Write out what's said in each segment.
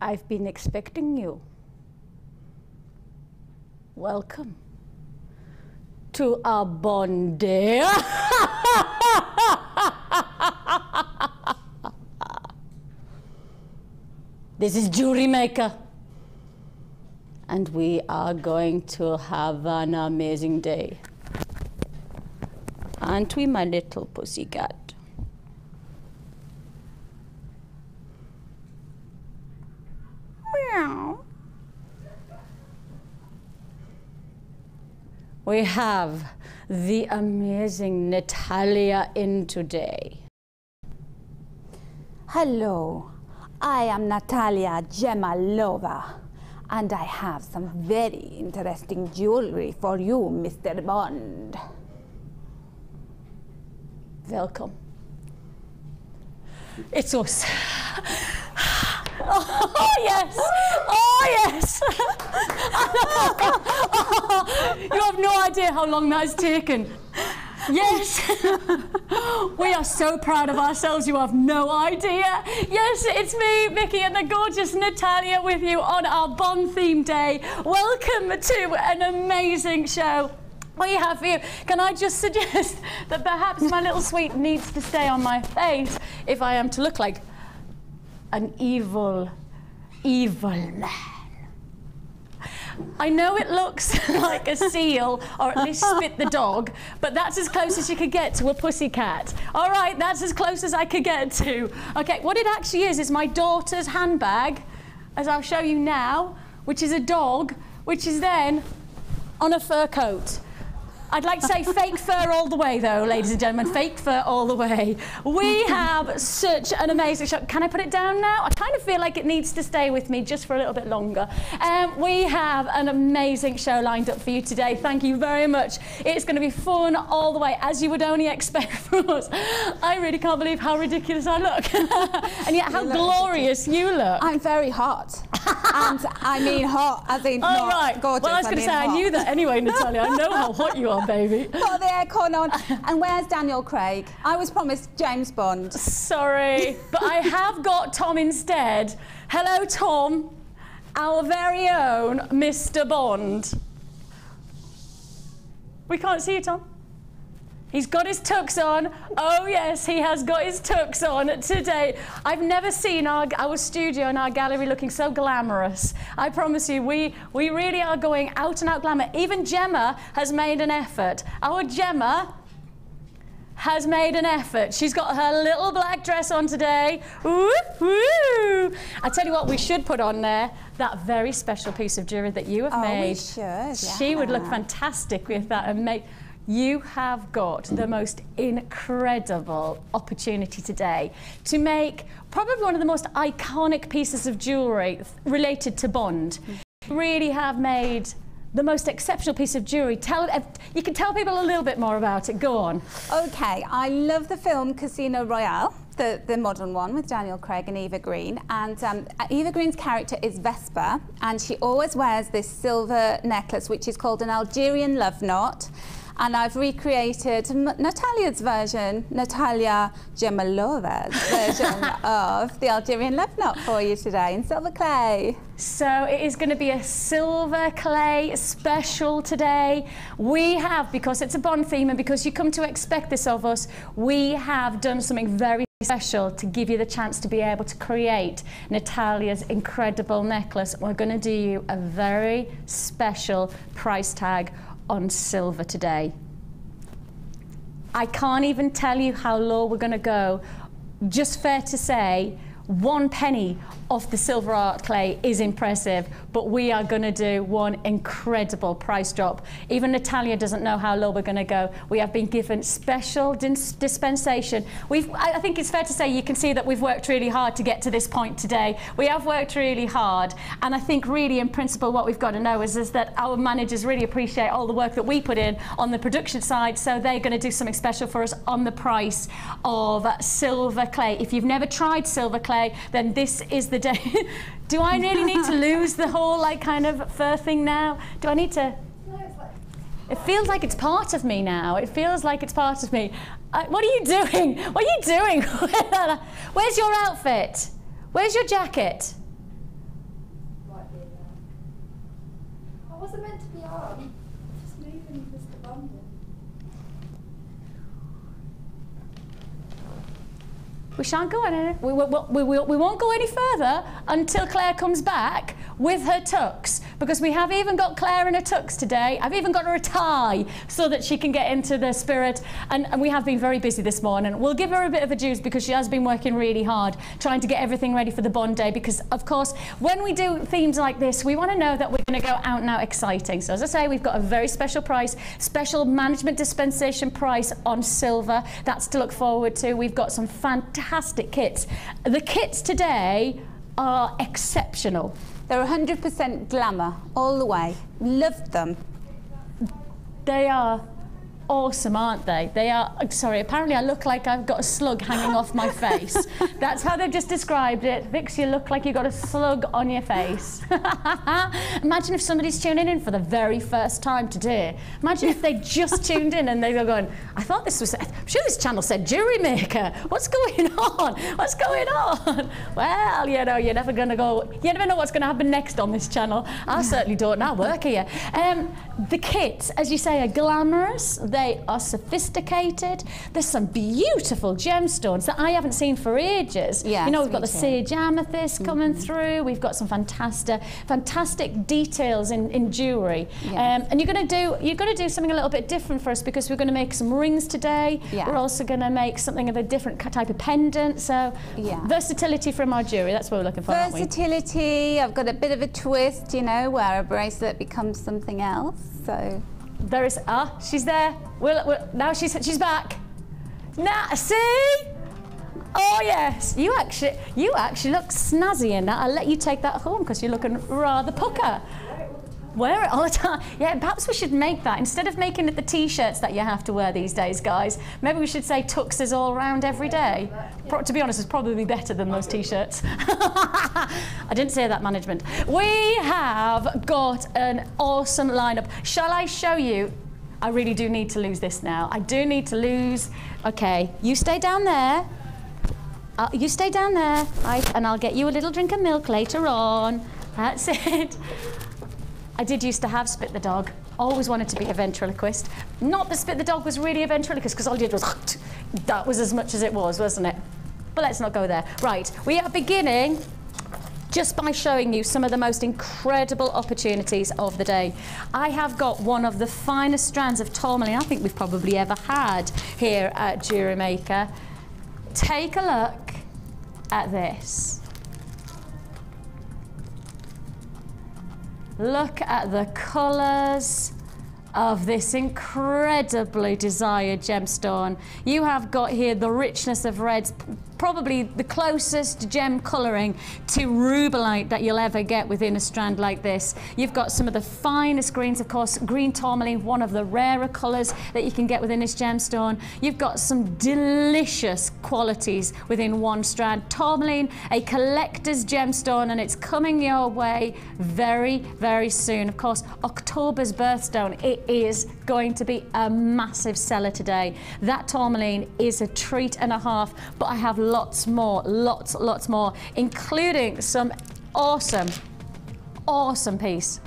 I've been expecting you. Welcome to our Bond Day. This is Jewellery Maker, and we are going to have an amazing day. Aren't we, my little pussycat? Meow. We have the amazing Natalia in today. Hello, I am Natalia Gemalova, and I have some very interesting jewelry for you, Mr. Bond. Welcome. It's us. Oh yes! Oh yes! You have no idea how long that has taken. Yes! We are so proud of ourselves, you have no idea. Yes, it's me, Vicki, and the gorgeous Natalia with you on our Bond theme day. Welcome to an amazing show we have for you. Can I just suggest that perhaps my little sweet needs to stay on my face if I am to look like an evil, evil man. I know it looks like a seal, or at least Spit the dog, but that's as close as you could get to a pussycat. All right, that's as close as I could get to. Okay, what it actually is my daughter's handbag, as I'll show you now, which is a dog, which is then on a fur coat. I'd like to say fake fur all the way, though, ladies and gentlemen, fake fur all the way. We have such an amazing show. Can I put it down now? I kind of feel like it needs to stay with me just for a little bit longer. We have an amazing show lined up for you today. Thank you very much. It's going to be fun all the way, as you would only expect from us. I really can't believe how ridiculous I look. And yet how glorious you look. I'm very hot. And I mean hot, as in not right. gorgeous. Well, I was going to say, I knew that anyway, Natalia. I know how hot you are, baby. Got the aircon on. And where's Daniel Craig? I was promised James Bond. Sorry, but I have got Tom instead. Hello, Tom, our very own Mr. Bond. We can't see you, Tom. He's got his tux on. Oh yes, he has got his tux on today. I've never seen our studio and our gallery looking so glamorous. I promise you, we really are going out and out glamour. Even Gemma has made an effort. Our Gemma has made an effort. She's got her little black dress on today. Woo, woo. I tell you what, we should put on there that very special piece of jewelry that you have made. We should, yeah. She would look fantastic with that and make. You have got the most incredible opportunity today to make probably one of the most iconic pieces of jewellery related to Bond. You really have made the most exceptional piece of jewellery. You can tell people a little bit more about it. Go on. Okay, I love the film Casino Royale, the modern one with Daniel Craig and Eva Green. And Eva Green's character is Vesper, and she always wears this silver necklace, which is called an Algerian love knot. And I've recreated Natalia's version, Natalia Gemalova's version of the Algerian love knot for you today in silver clay. So it is going to be a silver clay special today. We have, because it's a Bond theme and because you come to expect this of us, we have done something very special to give you the chance to be able to create Natalia's incredible necklace. We're going to do you a very special price tag on silver today. I can't even tell you how low we're going to go. Just fair to say, 1 penny off the silver art clay is impressive, but we are going to do one incredible price drop. Even Natalia doesn't know how low we're going to go. We have been given special dispensation. I think it's fair to say you can see that we've worked really hard to get to this point today. We have worked really hard, and I think really in principle what we've got to know is that our managers really appreciate all the work that we put in on the production side, so they're going to do something special for us on the price of silver clay. If you've never tried silver clay, then this is the day. Do I really need to lose the whole kind of fur thing now? Do I need to? No, it's like... It feels like it's part of me now. It feels like it's part of me. What are you doing? What are you doing? Where's your outfit? Where's your jacket? we shan't go any, we won't go any further until Claire comes back with her tux, because we have even got Claire in a tux today. I've even got her a tie so that she can get into the spirit, and we have been very busy this morning. We'll give her a bit of a juice because she has been working really hard trying to get everything ready for the Bond Day, because of course when we do themes like this we want to know that we're going to go out and out exciting. So as I say, we've got a very special price, special management dispensation price on silver. That's to look forward to. We've got some fantastic kits. The kits today are exceptional. They're 100% glamour all the way. Loved them. They are awesome, aren't they? They are, sorry, apparently I look like I've got a slug hanging off my face. That's how they've just described it. Vix, you look like you've got a slug on your face. Imagine if somebody's tuning in for the very first time today. Imagine if they just tuned in and they were going, I thought this was, I'm sure this channel said Jewellery Maker. What's going on? What's going on? Well, you know, you're never going to go, you never know what's going to happen next on this channel. I certainly don't now, work here. The kits, as you say, are glamorous. They are sophisticated. There's some beautiful gemstones that I haven't seen for ages. Yes, you know, we've got the too. sage amethyst coming through. We've got some fantastic details in jewellery. Yes. And you're going to do something a little bit different for us, because we're going to make some rings today. Yeah. We're also going to make something of a different type of pendant. So Yeah. versatility from our jewellery. That's what we're looking for, aren't we? Versatility. I've got a bit of a twist, you know, where a bracelet becomes something else. So. There is, she's there. Now she's back. Now, see? Oh yes, you actually look snazzy in that. I'll let you take that home because you're looking rather pucker. Wear it all the time. Yeah, perhaps we should make that, instead of making it the t-shirts that you have to wear these days, guys, maybe we should say tuxes all around every day. To be honest, it's probably better than those t-shirts. I didn't say that, management. We have got an awesome lineup. Shall I show you? I really do need to lose this now. I do need to lose. Okay, you stay down there. You stay down there, right? And I'll get you a little drink of milk later on. That's it. I did used to have Spit the Dog. Always wanted to be a ventriloquist. Not that Spit the Dog was really a ventriloquist, because all you did was that was as much as it was, wasn't it? But let's not go there. Right, we are beginning just by showing you some of the most incredible opportunities of the day. I have got one of the finest strands of tourmaline I think we've probably ever had here at Jewellery Maker. Take a look at this. Look at the colours of this incredibly desired gemstone. You have got here the richness of reds, probably the closest gem colouring to rubellite that you'll ever get within a strand like this. You've got some of the finest greens, of course, green tourmaline, one of the rarer colours that you can get within this gemstone. You've got some delicious qualities within one strand. Tourmaline, a collector's gemstone, and it's coming your way very, very soon. Of course, October's birthstone, it is going to be a massive seller today. That tourmaline is a treat and a half, but I have lots more, lots more, including some awesome piece.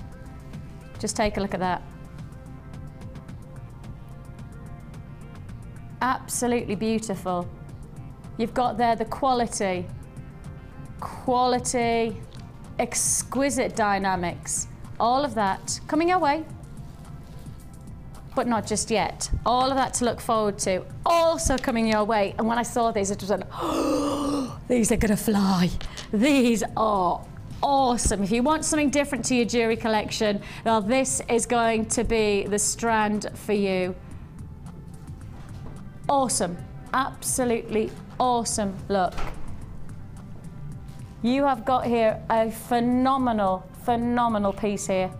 Just take a look at that. Absolutely beautiful. You've got there the quality, exquisite dynamics, all of that coming your way. But not just yet. All of that to look forward to. Also coming your way. And when I saw these, it was like, oh, these are gonna fly. These are awesome. If you want something different to your jewellery collection, well, this is going to be the strand for you. Awesome. Absolutely awesome look. You have got here a phenomenal piece here.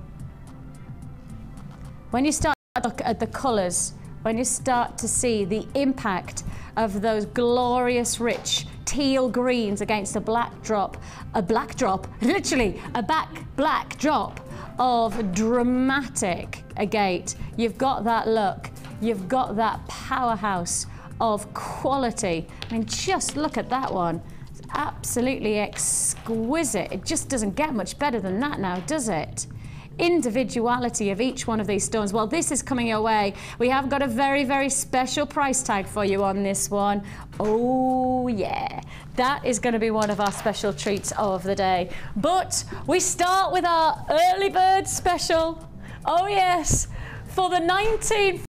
When you start to look at the colours, when you start to see the impact of those glorious rich teal greens against a black drop, literally a black drop of dramatic agate, you've got that look, you've got that powerhouse of quality. I mean, just look at that one. It's absolutely exquisite. It just doesn't get much better than that now, does it? individuality of each one of these stones. Well, this is coming your way. We have got a very, very special price tag for you on this one. Oh yeah, that is going to be one of our special treats of the day. But we start with our early bird special. Oh yes, for the 1940s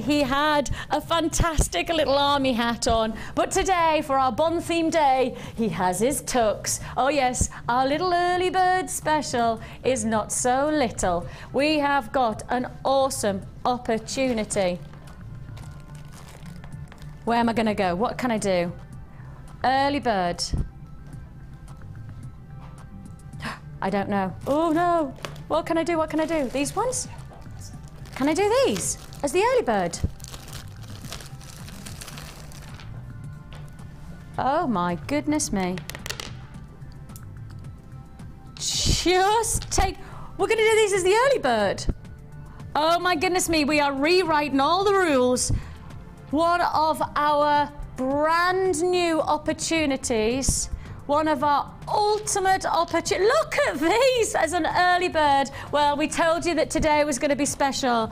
he had a fantastic little army hat on, but today for our Bond theme day he has his tux. Oh yes, our little early bird special is not so little. We have got an awesome opportunity. Where am I going to go? What can I do? Early bird. I don't know. Oh no, what can I do? What can I do? These ones? Can I do these as the early bird? Oh my goodness me. Just take, we're going to do these as the early bird. Oh my goodness me, we are rewriting all the rules. One of our brand new opportunities. One of our ultimate opportunities. Look at these as an early bird. Well, we told you that today was going to be special.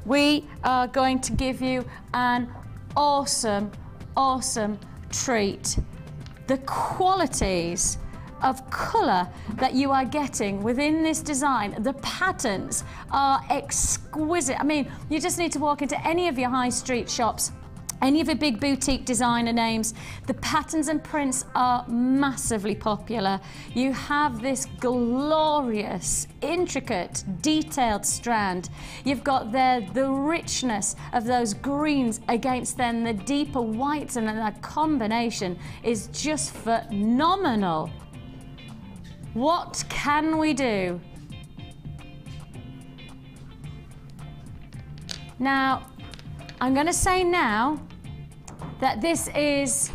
We are going to give you an awesome, awesome treat. The qualities of colour that you are getting within this design, the patterns are exquisite. I mean, you just need to walk into any of your high street shops, any of your big boutique designer names. The patterns and prints are massively popular. You have this glorious, intricate, detailed strand. You've got there the richness of those greens against then the deeper whites, and that combination is just phenomenal. What can we do? Now, I'm going to say now that this is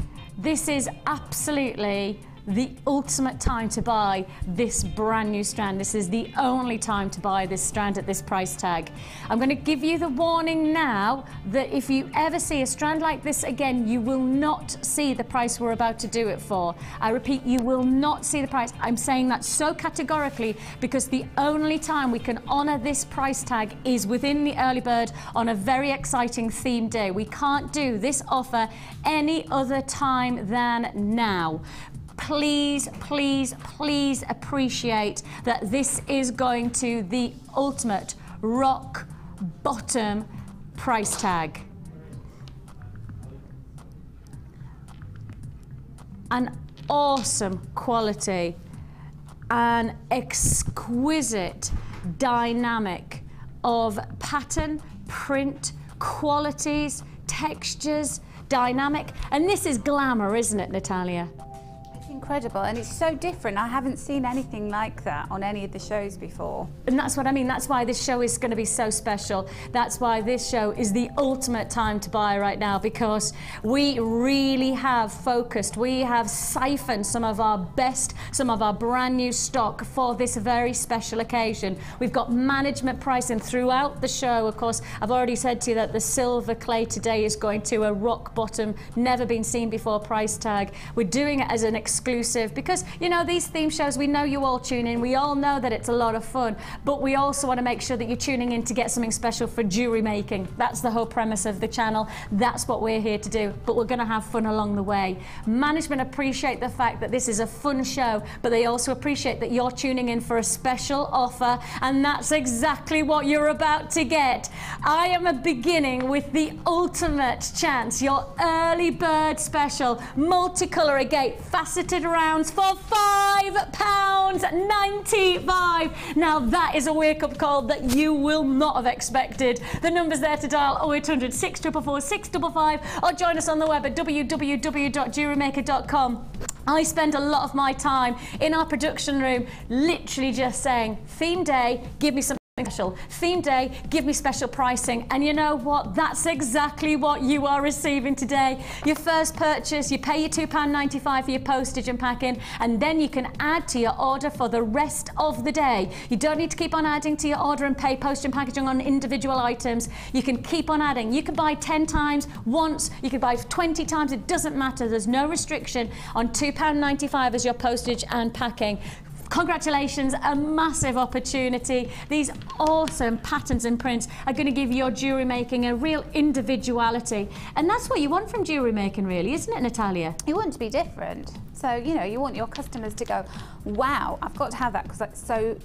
absolutely the ultimate time to buy this brand new strand. This is the only time to buy this strand at this price tag. I'm going to give you the warning now that if you ever see a strand like this again, you will not see the price we're about to do it for. I repeat, you will not see the price. I'm saying that so categorically because the only time we can honor this price tag is within the early bird on a very exciting theme day. We can't do this offer any other time than now. Please, please, please appreciate that this is going to the ultimate rock bottom price tag. An awesome quality, an exquisite dynamic of pattern, print, qualities, textures, dynamic. And this is glamour, isn't it, Natalia? Incredible, and it's so different. I haven't seen anything like that on any of the shows before. And that's what I mean. That's why this show is going to be so special. That's why this show is the ultimate time to buy right now, because we really have focused, we have siphoned some of our best, some of our brand new stock for this very special occasion. We've got management pricing throughout the show. Of course, I've already said to you that the silver clay today is going to a rock bottom, never been seen before price tag. We're doing it as an exclusive because, you know, these theme shows, we know you all tune in, we all know that it's a lot of fun, but we also want to make sure that you're tuning in to get something special for jewellery making. That's the whole premise of the channel. That's what we're here to do, but we're going to have fun along the way. Management appreciate the fact that this is a fun show, but they also appreciate that you're tuning in for a special offer, and that's exactly what you're about to get. I am beginning with the ultimate chance, your early bird special, multicolour agate, faceted rounds for £5.95. Now that is a wake-up call that you will not have expected. The number's there to dial 0800 644 655 or join us on the web at www.jewellerymaker.com. I spend a lot of my time in our production room literally just saying, theme day, give me some special. Theme day, give me special pricing. And you know what? That's exactly what you are receiving today. Your first purchase, you pay your £2.95 for your postage and packing, and then you can add to your order for the rest of the day. You don't need to keep on adding to your order and pay postage and packaging on individual items. You can keep on adding. You can buy 10 times once, you can buy 20 times, it doesn't matter. There's no restriction on £2.95 as your postage and packing. Congratulations, a massive opportunity. These awesome patterns and prints are going to give your jewellery making a real individuality. And that's what you want from jewellery making, really, isn't it, Natalia? You want to be different. So, you know, you want your customers to go, wow, I've got to have that because that's so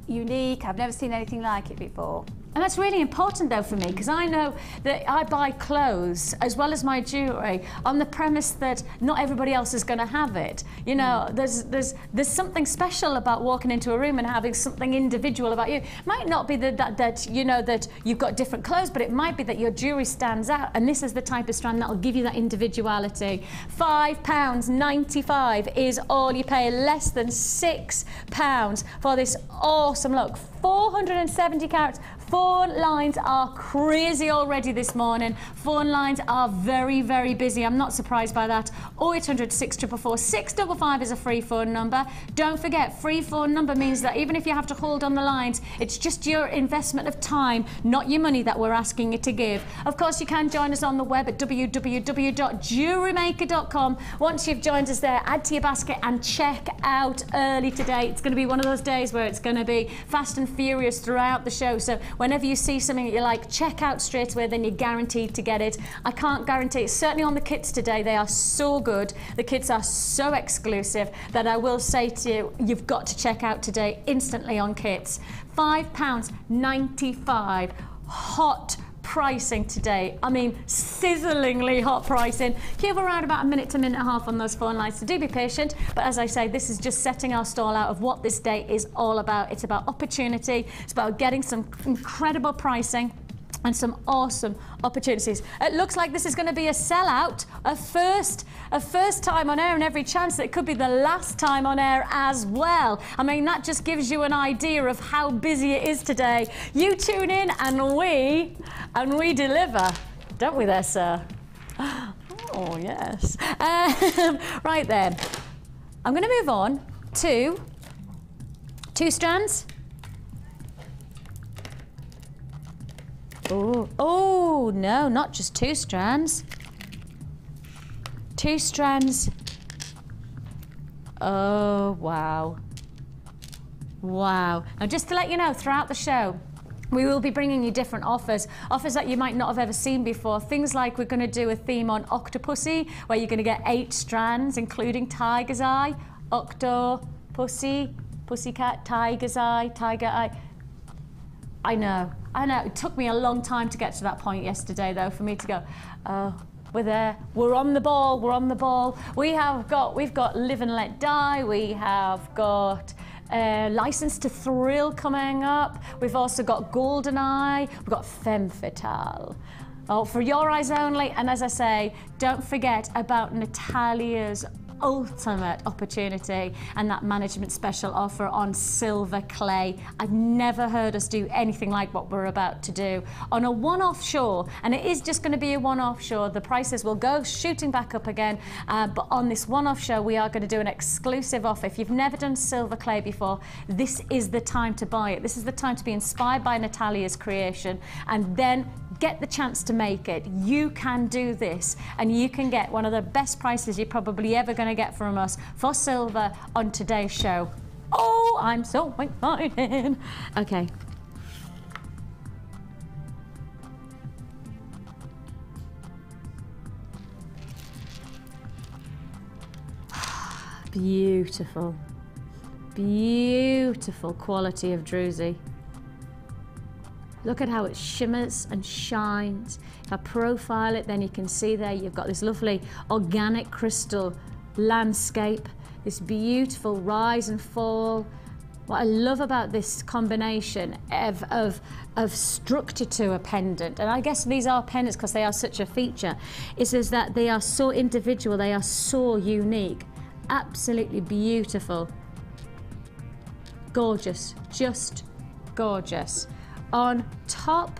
unique. I've never seen anything like it before. And that's really important though for me, because I know that I buy clothes as well as my jewellery on the premise that not everybody else is going to have it. You know, there's something special about walking into a room and having something individual about you. It might not be that you know that you've got different clothes, but it might be that your jewellery stands out, and this is the type of strand that will give you that individuality. £5.95 is all you pay, less than £6 for this awesome look. 470 carats. Phone lines are crazy already this morning. Phone lines are very, very busy. I'm not surprised by that. 0800 644 655 is a free phone number. Don't forget, free phone number means that even if you have to hold on the lines, it's just your investment of time, not your money, that we're asking you to give. Of course, you can join us on the web at www.jewellerymaker.com. Once you've joined us there, add to your basket and check out early today. It's going to be one of those days where it's going to be fast and furious throughout the show. So whenever you see something that you like, check out straight away, then you're guaranteed to get it. I can't guarantee it. Certainly on the kits today, they are so good. The kits are so exclusive that I will say to you, you've got to check out today instantly on kits. £5.95. Hot pricing today. I mean, sizzlingly hot pricing. You have around about a minute to a minute and a half on those phone lines, so do be patient. But as I say, this is just setting our stall out of what this day is all about. It's about opportunity. It's about getting some incredible pricing and some awesome opportunities. It looks like this is going to be a sellout, a first time on air, and every chance that it could be the last time on air as well. I mean, that just gives you an idea of how busy it is today. You tune in and we deliver, don't we there, sir? Oh, yes. Right then, I'm going to move on to 2 strands. Oh, no, not just 2 strands. 2 strands. Oh, wow. Wow. Now, just to let you know, throughout the show, we will be bringing you different offers that you might not have ever seen before. Things like we're going to do a theme on Octopussy, where you're going to get 8 strands, including Tiger's Eye, Octopussy, Pussycat, Tiger's Eye, Tiger Eye. I know. It took me a long time to get to that point yesterday, though, for me to go, oh, we're there. We're on the ball. We've got Live and Let Die. We have got License to Thrill coming up. We've also got Golden Eye. We've got Femme Fatale. Oh, for your eyes only. And as I say, don't forget about Natalia's ultimate opportunity and that management special offer on silver clay. I've never heard us do anything like what we're about to do on a one-off show, and it is just going to be a one-off show. The prices will go shooting back up again, but on this one-off show we are going to do an exclusive offer. If you've never done silver clay before, this is the time to buy it. This is the time to be inspired by Natalia's creation and then get the chance to make it. You can do this, and you can get one of the best prices you're probably ever going to get from us for silver on today's show. Oh, I'm so excited. Okay. Beautiful, beautiful quality of druzy. Look at how it shimmers and shines. If I profile it, then you can see there you've got this lovely organic crystal landscape, this beautiful rise and fall. What I love about this combination of structure to a pendant, and I guess these are pendants because they are such a feature, is that they are so individual, they are so unique. Absolutely beautiful. Gorgeous, just gorgeous. On top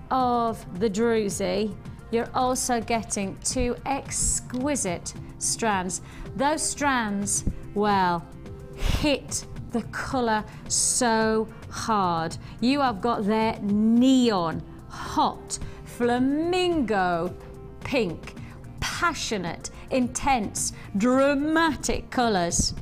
of the druzy, you're also getting 2 exquisite strands. Those strands, well, hit the colour so hard. You have got their neon, hot, flamingo pink, passionate, intense, dramatic colours.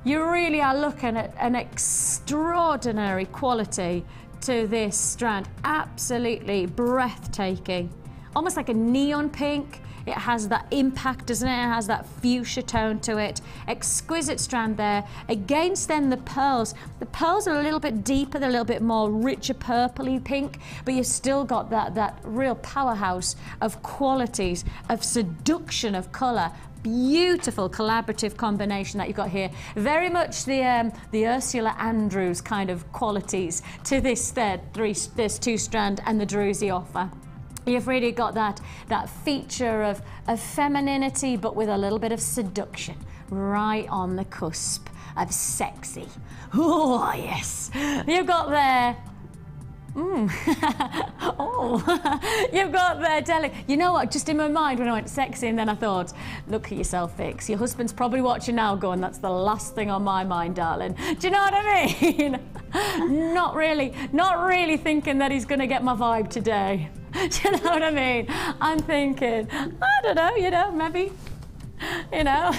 You really are looking at an extraordinary quality to this strand. Absolutely breathtaking. Almost like a neon pink. It has that impact, doesn't it? It has that fuchsia tone to it. Exquisite strand there. Against then the pearls. The pearls are a little bit deeper, they're a little bit more richer purpley pink, but you've still got that real powerhouse of qualities, of seduction of colour. Beautiful collaborative combination that you've got here. Very much the Ursula Andrews kind of qualities to this two strand and the druzy offer. You've really got that feature of femininity, but with a little bit of seduction, right on the cusp of sexy. Oh yes, you've got there. Oh, you've got there delicate. You know what, just in my mind when I went sexy, and then I thought, look at yourself, Vix. Your husband's probably watching now going, that's the last thing on my mind, darling. Do you know what I mean? Not really thinking that he's going to get my vibe today. Do you know what I mean? I'm thinking, I don't know, you know, maybe. You know,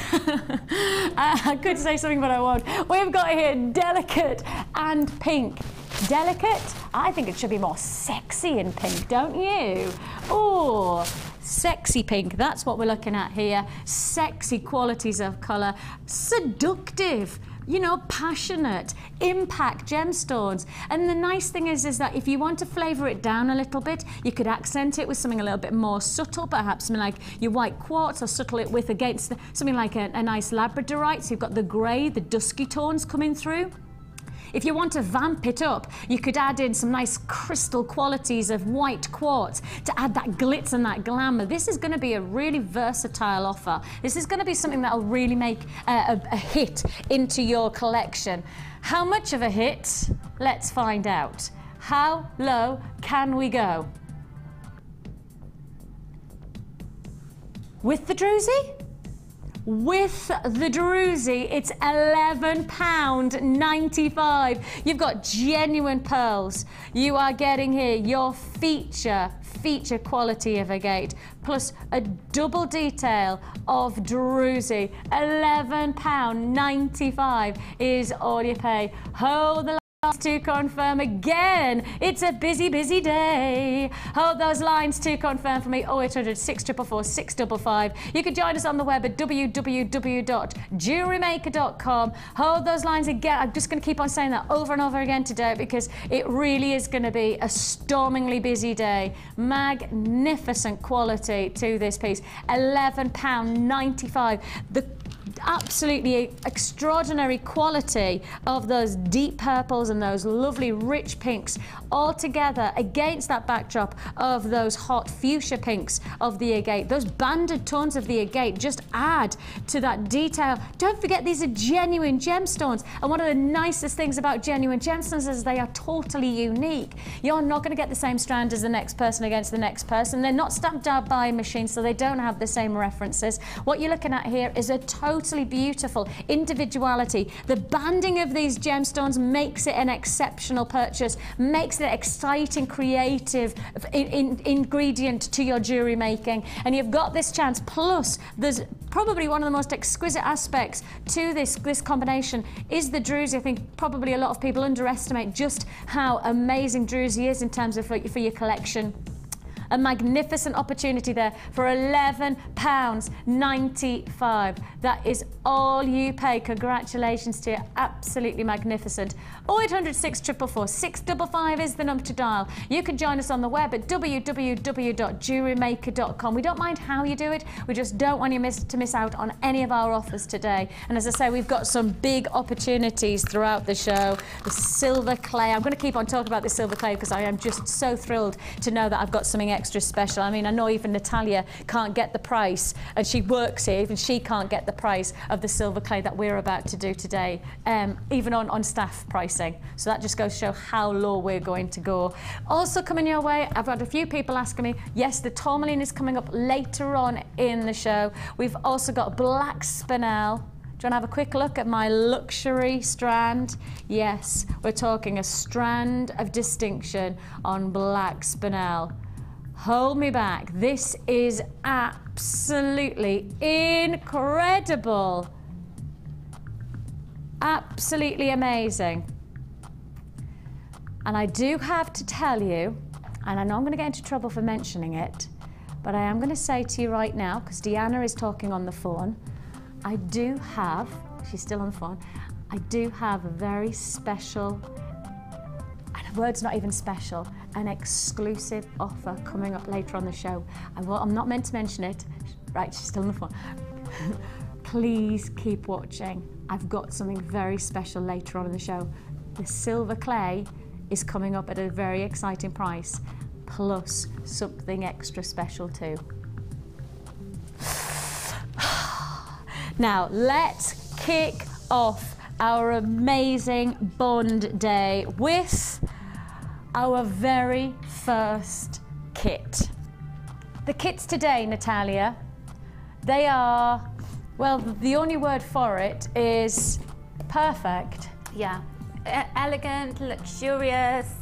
I could say something, but I won't. We've got here delicate and pink. Delicate? I think it should be more sexy in pink, don't you? Oh, sexy pink, that's what we're looking at here. Sexy qualities of colour, seductive, you know, passionate, impact gemstones. And the nice thing is that if you want to flavour it down a little bit, you could accent it with something a little bit more subtle, perhaps something like your white quartz, or subtle it with against something like a nice labradorite. So you've got the grey, the dusky tones coming through. If you want to vamp it up, you could add in some nice crystal qualities of white quartz to add that glitz and that glamour. This is going to be a really versatile offer. This is going to be something that will really make a hit into your collection. How much of a hit? Let's find out. How low can we go? With the druzy? With the druzy, it's £11.95. You've got genuine pearls. You are getting here your feature quality of agate, plus a double detail of druzy. £11.95 is all you pay. Hold the to confirm again. It's a busy day. Hold those lines to confirm for me. 0800 644 655. You can join us on the web at www.jewellerymaker.com. Hold those lines again. I'm just going to keep on saying that over and over again today, because it really is going to be a stormingly busy day. Magnificent quality to this piece. £11.95. The absolutely extraordinary quality of those deep purples and those lovely rich pinks all together against that backdrop of those hot fuchsia pinks of the agate. Those banded tones of the agate just add to that detail. Don't forget, these are genuine gemstones, and one of the nicest things about genuine gemstones is they are totally unique. You're not going to get the same strand as the next person against the next person. They're not stamped out by a machine, so they don't have the same references. What you're looking at here is a totally beautiful individuality. The banding of these gemstones makes it an exceptional purchase, makes it an exciting, creative ingredient to your jewellery making. And you've got this chance, plus there's probably one of the most exquisite aspects to this combination is the druzy. I think probably a lot of people underestimate just how amazing druzy is in terms of for your collection. A magnificent opportunity there for £11.95. That is all you pay. Congratulations to you. Absolutely magnificent. 0800 644 655 is the number to dial. You can join us on the web at www.jewellerymaker.com. We don't mind how you do it. We just don't want you to miss out on any of our offers today. And as I say, we've got some big opportunities throughout the show. The silver clay. I'm going to keep on talking about the silver clay because I am just so thrilled to know that I've got something extra special. I mean, I know even Natalia can't get the price, and she works here, even she can't get the price of the silver clay that we're about to do today, even on staff pricing. So that just goes to show how low we're going to go. Also coming your way, I've had a few people asking me, yes, the tourmaline is coming up later on in the show. We've also got black spinel. Do you want to have a quick look at my luxury strand? Yes, we're talking a strand of distinction on black spinel. Hold me back. This is absolutely incredible. Absolutely amazing. And I do have to tell you, and I know I'm going to get into trouble for mentioning it, but I am going to say to you right now, because Deanna is talking on the phone, I do have, she's still on the phone, I do have a very special, and the word's not even special, an exclusive offer coming up later on the show. I'm not meant to mention it. Right, she's still on the phone. Please keep watching. I've got something very special later on in the show. The silver clay is coming up at a very exciting price, plus something extra special too. Now, let's kick off our amazing Bond Day with our very first kit. The kits today, Natalia, they are, well, the only word for it is perfect. Yeah, elegant, luxurious,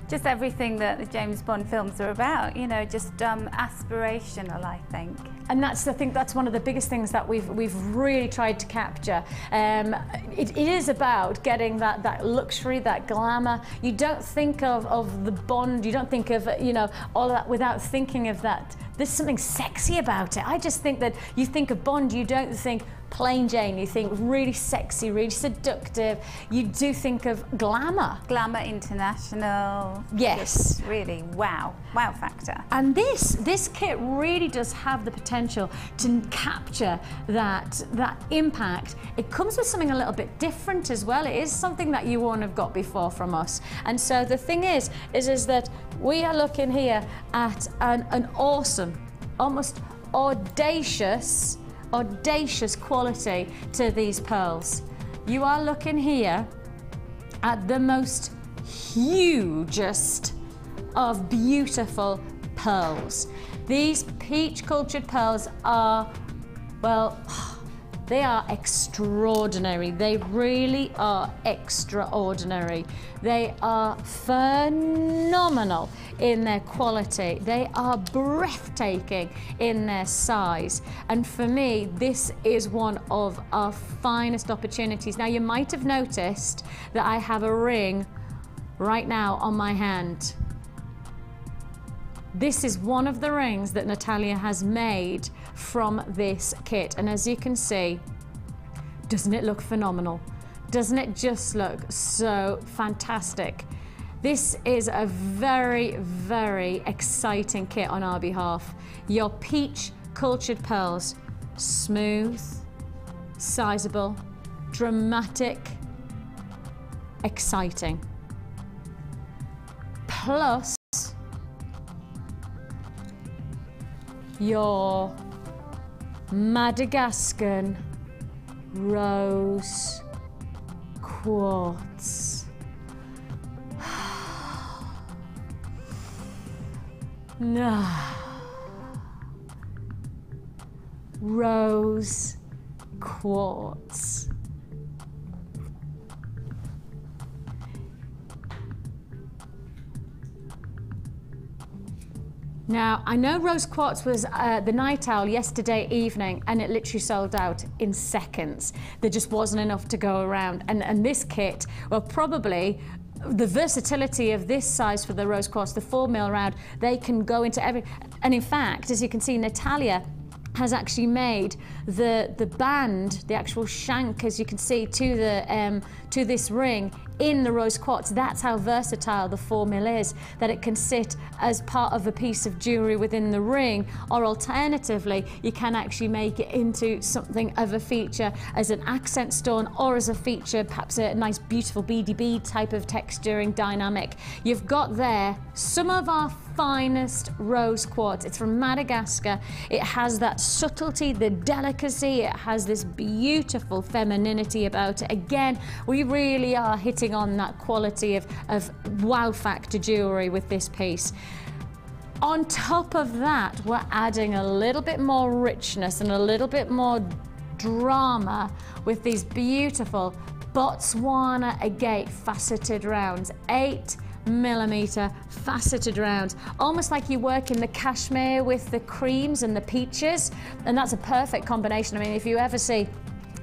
just everything that the James Bond films are about, you know, just aspirational, I think. And I think that's one of the biggest things that we've really tried to capture. It is about getting that luxury, that glamour. You don't think of the Bond, you don't think of, you know, all of that without thinking of that. There's something sexy about it. I just think that you think of Bond, you don't think plain Jane, you think really sexy, really seductive. You do think of glamour. Glamour International. Yes. Just really wow factor. And this kit really does have the potential to capture that impact. It comes with something a little bit different as well. It is something that you won't have got before from us. And so the thing is that we are looking here at an awesome, almost audacious quality to these pearls. You are looking here at the most hugest of beautiful pearls. These peach cultured pearls are, well, they are extraordinary. They really are extraordinary. They are phenomenal in their quality. They are breathtaking in their size. And for me, this is one of our finest opportunities. Now, you might have noticed that I have a ring right now on my hand. This is one of the rings that Natalia has made from this kit. And as you can see, doesn't it look phenomenal? Doesn't it just look so fantastic? This is a very, very exciting kit on our behalf. Your peach cultured pearls, smooth, sizable, dramatic, exciting. Plus your Madagascan rose quartz. Rose quartz. Now, I know rose quartz was the night owl yesterday evening, and it literally sold out in seconds. There just wasn't enough to go around. And this kit, well, probably the versatility of this size for the rose quartz, the 4mm round, they can go into every, and in fact, as you can see, Natalia has actually made the band, the actual shank, as you can see, to this ring in the rose quartz. That's how versatile the 4mm is, that it can sit as part of a piece of jewellery within the ring, or alternatively, you can actually make it into something of a feature as an accent stone, or as a feature, perhaps a nice beautiful beady bead type of texturing dynamic. You've got there some of our finest rose quartz. It's from Madagascar. It has that subtlety, the delicacy, it has this beautiful femininity about it. Again, we really are hitting on that quality of wow factor jewellery with this piece. On top of that, we're adding a little bit more richness and a little bit more drama with these beautiful Botswana agate faceted rounds, 8mm faceted rounds, almost like you work in the cashmere with the creams and the peaches, and that's a perfect combination. I mean, if you ever see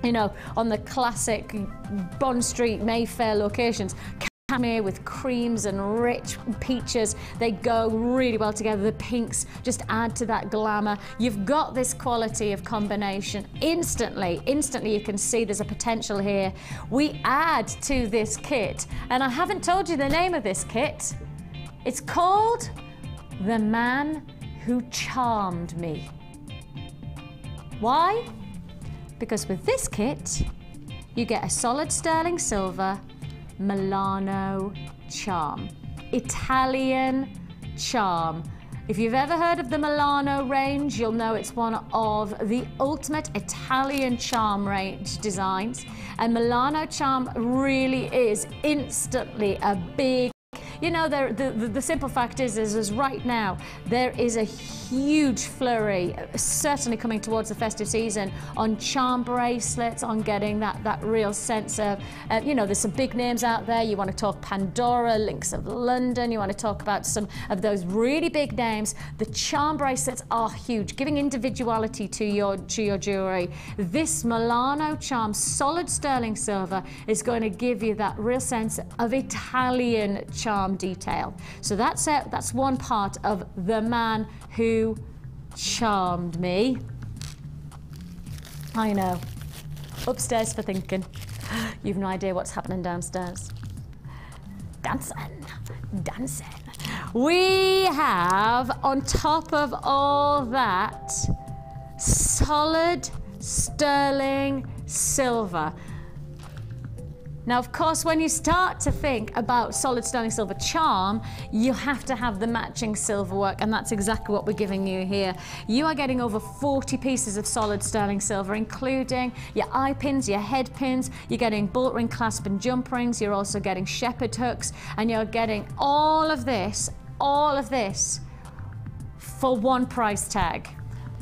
you know, on the classic Bond Street, Mayfair locations. Cashmere with creams and rich peaches, they go really well together. The pinks just add to that glamour. You've got this quality of combination. Instantly you can see there's a potential here. We add to this kit, and I haven't told you the name of this kit. It's called The Man Who Charmed Me. Why? Because with this kit, you get a solid sterling silver Milano charm, Italian charm. If you've ever heard of the Milano range, you'll know it's one of the ultimate Italian charm range designs. And Milano charm really is instantly a big, you know, the simple fact is right now, there is a huge flurry, certainly coming towards the festive season, on charm bracelets, on getting that real sense of, you know, there's some big names out there. You want to talk Pandora, Links of London, you want to talk about some of those really big names. The charm bracelets are huge, giving individuality to your jewellery. This Milano charm, solid sterling silver, is going to give you that real sense of Italian charm detail. So that's it. That's one part of The Man Who Charmed Me. I know. Upstairs for thinking. You've no idea what's happening downstairs. Dancing, dancing. We have, on top of all that, solid sterling silver. Now, of course, when you start to think about solid sterling silver charm, you have to have the matching silver work, and that's exactly what we're giving you here. You are getting over 40 pieces of solid sterling silver, including your eye pins, your head pins, you're getting bolt ring, clasp and jump rings, you're also getting shepherd hooks, and you're getting all of this for one price tag.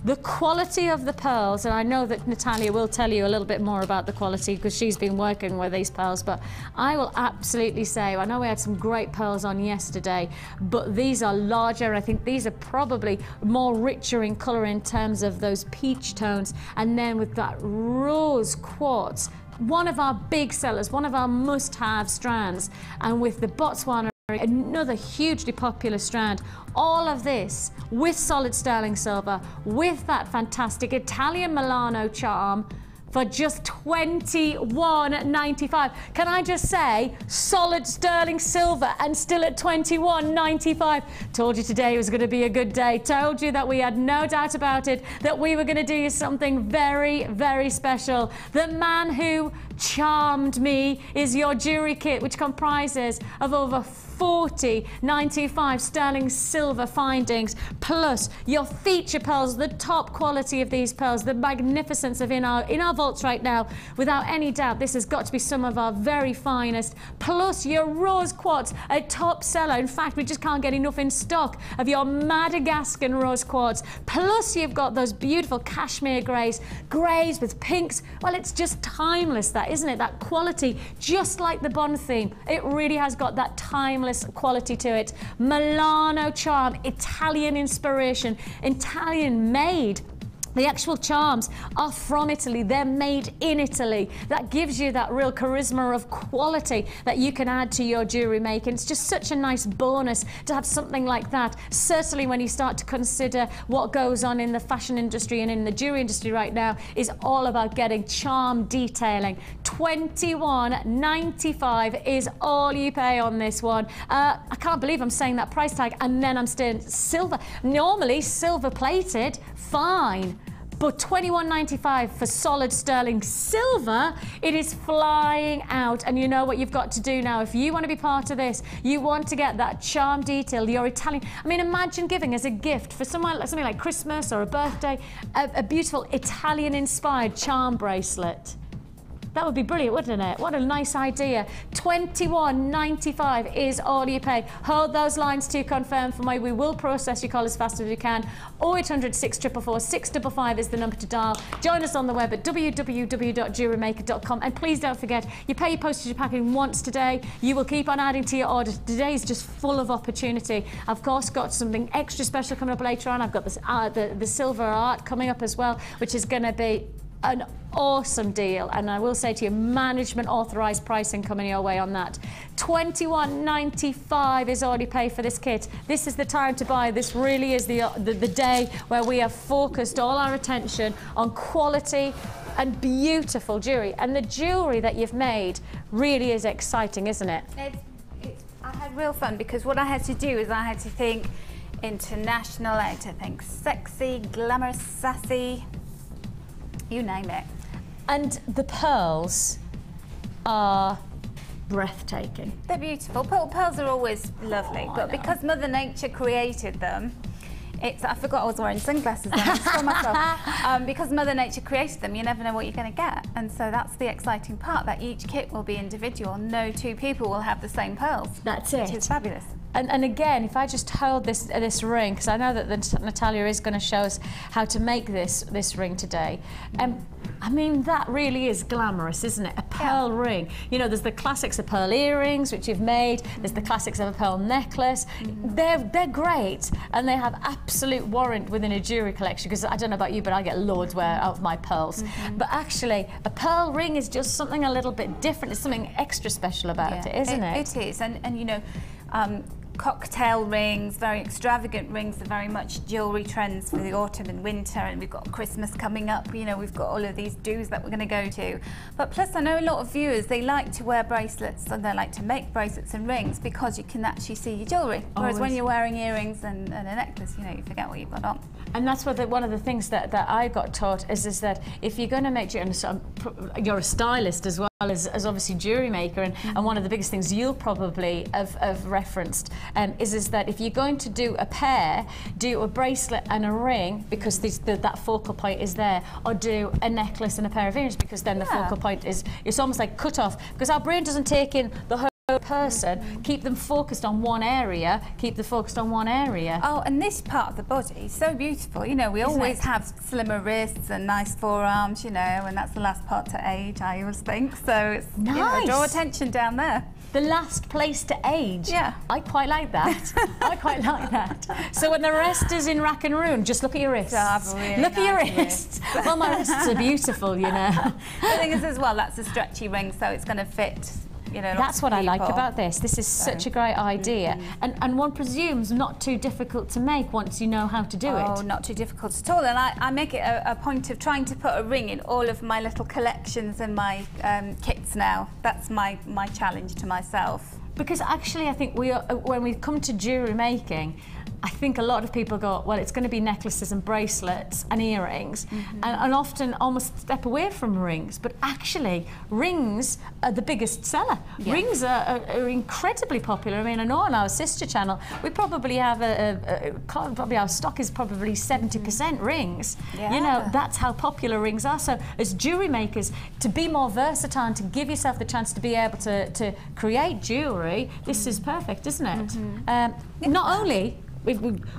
The quality of the pearls, and I know that Natalia will tell you a little bit more about the quality because she's been working with these pearls, but I will absolutely say, I know we had some great pearls on yesterday, but these are larger. I think these are probably more richer in colour in terms of those peach tones, and then with that rose quartz, one of our big sellers, one of our must-have strands, and with the Botswana, another hugely popular strand. All of this with solid sterling silver, with that fantastic Italian Milano charm, for just $21.95. Can I just say, solid sterling silver and still at $21.95. Told you today was going to be a good day. Told you that we had no doubt about it, that we were going to do you something very, very special. The Man Who Charmed Me is your jewellery kit, which comprises of over 40 95 sterling silver findings, plus your feature pearls, the top quality of these pearls, the magnificence of in our vaults right now. Without any doubt, this has got to be some of our very finest, plus your rose quartz, a top seller. In fact, we just can't get enough in stock of your Madagascan rose quartz. Plus you've got those beautiful cashmere greys with pinks. Well, it's just timeless, that, isn't it? That quality, just like the Bond theme, it really has got that timeless quality to it. Milano charm, Italian inspiration, Italian made. The actual charms are from Italy. They're made in Italy. That gives you that real charisma of quality that you can add to your jewellery making. It's just such a nice bonus to have something like that. Certainly when you start to consider what goes on in the fashion industry and in the jewellery industry right now is all about getting charm detailing. $21.95 is all you pay on this one. I can't believe I'm saying that price tag and then I'm staying silver. Normally silver plated, fine. But $21.95 for solid sterling silver, it is flying out. And you know what you've got to do now. If you want to be part of this, you want to get that charm detail, your Italian. I mean, imagine giving as a gift for something like Christmas or a birthday, a beautiful Italian-inspired charm bracelet. That would be brilliant, wouldn't it? What a nice idea. $21.95 is all you pay. Hold those lines to confirm for me. We will process your call as fast as we can. 0800 644 655 is the number to dial. Join us on the web at www.jewellerymaker.com. And please don't forget, you pay your postage and packing once today. You will keep on adding to your order. Today is just full of opportunity. I've of course got something extra special coming up later on. I've got this, the silver art coming up as well, which is going to be an awesome deal, and I will say to you, management authorised pricing coming your way on that. $21.95 is already paid for this kit. This is the time to buy. This really is the day where we have focused all our attention on quality and beautiful jewellery, and the jewellery that you've made really is exciting, isn't it? I had real fun because what I had to do is I had to think international, I had to think sexy, glamorous, sassy, you name it. And the pearls are breathtaking. They're beautiful. Pearls are always lovely, but because Mother Nature created them, I forgot I was wearing sunglasses then, I saw myself. Because Mother Nature created them, you never know what you're going to get. And so that's the exciting part, that each kit will be individual. No two people will have the same pearls. That's it. Which is fabulous. And again, if I just hold this ring, because I know that Natalia is going to show us how to make this ring today. I mean, that really is glamorous, isn't it? A pearl ring. You know, there's the classics of pearl earrings, which you've made. There's the classics of a pearl necklace. They're great, and they have absolute warrant within a jewellery collection, because I don't know about you, but I get loads out of my pearls. But actually, a pearl ring is just something a little bit different. It's something extra special about it, isn't it? It is, and you know, cocktail rings, very extravagant rings are very much jewellery trends for the autumn and winter, and we've got Christmas coming up, you know, we've got all of these do's that we're going to go to. But plus I know a lot of viewers, they like to wear bracelets, and they like to make bracelets and rings because you can actually see your jewellery. Whereas when you're wearing earrings and a necklace, you know, you forget what you've got on. And that's what one of the things that I got taught is that if you're going to make jewellery, you're a stylist as well as obviously jewellery maker, and one of the biggest things you'll probably have referenced is that if you're going to do a pair, do a bracelet and a ring, because that focal point is there, or do a necklace and a pair of earrings, because then the focal point is, it's almost like cut off, because our brain doesn't take in the whole person. Keep them focused on one area, keep them focused on one area. Oh, and this part of the body is so beautiful. You know, we always have slimmer wrists and nice forearms, you know, and that's the last part to age, I always think. So it's, nice. You know, draw attention down there. The last place to age. Yeah. I quite like that. I quite like that. So when the rest is in rack and ruin, just look at your wrists. Really look at your wrists. Well, my wrists are beautiful, you know. The thing is as well, that's a stretchy ring, so it's going to fit, you know, that's what I like about this. This is such a great idea. And one presumes not too difficult to make once you know how to do it. Oh, not too difficult at all. And I make it a point of trying to put a ring in all of my little collections and my kits now. That's my challenge to myself. Because actually I think when we come to jewellery making, I think a lot of people go, well, it's going to be necklaces and bracelets and earrings, and often almost step away from rings. But actually, rings are the biggest seller. Yeah. Rings are incredibly popular. I mean, I know on our sister channel, we probably have probably our stock is probably 70% rings. Yeah. You know, that's how popular rings are. So as jewellery makers, to be more versatile and to give yourself the chance to be able to create jewellery, this is perfect, isn't it? Not only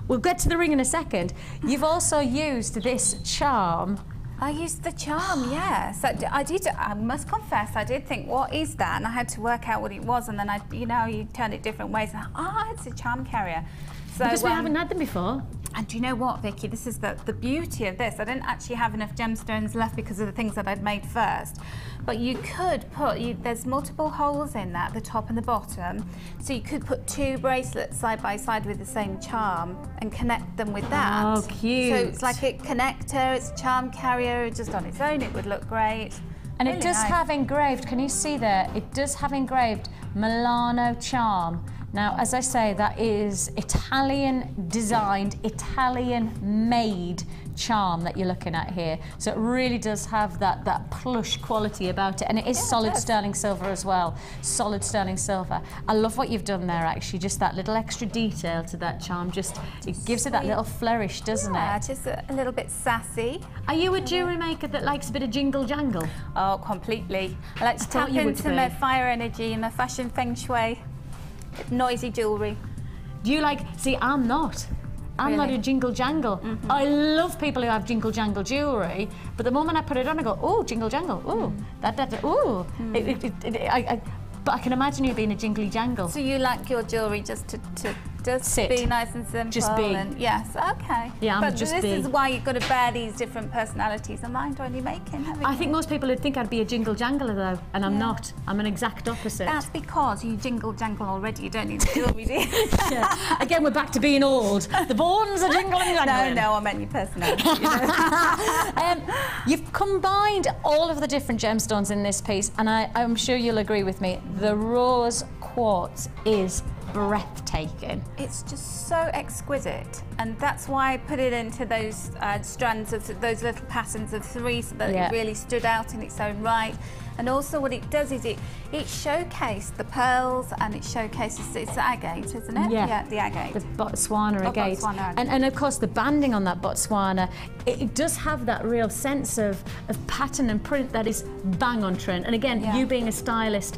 we'll get to the ring in a second. You've also used this charm. I used the charm, yes. I did. I must confess, I did think, what is that? And I had to work out what it was, and then you know, you turn it different ways. And it's a charm carrier. So, because we haven't had them before. And do you know what, Vicky? This is the beauty of this. I didn't actually have enough gemstones left because of the things that I'd made first. But you could put, there's multiple holes in that, the top and the bottom. So you could put two bracelets side by side with the same charm and connect them with that. Oh, cute. So it's like a connector, it's a charm carrier, just on its own, it would look great. And really it does have engraved, can you see there? It does have engraved Milano charm. Now, as I say, that is Italian designed, Italian made charm that you're looking at here. So it really does have that plush quality about it. And it is solid sterling silver as well. Solid sterling silver. I love what you've done there, actually. Just that little extra detail to that charm. It gives it that little flourish, doesn't it? Just a little bit sassy. Are you a jewellery maker that likes a bit of jingle jangle? Oh, completely. I like to tap into my fire energy and my fashion feng shui. Noisy jewellery. Do you like, see, I'm not. I'm not a jingle jangle. I love people who have jingle jangle jewellery, but the moment I put it on, I go, oh, jingle jangle, oh, oh. But I can imagine you being a jingly jangle. So you like your jewellery just to Just be nice and simple. Just be. And yes, okay. Yeah, but just this be. is why you've got to bear these different personalities in mind when you're making, haven't you? I think most people would think I'd be a jingle jangler though, and I'm not. I'm an exact opposite. That's because you jingle jangle already. You don't need to jewellery, do you? Yeah. Again, we're back to being old. The bones are jingling jangling. No, I meant your personality. You know? You've combined all of the different gemstones in this piece, and I'm sure you'll agree with me. The rose quartz is breathtaking. It's just so exquisite, and that's why I put it into those strands of those little patterns of 3, so that it really stood out in its own right. And also what it does is it showcased the pearls, and it showcases, it's the agate, isn't it? Yeah, the agate. The Botswana agate. Botswana. And of course the banding on that Botswana, it does have that real sense of pattern and print that is bang on trend. And again, you being a stylist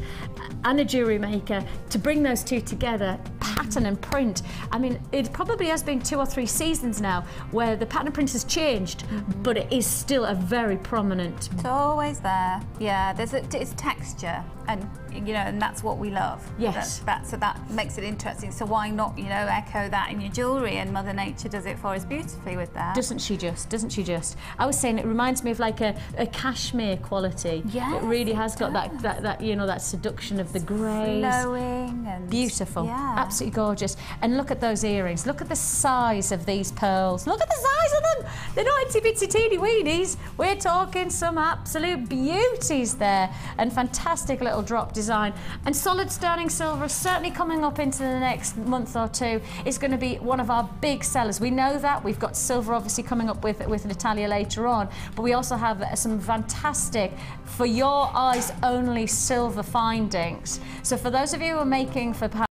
and a jewellery maker, to bring those two together, pattern and print. I mean, it probably has been 2 or 3 seasons now where the pattern print has changed, but it is still a very prominent. It's always there. Yeah, it's texture, and you know, and that's what we love. Yes. So that makes it interesting. So why not, you know, echo that in your jewellery? And Mother Nature does it for us beautifully with that. Doesn't she just? Doesn't she just? I was saying it reminds me of like a cashmere quality. Yes, it really has got that you know, that seduction of the greys. Flowing and beautiful. Yeah. Absolutely gorgeous. And look at those earrings. Look at the size of these pearls. Look at the size of them. They're not itsy bitsy teeny weenies. We're talking some absolute beauties there, and fantastic little drop design. And solid sterling silver is certainly coming up into the next month or 2. It's going to be one of our big sellers. We know that. We've got silver obviously coming up with Natalia later on, but we also have some fantastic, for your eyes only, silver findings. So for those of you who are making for perhaps,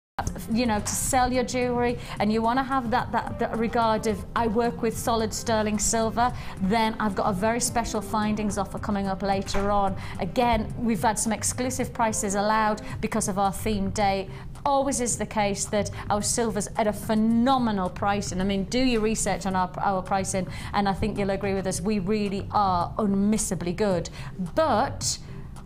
you know, to sell your jewellery, and you want to have that regard of, I work with solid sterling silver, then I've got a very special findings offer coming up later on. Again, we've had some exclusive prices allowed because of our theme day. Always is the case that our silver's at a phenomenal pricing. I mean, do your research on our pricing, and I think you'll agree with us, we really are unmissably good. But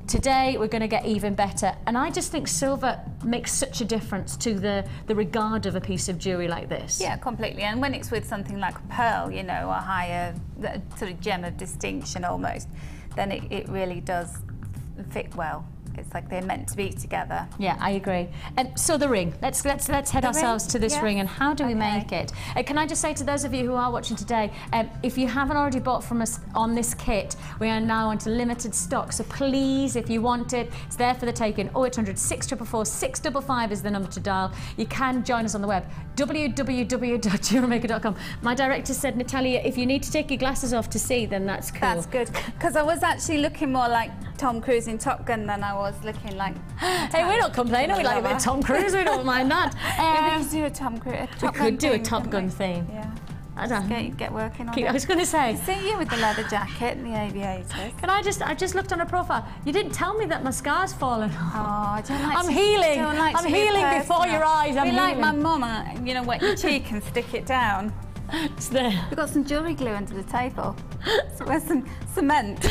today we're going to get even better, and I just think silver makes such a difference to the regard of a piece of jewellery like this. Yeah, completely. And when it's with something like a pearl, you know, a higher sort of gem of distinction almost, then it really does fit well. It's like they're meant to be together. Yeah, I agree. And so the ring. Let's head ourselves to this ring, and how do we make it? Can I just say to those of you who are watching today, if you haven't already bought from us on this kit, we are now into limited stock. So please, if you want it, it's there for the taking. 0800 644 655 is the number to dial. You can join us on the web, www.jewellerymaker.com. My director said, Natalia, if you need to take your glasses off to see, then that's cool. That's good, because I was actually looking more like Tom Cruise in Top Gun than I was looking like. Hey, we're not complaining. We like a bit of Tom Cruise. We don't mind that. We could do a Tom Cruise. We could do a Top Gun theme. Yeah. I don't know. Get working on it. I was going to say. See you with the leather jacket and the aviators. Can I just looked on her profile. You didn't tell me that my scar's fallen. Oh, I don't like. I'm healing. I'm healing before your eyes. I'm like my mum. You know, wet your cheek and stick it down. It's there. We've got some jewellery glue under the table. So there's some cement.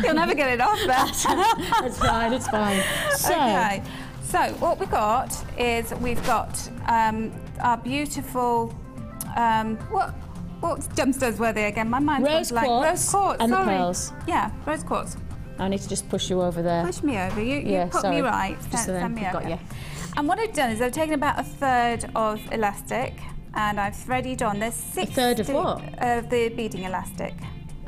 You'll never get it off there. It's fine, it's fine. Okay, so what we've got is we've got our beautiful, what gemstones were they again? My mind was like rose quartz. And the pearls. Yeah, rose quartz. I need to just push you over there. Push me over. You put me right. Just so then me we've over. got you. And what I've done is I've taken about 1/3 of elastic, and I've threaded on. There's 6 1/3 of what? Of the beading elastic.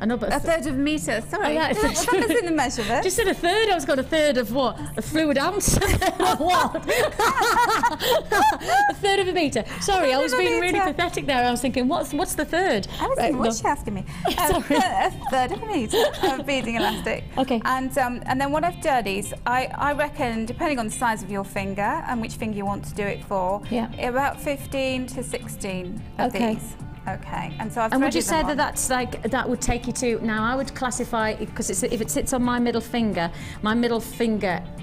I know, but 1/3 of a metre, sorry. Oh, What's that in the measure of it? Just said 1/3, I was got 1/3 of what? A fluid ounce? Of what? 1/3 of a metre. Sorry, I was being really pathetic there. I was thinking, what's the third? I was thinking, what's she asking me? Sorry. 1/3 of a metre of beading elastic. Okay. And then what I've done is, I reckon, depending on the size of your finger and which finger you want to do it for, about 15 to 16 of these. Okay, and so I've And would you threaded say them that on. that's like, that would take you to, now I would classify, because if it sits on my middle finger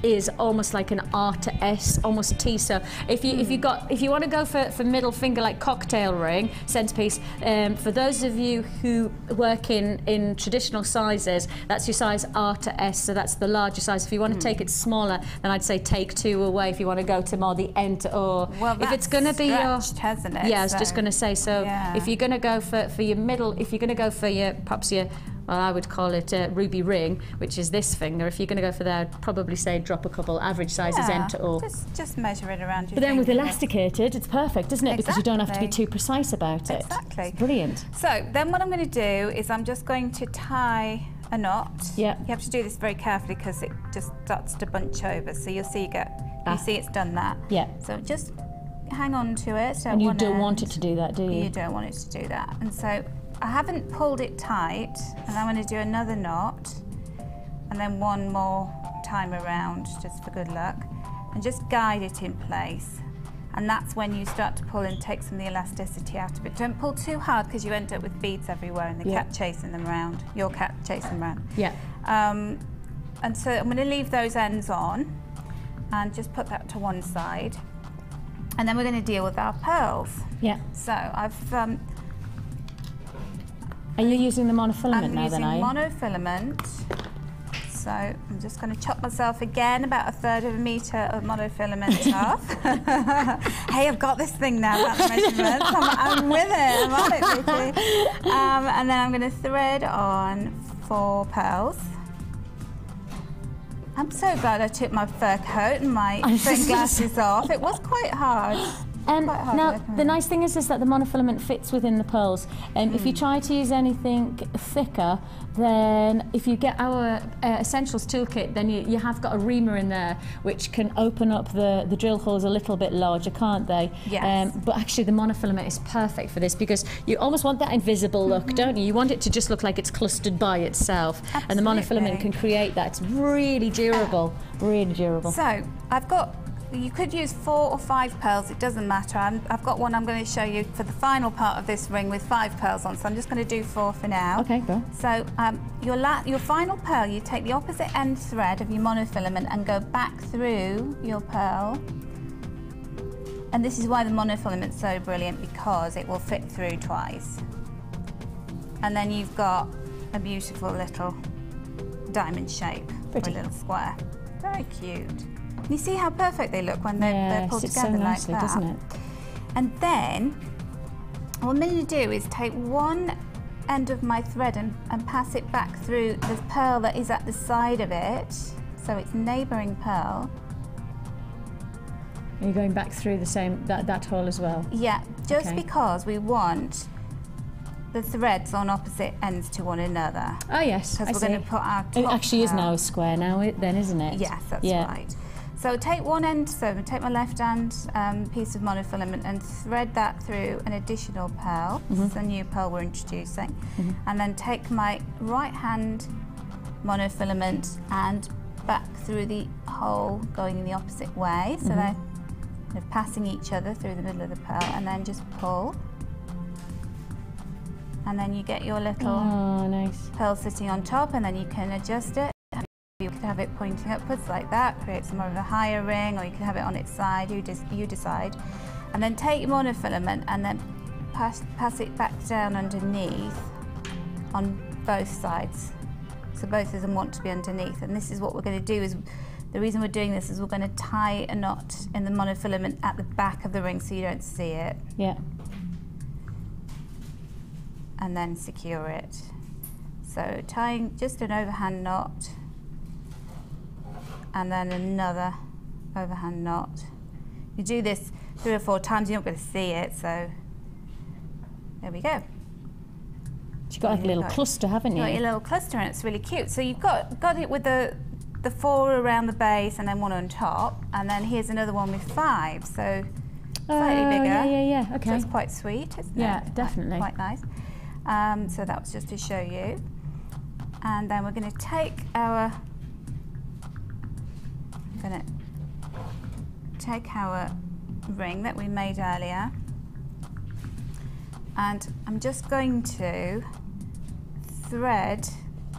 is almost like an R to S, almost T. So if you want to go for middle finger, like cocktail ring, centerpiece, for those of you who work in traditional sizes, that's your size R to S, so that's the larger size. If you want to take it smaller, then I'd say take 2 away if you want to go to more the end to, or Well, if it's going to be your, hasn't it? yeah, I was just going to say, so yeah. if you're going to go for your middle, if you're going to go for your, perhaps your, well, I would call it a ruby ring, which is this finger. If you're going to go for that, I'd probably say drop a couple. Average size is end to O. Just measure it around your But then with finger. elasticated, it's perfect, isn't it? Because you don't have to be too precise about it. Exactly. It's brilliant. So then what I'm going to do is I'm just going to tie a knot. Yeah. You have to do this very carefully because it just starts to bunch over. So you'll see you see it's done that. Yeah. So just hang on to it. And you don't want it to do that, do you? You don't want it to do that. And so I haven't pulled it tight, and I'm going to do another knot, and then one more time around, just for good luck, and just guide it in place. And that's when you start to pull and take some of the elasticity out of it. Don't pull too hard because you end up with beads everywhere and the cat chasing them around, your cat chasing them around. Yeah. And so I'm going to leave those ends on and just put that to one side. And then we're going to deal with our pearls. Yeah. So I've... Are you using the monofilament now then, are you? I'm using monofilament. So I'm just going to chop myself again about 1/3 of a metre of monofilament off. Hey, I've got this thing now about the measurements. I'm with it. I'm on it, Vicki. And then I'm going to thread on 4 pearls. I'm so glad I took my fur coat and my sunglasses off. It was quite hard. Now, the nice thing is that the monofilament fits within the pearls. If you try to use anything thicker, then if you get our Essentials toolkit, then you have got a reamer in there which can open up the drill holes a little bit larger, can't they? Yes. But actually the monofilament is perfect for this because you almost want that invisible look, don't you? You want it to just look like it's clustered by itself. Absolutely. And the monofilament can create that. It's really durable, really durable. So I've got, you could use 4 or 5 pearls, it doesn't matter. I've got one I'm going to show you for the final part of this ring with 5 pearls on, so I'm just going to do 4 for now. Okay, go. So your final pearl, you take the opposite end thread of your monofilament and go back through your pearl. And this is why the monofilament's so brilliant, because it will fit through twice. And then you've got a beautiful little diamond shape, Pretty. or a little square. Very cute. You see how perfect they look when they're pulled together so nicely, like that. doesn't it? And then, what I'm going to do is take one end of my thread and pass it back through the pearl that is at the side of it, so it's neighbouring pearl. Are you going back through the same, that hole as well? Yeah, just because we want the threads on opposite ends to one another. Oh yes, Because we're going to put our top It actually is pearl. now a square now, then, isn't it? Yes, that's right. So take one end, so take my left hand piece of monofilament and thread that through an additional pearl. This is a new pearl we're introducing. And then take my right hand monofilament and back through the hole going in the opposite way. So they're kind of passing each other through the middle of the pearl, and then just pull. And then you get your little pearl sitting on top, and then you can adjust it. You could have it pointing upwards like that, create some more of a higher ring, or you can have it on its side, you decide. And then take your monofilament and then pass it back down underneath on both sides. So both of them want to be underneath. And this is what we're going to do, is the reason we're doing this is we're going to tie a knot in the monofilament at the back of the ring so you don't see it. Yeah. And then secure it. So tying just an overhand knot, and then another overhand knot. You do this 3 or 4 times, you're not going to see it, so there we go. You've got like a little cluster, haven't you? You've got your little cluster, and it's really cute. So you've got it with the 4 around the base and then 1 on top, and then here's another one with 5, so slightly bigger. Yeah, okay. So it's quite sweet, isn't it? Yeah, definitely. Quite nice. So that was just to show you. And then we're going to take our ring that we made earlier, And I'm just going to thread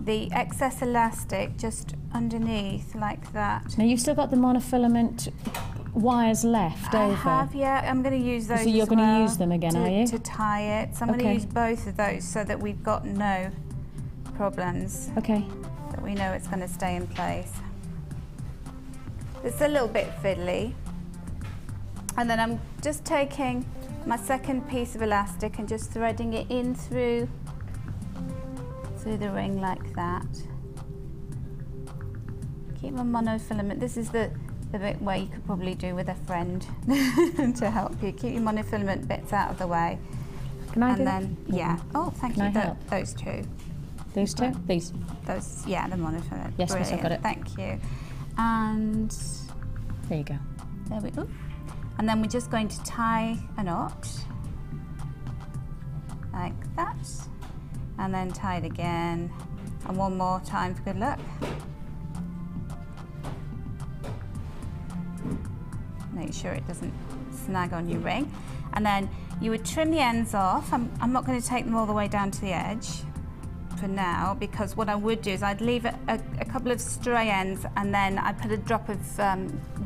the excess elastic just underneath like that. Now you've still got the monofilament wires left over. I have, yeah. I'm going to use those. So you're going to use them again, are you? To tie it. So I'm going to use both of those so that we've got no problems. Okay. That we know it's going to stay in place. It's a little bit fiddly. And then I'm just taking my second piece of elastic and just threading it in through the ring like that. Keep my monofilament. This is the bit where you could probably do with a friend to help you. Keep your monofilament bits out of the way. Can I do that? Yeah. Oh, thank you. Those two. Those two? These? Those, yeah, the monofilament. Yes, yes, I've got it. Thank you. And there you go. There we go. And then we're just going to tie a knot like that. And then tie it again. And one more time for good luck. Make sure it doesn't snag on your ring. And then you would trim the ends off. I'm not going to take them all the way down to the edge for now, because what I would do is I'd leave a couple of stray ends, and then I'd put a drop of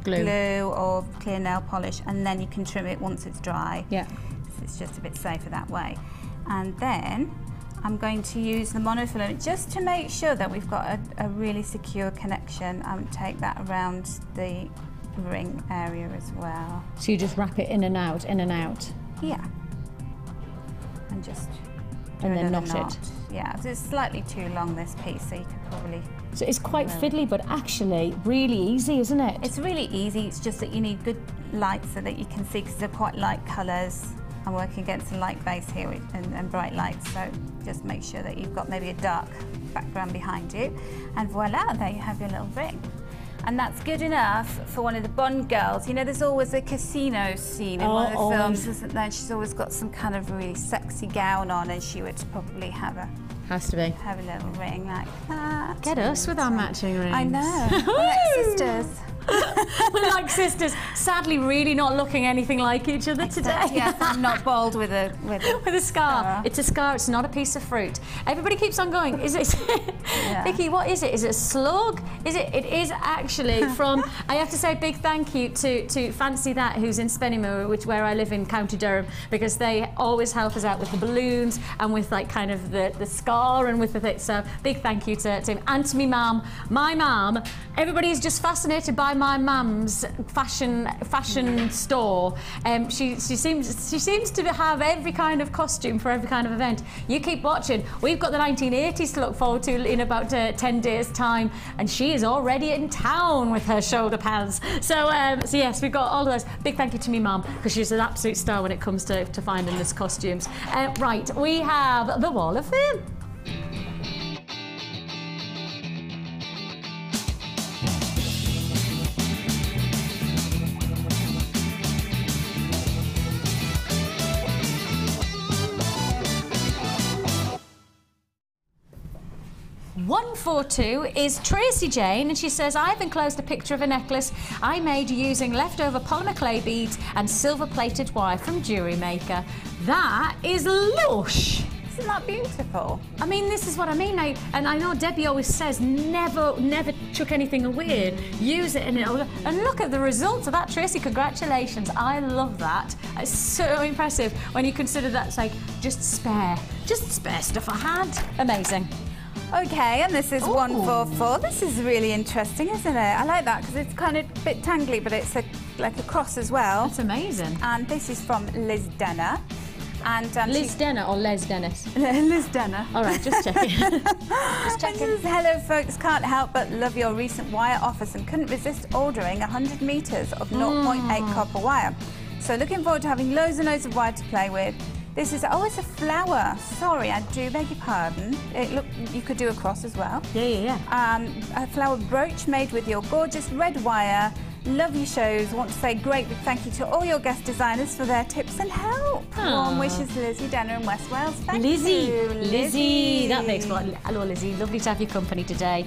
glue or clear nail polish, and then you can trim it once it's dry. Yeah. So it's just a bit safer that way. And then I'm going to use the monofilament just to make sure that we've got a really secure connection, and take that around the ring area as well. So you just wrap it in and out, in and out? Yeah. And just and then knot it. Yeah, it's slightly too long, this piece, so you could probably... So it's quite fiddly, but actually really easy, isn't it? It's really easy. It's just that you need good light so that you can see, because they're quite light colours. I'm working against a light base here and bright lights, so just make sure that you've got maybe a dark background behind you. And voila, there you have your little ring. And that's good enough for one of the Bond girls. You know, there's always a casino scene in one of the films, isn't there? And she's always got some kind of really sexy gown on, and she would probably have a... Has to be. Have a little ring like that. Get us with our matching rings. I know. We're like sisters. We're like sisters. Sadly, really not looking anything like each other today. Yes, I'm not bald with a scar. It's a scar. It's not a piece of fruit. Everybody keeps on going. Is it? Yeah. Vicki, what is it? Is it a slug? Is it? It is actually from. I have to say a big thank you to Fancy That, who's in Spennymoor, where I live in County Durham, because they always help us out with the balloons and with like kind of the scar and with the thing. So big thank you to him and to me mum. My mum. Everybody's just fascinated by my mum's fashion store. She seems to have every kind of costume for every kind of event. You keep watching. We've got the 1980s to look forward to in about 10 days' time, and she is already in town with her shoulder pads. So yes, we've got all of those. Big thank you to me mum, because she's an absolute star when it comes to finding us costumes. Right, we have the Wall of Fame. #142 is Tracy Jane, and she says, I've enclosed a picture of a necklace I made using leftover polymer clay beads and silver plated wire from Jewellery Maker. That is lush! Isn't that beautiful? I mean, this is what I mean. And I know Debbie always says, never chuck anything away. Use it, and look at the results of that, Tracy. Congratulations. I love that. It's so impressive when you consider that's like just spare stuff I had. Amazing. Okay, and this is 144. This is really interesting, isn't it? I like that because it's kind of a bit tangly, but it's like a cross as well. That's amazing. And this is from Liz Denner. And Liz Denner or Les Dennis? Liz Denner. All right, just checking. Just checking. Hello, folks. Can't help but love your recent wire offers and couldn't resist ordering 100 metres of 0.8 copper wire. So looking forward to having loads and loads of wire to play with. This is, it's a flower. Sorry, I do beg your pardon. Look, you could do a cross as well. Yeah. A flower brooch made with your gorgeous red wire. Love your shows. Want to say great big thank you to all your guest designers for their tips and help. Warm wishes, Lizzie Denner in West Wales. Thank you. Lizzie. That makes fun. Hello, Lizzie. Lovely to have your company today.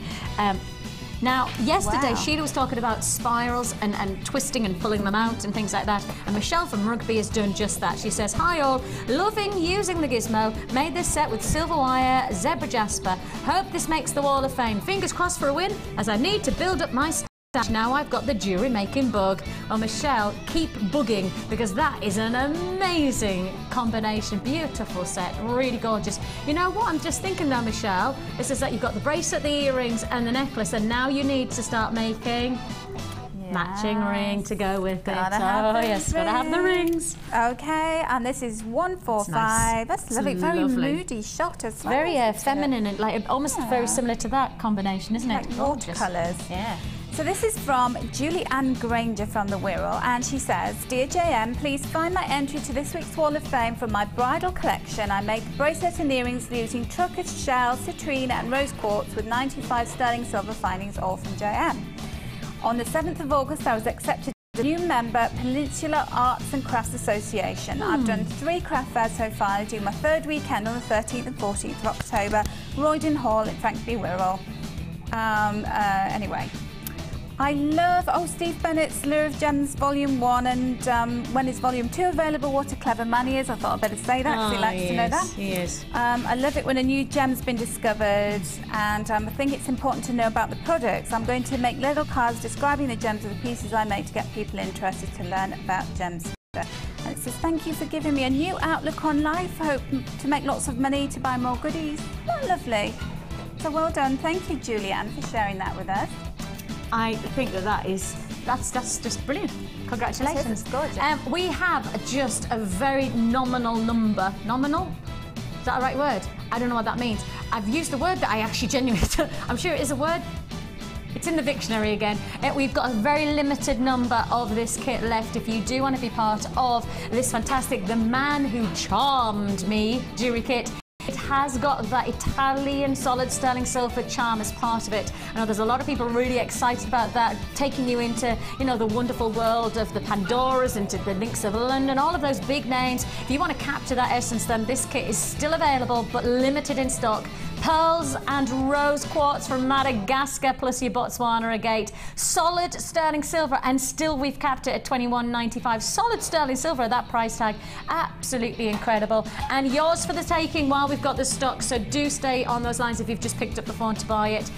Now, yesterday, Wow. Sheila was talking about spirals and twisting and pulling them out and things like that. And Michelle from Rugby has done just that. She says, hi all, loving using the gizmo. Made this set with silver wire, zebra jasper. Hope this makes the Wall of Fame. Fingers crossed for a win, as I need to build up my stash. Now I've got the jewellery making bug. Well, Michelle, keep bugging, because that is an amazing combination. Beautiful set, really gorgeous. You know what I'm just thinking now, Michelle? This is that you've got the bracelet, the earrings and the necklace, and now you need to start making matching ring to go with it. Gotta have the rings. Okay, and this is 145. Nice. That's lovely. It's Very lovely. moody shot as well. Very feminine and like almost very similar to that combination, isn't it? Like watercolours. Yeah. So this is from Julie Ann Granger from the Wirral, and she says, Dear JM, please find my entry to this week's Wall of Fame from my bridal collection. I make bracelets and earrings using trucket shell, citrine and rose quartz with 95 sterling silver findings, all from JM. On the 7th of August, I was accepted as a new member, Peninsula Arts and Crafts Association. I've done 3 craft fairs so far. I do my 3rd weekend on the 13th and 14th of October, Roydon Hall in Frankby Wirral. Anyway. I love, Steve Bennett's Lure of Gems Volume 1, and when is Volume 2 available? What a clever man he is. I thought I'd better say that, because he likes to know that. He is. I love it when a new gem's been discovered, and I think it's important to know about the products. I'm going to make little cards describing the gems of the pieces I make to get people interested to learn about gems. And it says, thank you for giving me a new outlook on life. I hope to make lots of money to buy more goodies. Oh, lovely. So well done. Thank you, Julianne, for sharing that with us. I think that's just brilliant. Congratulations. It's gorgeous. We have just a very nominal number. Nominal? Is that a right word? I don't know what that means. I've used a word that I actually genuinely I'm sure it is a word. It's in the dictionary again. We've got a very limited number of this kit left. If you do want to be part of this fantastic The Man Who Charmed Me jewellery kit, it has got that Italian solid sterling silver charm as part of it. I know there's a lot of people really excited about that, taking you into, you know, the wonderful world of the Pandoras, into the Links of London, all of those big names. If you want to capture that essence, then this kit is still available, but limited in stock. Pearls and rose quartz from Madagascar, plus your Botswana agate. Solid sterling silver, and still we've capped it at $21.95. Solid sterling silver at that price tag. Absolutely incredible. And yours for the taking while we've got the stock, so do stay on those lines if you've just picked up the phone to buy it.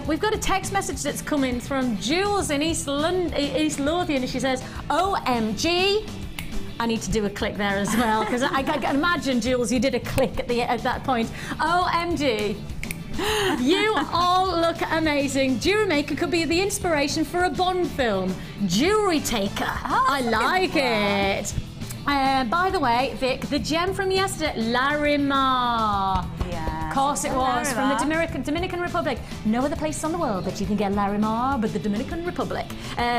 We've got a text message that's come in from Jules in East Lothian, and she says, OMG. I need to do a click there as well, because I can imagine, Jules, you did a click at that point. OMG. You all look amazing. Jewellery Maker could be the inspiration for a Bond film. Jewellery Taker. Oh, I like it. By the way, Vic, the gem from yesterday, Larimar. Yeah. Of course it was, from the Dominican Republic. No other place on the world that you can get Larimar but the Dominican Republic.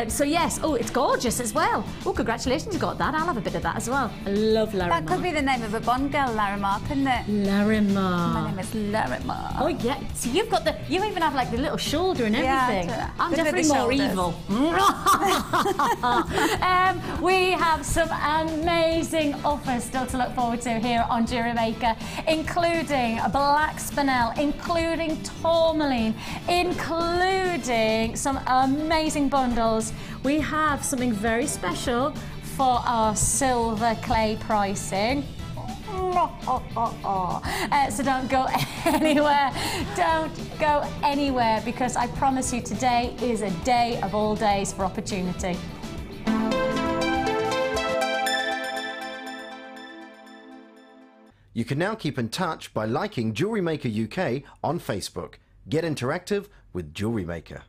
So yes, it's gorgeous as well. Oh, congratulations, you got that. I'll have a bit of that as well. I love Larimar. That could be the name of a Bond girl, Larimar, couldn't it? Larimar. My name is Larimar. Oh yeah, so you even have like the little shoulder and everything. Yeah, I'm definitely more evil. We have some amazing offers still to look forward to here on Jewellery Maker, including black spinel, including tourmaline, including some amazing bundles. We have something very special for our silver clay pricing. So don't go anywhere. Don't go anywhere, because I promise you today is a day of all days for opportunity. You can now keep in touch by liking Jewellery Maker UK on Facebook. Get interactive with Jewellery Maker.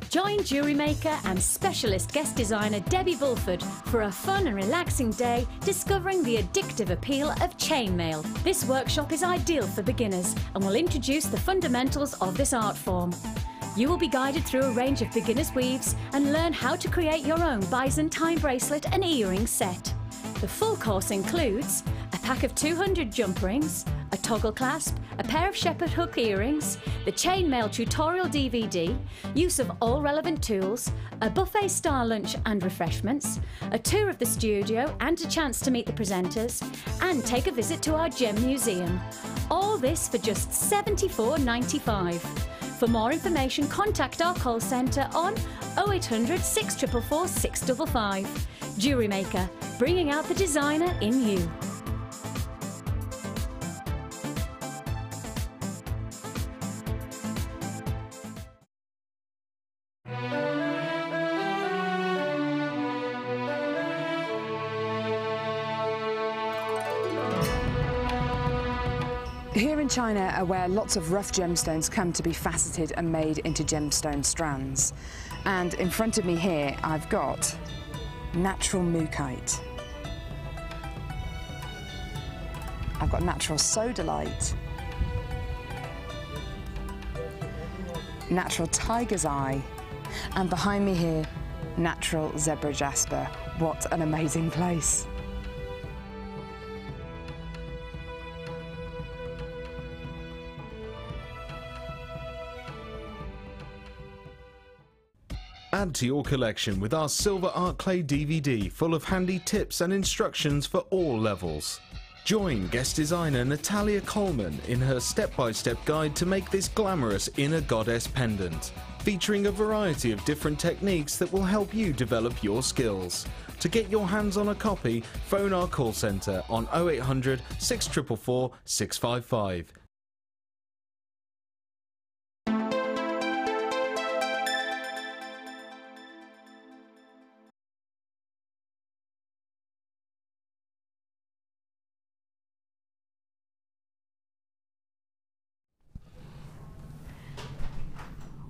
Join Jewellery Maker and specialist guest designer Debbie Bulford for a fun and relaxing day discovering the addictive appeal of chainmail. This workshop is ideal for beginners and will introduce the fundamentals of this art form. You will be guided through a range of beginner's weaves and learn how to create your own Byzantine bracelet and earring set. The full course includes a pack of 200 jump rings, a toggle clasp, a pair of shepherd hook earrings, the chainmail tutorial DVD, use of all relevant tools, a buffet-style lunch and refreshments, a tour of the studio and a chance to meet the presenters, and take a visit to our gem museum. All this for just $74.95. For more information, contact our call centre on 0800 644 655. Jewellery Maker, bringing out the designer in you. Here in China, where lots of rough gemstones come to be faceted and made into gemstone strands. And in front of me here, I've got natural mookaite. I've got natural sodalite. Natural tiger's eye. And behind me here, natural zebra jasper. What an amazing place. Add to your collection with our Silver Art Clay DVD full of handy tips and instructions for all levels. Join guest designer Natalia Coleman in her step-by-step guide to make this glamorous inner goddess pendant, featuring a variety of different techniques that will help you develop your skills. To get your hands on a copy, phone our call centre on 0800 644 655.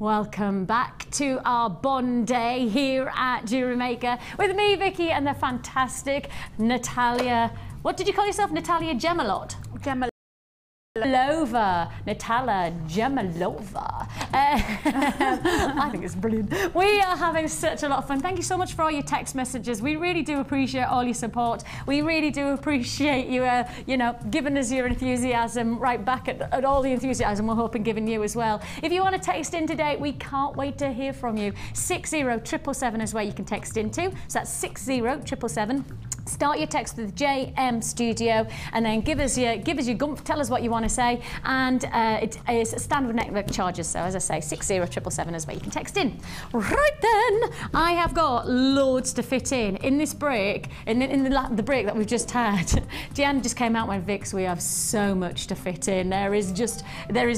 Welcome back to our Bond Day here at Jewellery Maker with me, Vicki, and the fantastic Natalia. What did you call yourself? Natalia Gemalot? Gemalova. Natalia Gemalova. I think it's brilliant. We are having such a lot of fun. Thank you so much for all your text messages. We really do appreciate all your support. We really do appreciate you, you know, giving us your enthusiasm right back at all the enthusiasm we're hoping giving you as well. If you want to text in today, we can't wait to hear from you. 60777 is where you can text into. So that's 60777. Start your text with JM Studio and then give us your gump, tell us what you want to say, and it is standard network charges, so as I say, 60777 is where you can text in. Right then, I have got loads to fit in this break, in the break that we've just had. Deanne just came out and went, Vix, we have so much to fit in. There is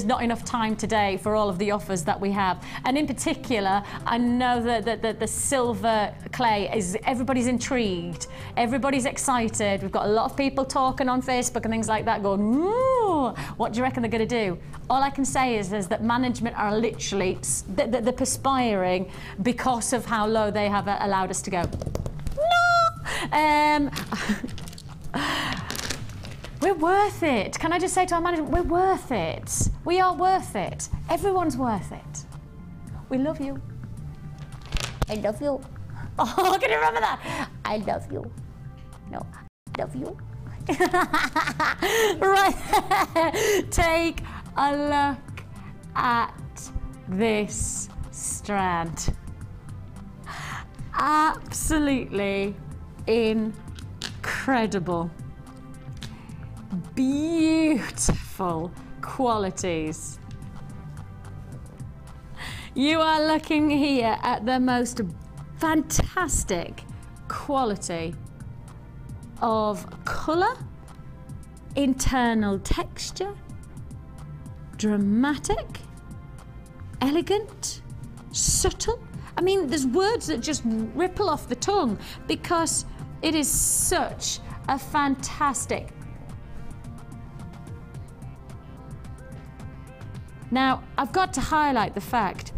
not enough time today for all of the offers that we have, and in particular, I know that the silver clay is, everybody's intrigued. Everybody's excited. We've got a lot of people talking on Facebook and things like that going, ooh, what do you reckon they're going to do? All I can say is that management are literally, they're perspiring because of how low they have allowed us to go. No! We're worth it. Can I just say to our management, we're worth it. We are worth it. Everyone's worth it. We love you. I love you. Oh, can you remember that? I love you. No, I love you. Right, take a look at this strand. Absolutely incredible. Beautiful qualities. You are looking here at the most fantastic quality of colour, internal texture, dramatic, elegant, subtle. I mean, there's words that just ripple off the tongue because it is such a fantastic. Now, I've got to highlight the fact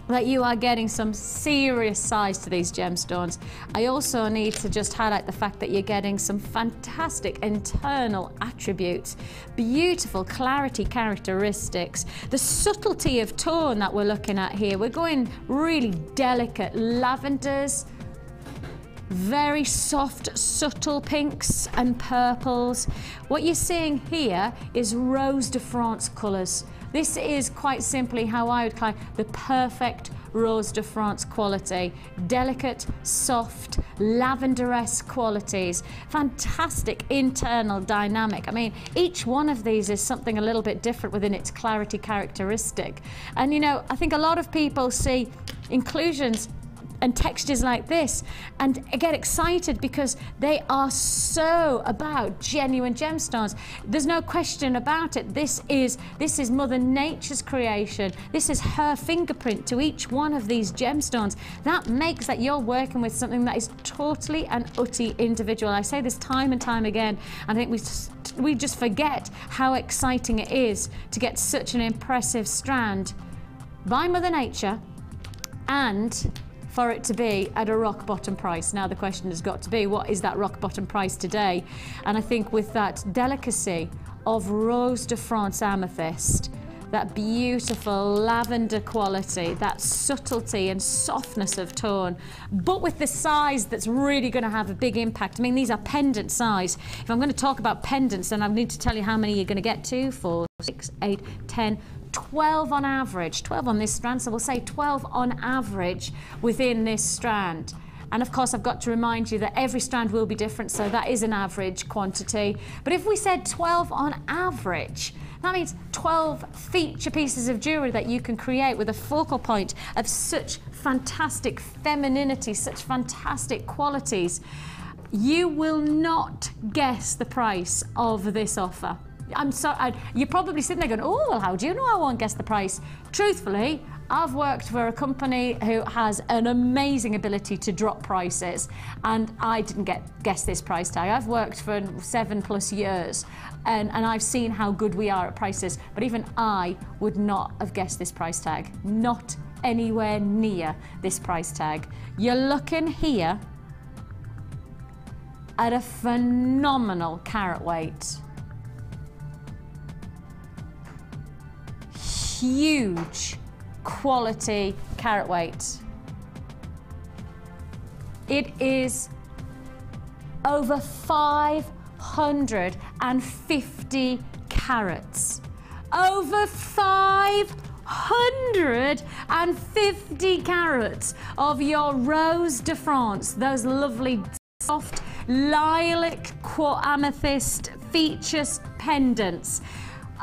that you are getting some serious size to these gemstones. I also need to just highlight the fact that you're getting some fantastic internal attributes, beautiful clarity characteristics, the subtlety of tone that we're looking at here. We're going really delicate lavenders, very soft, subtle pinks and purples. What you're seeing here is Rose de France colours. This is quite simply how I would call the perfect Rose de France quality. Delicate, soft, lavender-esque qualities. Fantastic internal dynamic. I mean, each one of these is something a little bit different within its clarity characteristic. And you know, I think a lot of people see inclusions and textures like this and get excited because they are so about genuine gemstones. There's no question about it. This is Mother Nature's creation. This is her fingerprint to each one of these gemstones. That makes that you're working with something that is totally and utterly individual. I say this time and time again, and I think we just forget how exciting it is to get such an impressive strand by Mother Nature, and for it to be at a rock bottom price. Now the question has got to be, what is that rock bottom price today? And I think with that delicacy of Rose de France amethyst, that beautiful lavender quality, that subtlety and softness of tone, but with the size that's really going to have a big impact. I mean, these are pendant size. If I'm going to talk about pendants, then I need to tell you how many you're going to get. 2, 4, 6, 8, 10, 12 on average, 12 on this strand, so we'll say 12 on average within this strand. And of course, I've got to remind you that every strand will be different, so that is an average quantity. But if we said 12 on average, that means 12 feature pieces of jewellery that you can create with a focal point of such fantastic femininity, such fantastic qualities. You will not guess the price of this offer. I'm sorry, you're probably sitting there going, oh, well, how do you know I won't guess the price? Truthfully, I've worked for a company who has an amazing ability to drop prices, and I didn't guess this price tag. I've worked for 7+ years, and I've seen how good we are at prices, but even I would not have guessed this price tag. Not anywhere near this price tag. You're looking here at a phenomenal carat weight. Huge quality carat weight. It is over 550 carats. Over 550 carats of your Rose de France, those lovely soft lilac amethyst features pendants.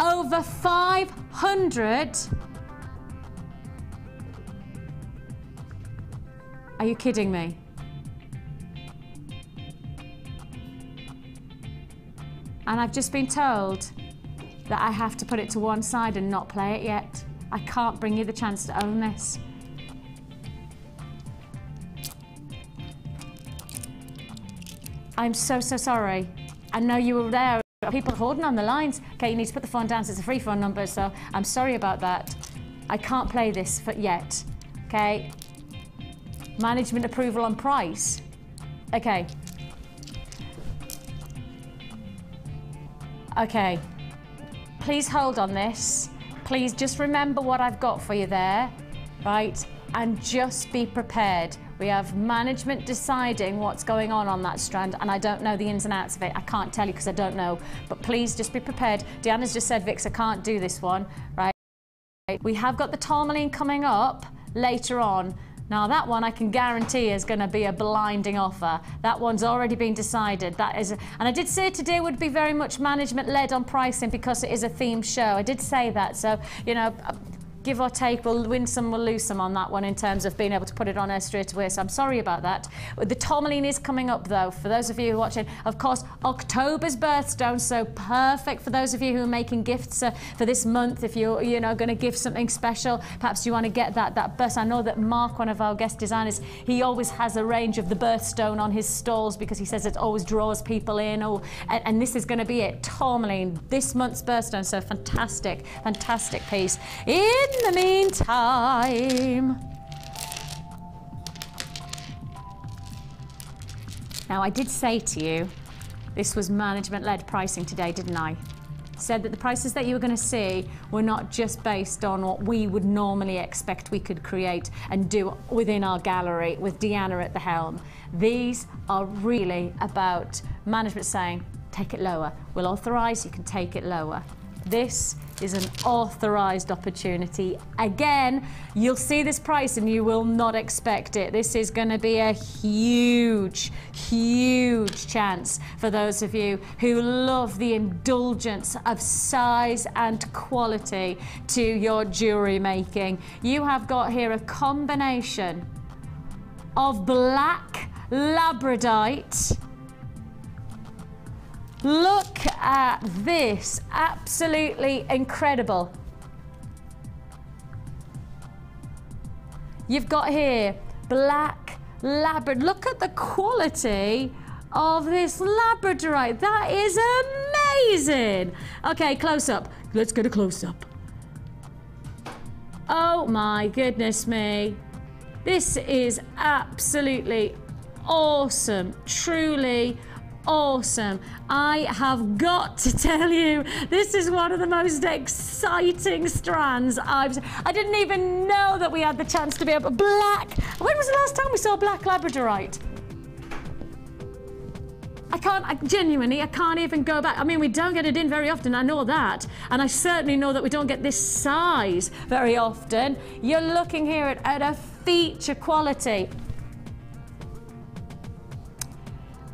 Over 500. Are you kidding me? And I've just been told that I have to put it to one side and not play it yet. I can't bring you the chance to own this. I'm so sorry. I know you were there. People holding on the lines. Okay, you need to put the phone down, so it's a free phone number, so I'm sorry about that. I can't play this yet, okay? Management approval on price. Okay. Okay. Please hold on this. Please just remember what I've got for you there, right? And just be prepared. We have management deciding what's going on that strand, and I don't know the ins and outs of it. I can't tell you because I don't know, but please just be prepared. Deanna's just said, Vix, I can't do this one, right? We have got the tourmaline coming up later on. Now that one I can guarantee is going to be a blinding offer. That one's already been decided. That is, and I did say today would be very much management led on pricing because it is a themed show. I did say that, so you know, give or take, we'll win some, we'll lose some on that one in terms of being able to put it on air straight away, so I'm sorry about that. The tourmaline is coming up though, for those of you who are watching. Of course, October's birthstone, so perfect for those of you who are making gifts for this month. If you're, you know, going to give something special, perhaps you want to get that birth. I know that Mark, one of our guest designers, he always has a range of the birthstone on his stalls because he says it always draws people in. Oh, and this is going to be it, tourmaline, this month's birthstone, so fantastic, fantastic piece. In the meantime, now I did say to you this was management-led pricing today, didn't I? said that the prices that you were going to see were not just based on what we would normally expect we could create and do within our gallery with Deanna at the helm. These are really about management saying, take it lower. We'll authorise, you can take it lower. This is an authorised opportunity. Again, you'll see this price and you will not expect it. This is going to be a huge, huge chance for those of you who love the indulgence of size and quality to your jewellery making. You have got here a combination of black labradorite. Look at this, absolutely incredible. You've got here black labradorite. Look at the quality of this labradorite. That is amazing. Okay, close up. Let's get a close up. Oh my goodness me. This is absolutely awesome, truly awesome. I have got to tell you, this is one of the most exciting strands I didn't even know that we had the chance to be able black. When was the last time we saw black labradorite? I genuinely can't even go back. I mean, we don't get it in very often, I know that. And I certainly know that we don't get this size very often. You're looking here at a feature quality.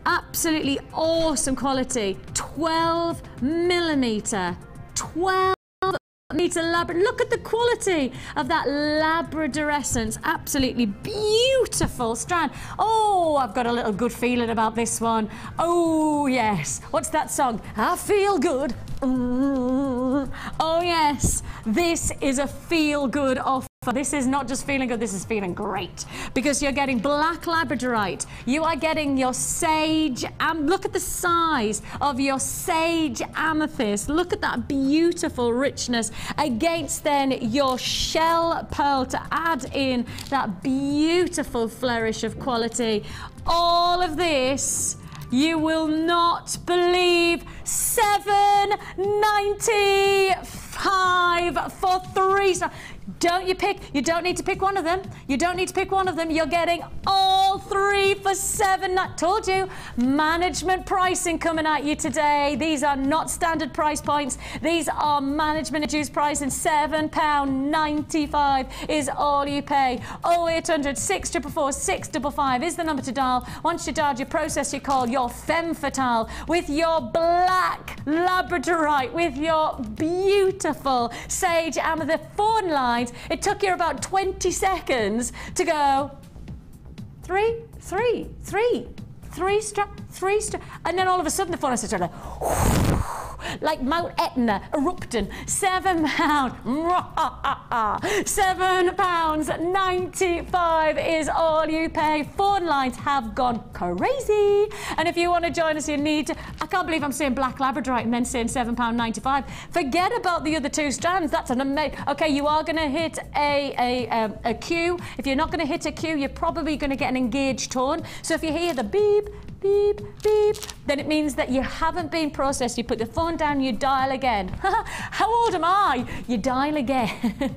Absolutely awesome quality. 12mm. 12mm Labrador. Look at the quality of that labradorescence. Absolutely beautiful strand. Oh, I've got a little good feeling about this one. Oh, yes. What's that song? I feel good. Oh, yes. This is a feel-good offer. This is not just feeling good, this is feeling great. Because you're getting black labradorite. You are getting your sage, look at the size of your sage amethyst. Look at that beautiful richness against then your shell pearl to add in that beautiful flourish of quality. All of this, you will not believe, $7.95 for 3 stars. You don't need to pick one of them. You don't need to pick one of them. You're getting all 3 for $7. I told you, management pricing coming at you today. These are not standard price points. These are management induced pricing. £7.95 is all you pay. 0800 644 655 is the number to dial. Once you dial, you process your call, your femme fatale with your black labradorite, with your beautiful sage amethyst phone lines. It took you about 20 seconds to go 3 star, and then all of a sudden the phone started like Mount Etna erupting. £7. £7.95 is all you pay. Phone lines have gone crazy. And if you want to join us, you need to. I can't believe I'm saying black labradorite and then saying £7.95. Forget about the other 2 strands. That's an amazing. Okay, you are going to hit a Q. If you're not going to hit a Q, you're probably going to get an engaged tone. So if you hear the beep, beep, beep, then it means that you haven't been processed. You put the phone down, you dial again. How old am I? You dial again.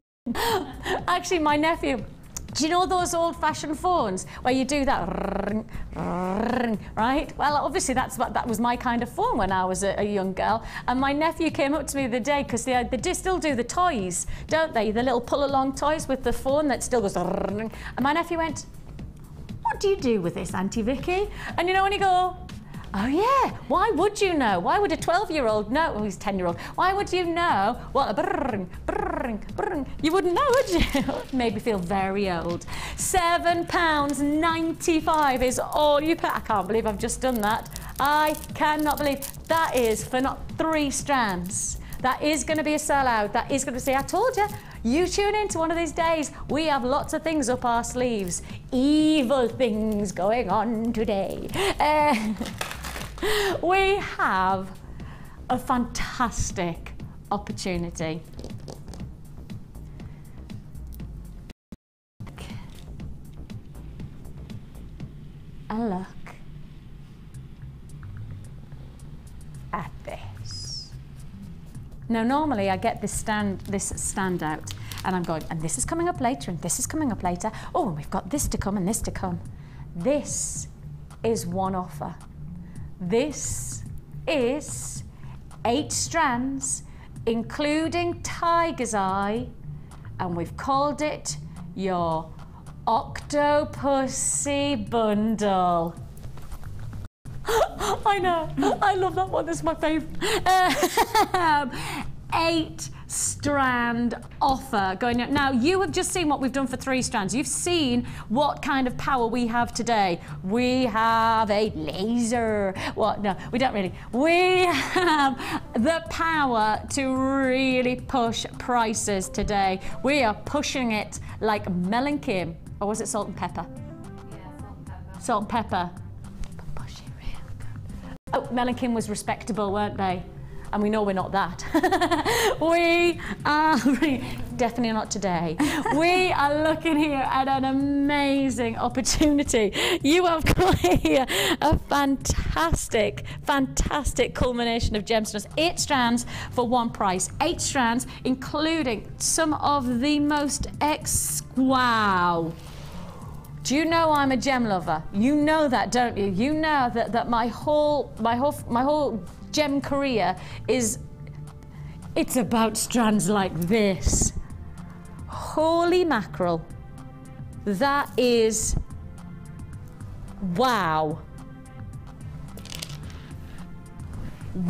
Actually, my nephew, do you know those old-fashioned phones where you do that, right? Well, obviously that was my kind of phone when I was a young girl. And my nephew came up to me the other day because they still do the toys, don't they? The little pull-along toys with the phone that still goes, and my nephew went, "What do you do with this, Auntie Vicky?" And you know when you go, oh yeah, why would you know? Why would a 12-year-old know? Oh, he's 10-year-old. Why would you know what a brrrring, brrrring, brrrring? You wouldn't know, would you? Made me feel very old. £7.95 is all you pay. I can't believe I've just done that. I cannot believe that is for not 3 strands. That is going to be a sellout. That is going to say, I told you. You tune in to one of these days. We have lots of things up our sleeves. Evil things going on today. We have a fantastic opportunity. A look at this. Now, normally I get this standout, and I'm going, and this is coming up later, and this is coming up later. Oh, and we've got this to come and this to come. This is one offer. This is 8 strands, including tiger's eye, and we've called it your Octopussy Bundle. I know, I love that one, that's my favourite. 8 strand offer going out. Now, you have just seen what we've done for 3 strands. You've seen what kind of power we have today. We have a laser. Well, no, we don't really. We have the power to really push prices today. We are pushing it like Mel and Kim. Or was it salt and pepper? Yeah, salt and pepper. Salt and pepper. But push it real good. Oh, Mel and Kim was respectable, weren't they? And we know we're not that. We are, definitely not today. We are looking here at an amazing opportunity. You have got here a fantastic, fantastic culmination of gemstones. 8 strands for one price. 8 strands, including some of the most wow. Do you know I'm a gem lover? You know that, don't you? You know that my whole gem career it's about strands like this. Holy mackerel. That is wow.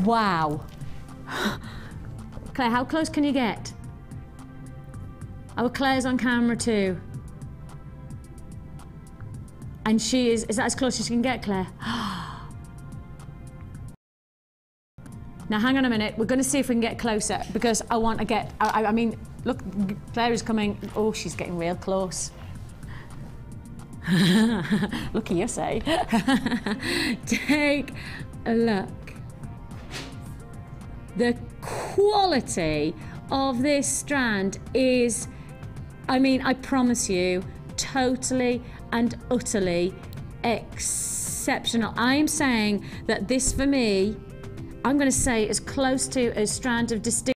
Wow. Claire, how close can you get? Oh, Claire's on camera too. And she is that as close as you can get, Claire? Now, hang on a minute. We're going to see if we can get closer because I want to get... I mean, look, Claire is coming... Oh, she's getting real close. Look at you, say. Take a look. The quality of this strand is... I mean, I promise you, totally and utterly exceptional. I am saying that this, for me... I'm going to say as close to a strand of distinction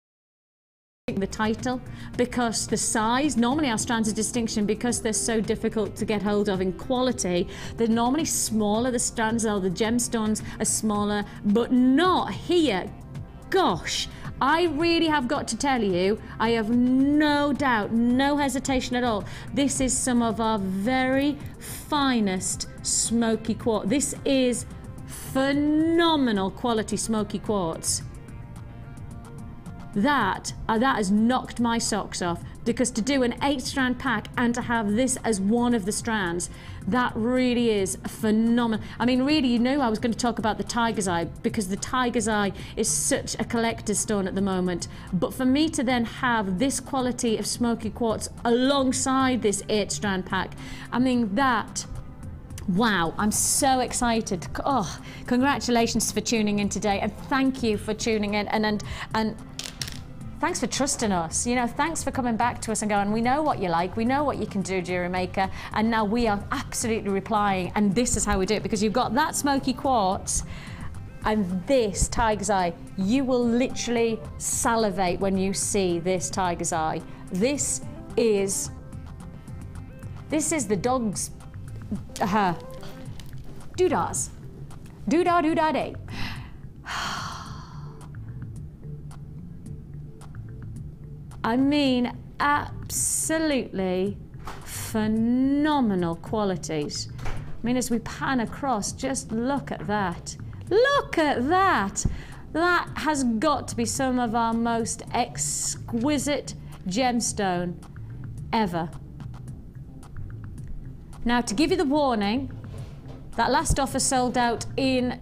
the title, because the size, normally our strands of distinction, because they're so difficult to get hold of in quality, they're normally smaller. The strands or the gemstones are smaller, but not here. Gosh, I really have got to tell you, I have no doubt, no hesitation at all. This is some of our very finest smoky quartz. This is phenomenal quality smoky quartz. That has knocked my socks off, because to do an 8-strand pack and to have this as one of the strands, that really is phenomenal. I mean, really, you knew I was going to talk about the tiger's eye, because the tiger's eye is such a collector's stone at the moment. But for me to then have this quality of smoky quartz alongside this 8-strand pack, I mean, that... Wow, I'm so excited. Oh, congratulations for tuning in today, and thank you for tuning in, and thanks for trusting us. You know, thanks for coming back to us and going, we know what you like, we know what you can do, Jewellery Maker, and now we are absolutely replying, and this is how we do it, because you've got that smoky quartz and this tiger's eye. You will literally salivate when you see this tiger's eye. This is the dog's doodahs. Doodah, doodah, day. I mean, absolutely phenomenal qualities. I mean, as we pan across, just look at that. Look at that. That has got to be some of our most exquisite gemstone ever. Now, to give you the warning, that last offer sold out in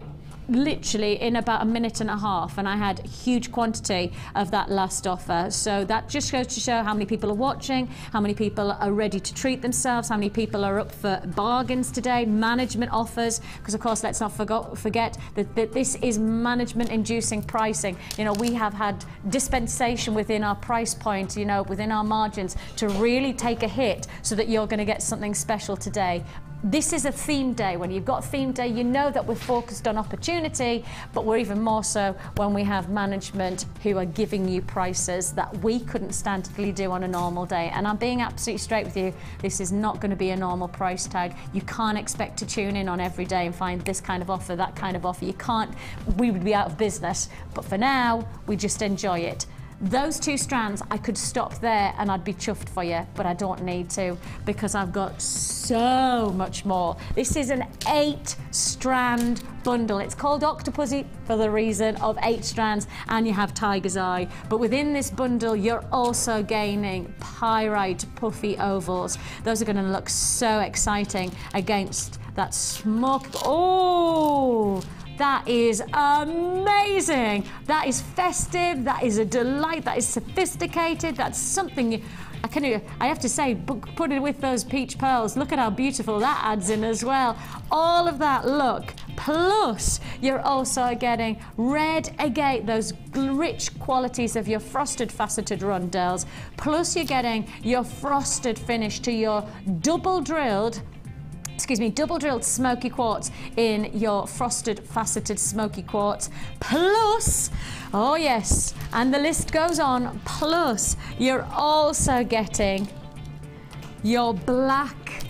literally in about 1.5 minutes, and I had a huge quantity of that last offer. So that just goes to show how many people are watching, how many people are ready to treat themselves, how many people are up for bargains today, management offers, because of course let's not forget that this is management inducing pricing. You know, we have had dispensation within our price point, you know, within our margins, to really take a hit so that you're going to get something special today. this is a theme day. When you've got theme day, you know that we're focused on opportunity, but we're even more so when we have management who are giving you prices that we couldn't standardly do on a normal day. And I'm being absolutely straight with you, this is not going to be a normal price tag. You can't expect to tune in on every day and find this kind of offer, that kind of offer. You can't, we would be out of business. But for now, we just enjoy it. Those 2 strands, I could stop there and I'd be chuffed for you, but I don't need to because I've got so much more. This is an 8-strand bundle. It's called Octopussy for the reason of 8 strands, and you have Tiger's Eye. But within this bundle, you're also gaining pyrite puffy ovals. Those are going to look so exciting against that smoke. Oh! That is amazing. That is festive. That is a delight. That is sophisticated. That's something I have to say, put it with those peach pearls. Look at how beautiful that adds in as well. All of that look. Plus, you're also getting red agate, those rich qualities of your frosted faceted rondelles. Plus, you're getting your frosted finish to your double drilled smoky quartz in your frosted faceted smoky quartz. Plus, oh yes, and the list goes on, plus you're also getting your black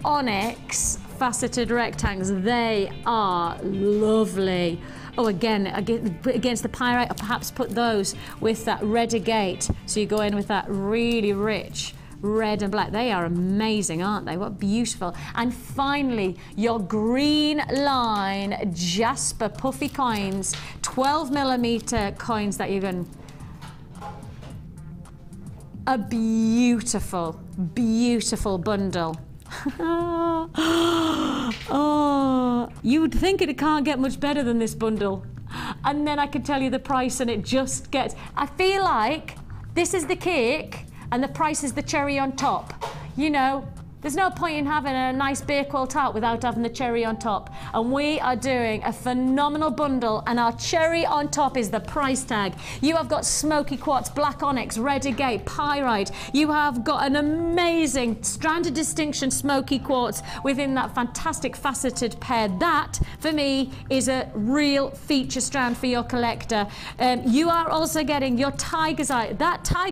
onyx faceted rectangles. They are lovely. Oh, again, against the pyrite, or perhaps put those with that red agate. So you go in with that really rich red and black. They are amazing, aren't they? What beautiful. And finally, your green line Jasper puffy coins, 12mm coins that you're going. A beautiful, beautiful bundle. Oh, you would think it can't get much better than this bundle. And then I could tell you the price and it just gets, I feel like this is the cake and the price is the cherry on top. You know, there's no point in having a nice Bakewell tart without having the cherry on top. And we are doing a phenomenal bundle, and our cherry on top is the price tag. You have got smoky quartz, black onyx, red agate, pyrite. You have got an amazing stranded distinction smoky quartz within that fantastic faceted pair. That, for me, is a real feature strand for your collector. You are also getting your Tiger's Eye. That tiger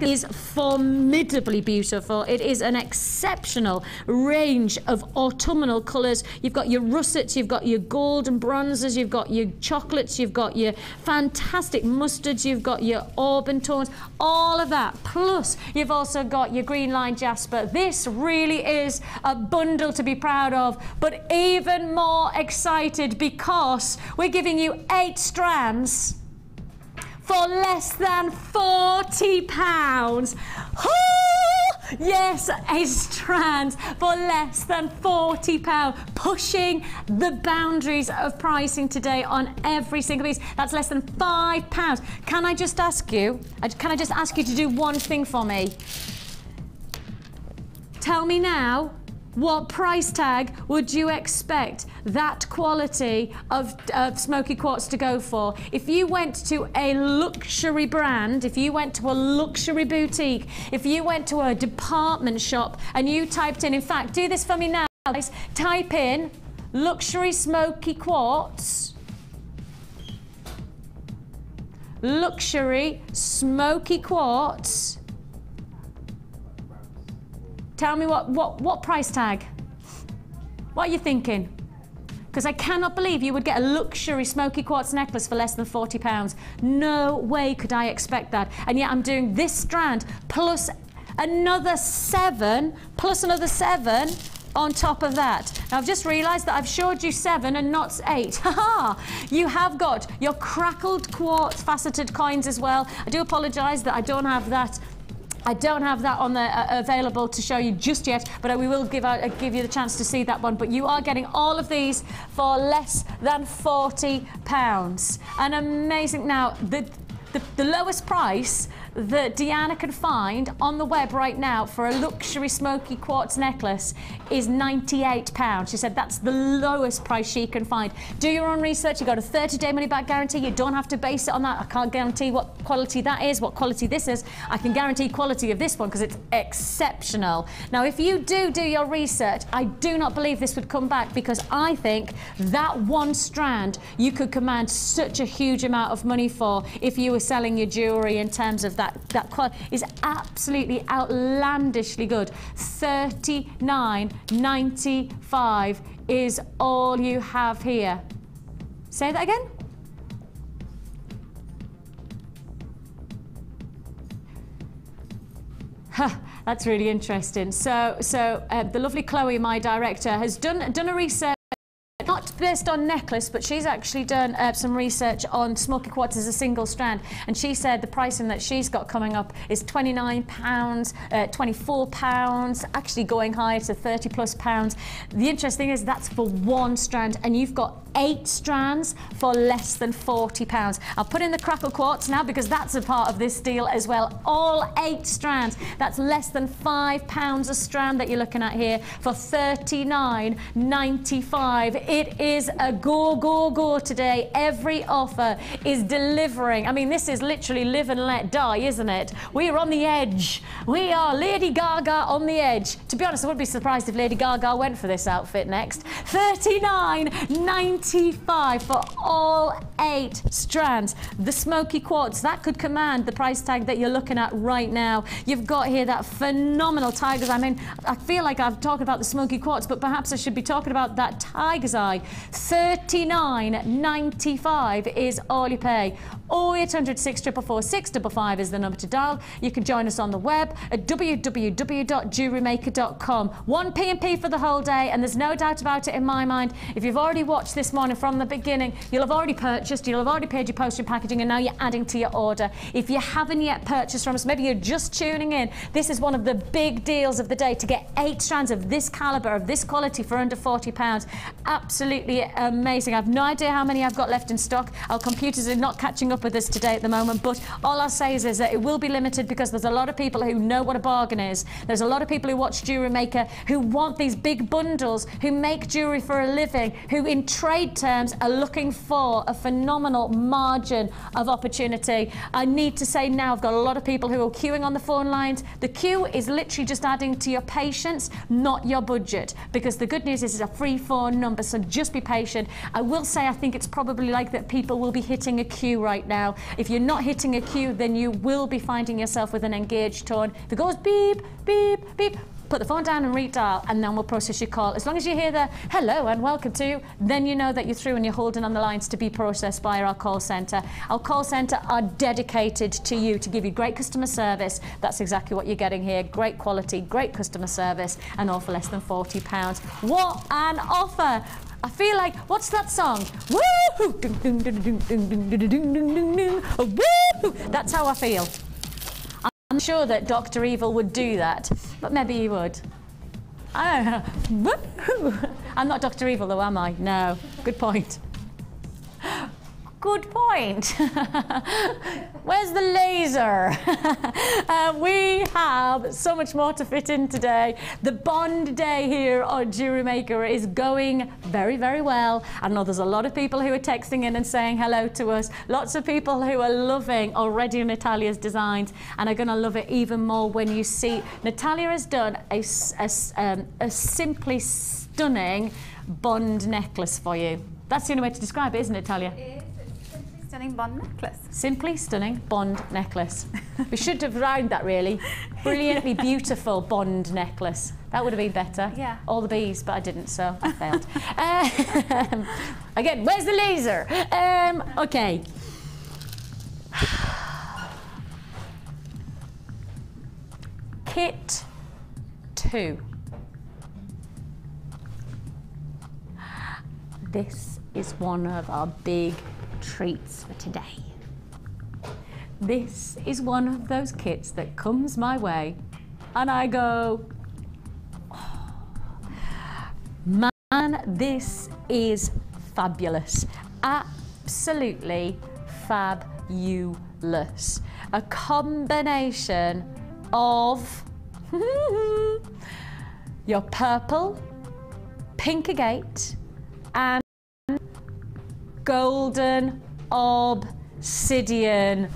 is formidably beautiful. It is an exceptional range of autumnal colours. You've got your russets, you've got your golden bronzes, you've got your chocolates, you've got your fantastic mustards, you've got your auburn tones, all of that. Plus, you've also got your green line jasper. This really is a bundle to be proud of, but even more excited because we're giving you 8 strands for less than £40. Yes, 8 strands for less than £40, pushing the boundaries of pricing today on every single piece. That's less than £5. Can I just ask you to do one thing for me? Tell me now, what price tag would you expect that quality of smoky quartz to go for? If you went to a luxury brand, if you went to a luxury boutique, if you went to a department shop and you typed in fact, do this for me now, guys, type in luxury smoky quartz, luxury smoky quartz. Tell me what price tag? What are you thinking? Because I cannot believe you would get a luxury smoky quartz necklace for less than £40. No way could I expect that. And yet I'm doing this strand plus another 7 on top of that. Now I've just realised that I've showed you 7 and not 8. Haha! You have got your crackled quartz faceted coins as well. I do apologise that I don't have that on the available to show you just yet, but we will give you the chance to see that one. But you are getting all of these for less than £40. An amazing. Now the lowest price that Deanna can find on the web right now for a luxury smoky quartz necklace is £98. She said that's the lowest price she can find. Do your own research. You've got a 30-day money-back guarantee. You don't have to base it on that. I can't guarantee what quality that is, what quality this is. I can guarantee quality of this one because it's exceptional. Now, if you do your research, I do not believe this would come back, because I think that one strand you could command such a huge amount of money for if you were selling your jewellery in terms of that quality is absolutely outlandishly good. $39.95 is all you have here. Say that again. That's really interesting. So the lovely Chloe, my director, has done a research, not based on necklace, but she's actually done some research on smoky quartz as a single strand, and she said the pricing that she's got coming up is £29, £24, actually going higher to £30+. The interesting is that's for one strand, and you've got 8 strands for less than £40. I'll put in the crackle quartz now because that's a part of this deal as well. All 8 strands, that's less than £5 a strand that you're looking at here for $39.95. It is a go today. Every offer is delivering. I mean, this is literally live and let die, isn't it? We are on the edge. We are Lady Gaga on the edge. To be honest, I wouldn't be surprised if Lady Gaga went for this outfit next. $39.95 for all 8 strands. The smoky quartz, that could command the price tag that you're looking at right now. You've got here that phenomenal tiger's eye. I mean, I feel like I've talked about the smoky quartz, but perhaps I should be talking about that tiger's eye. $39.95 is all you pay. 0800 644 655 is the number to dial. You can join us on the web at www.jewellerymaker.com. 1 P&P for the whole day, and there's no doubt about it in my mind. If you've already watched this morning from the beginning, you'll have already purchased, you'll have already paid your postage and packaging, and now you're adding to your order. If you haven't yet purchased from us, maybe you're just tuning in, this is one of the big deals of the day, to get 8 strands of this calibre, of this quality for under £40. Absolutely amazing. I've no idea how many I've got left in stock. Our computers are not catching up with us today at the moment, but all I'll say is that it will be limited, because there's a lot of people who know what a bargain is. There's a lot of people who watch Jewellery Maker who want these big bundles, who make jewellery for a living, who in trade terms are looking for a phenomenal margin of opportunity. I need to say now, I've got a lot of people who are queuing on the phone lines. The queue is literally just adding to your patience, not your budget, because the good news is it's a free phone number, so just be patient. I will say I think it's probably like that people will be hitting a queue right now. If you're not hitting a queue, then you will be finding yourself with an engaged tone. If it goes beep, beep, beep, put the phone down and redial, and then we'll process your call. As long as you hear the hello and welcome to, then you know that you're through and you're holding on the lines to be processed by our call centre. Our call centre are dedicated to you, to give you great customer service. That's exactly what you're getting here. Great quality, great customer service, and all for less than £40. What an offer! I feel like, what's that song? Woo! Woo! That's how I feel. I'm sure that Dr. Evil would do that, but maybe he would. I don't know. I'm not Dr. Evil though, am I? No. Good point. Good point. Where's the laser? We have so much more to fit in today. The Bond Day here on Jewellery Maker is going very, very well. I know there's a lot of people who are texting in and saying hello to us. Lots of people who are loving already Natalia's designs and are going to love it even more when you see Natalia has done a simply stunning Bond necklace for you. That's the only way to describe it, isn't it, Natalia? Stunning Bond necklace. Simply stunning Bond necklace. We should have rhymed that, really. Brilliantly beautiful Bond necklace. That would have been better. Yeah. All the bees, but I didn't, so I failed. Again, where's the laser? Okay. Kit 2. This is one of our big treats for today. This is one of those kits that comes my way and I go, oh, man, this is fabulous. Absolutely fabulous. seamless. A combination of your purple, pink agate, and golden obsidian.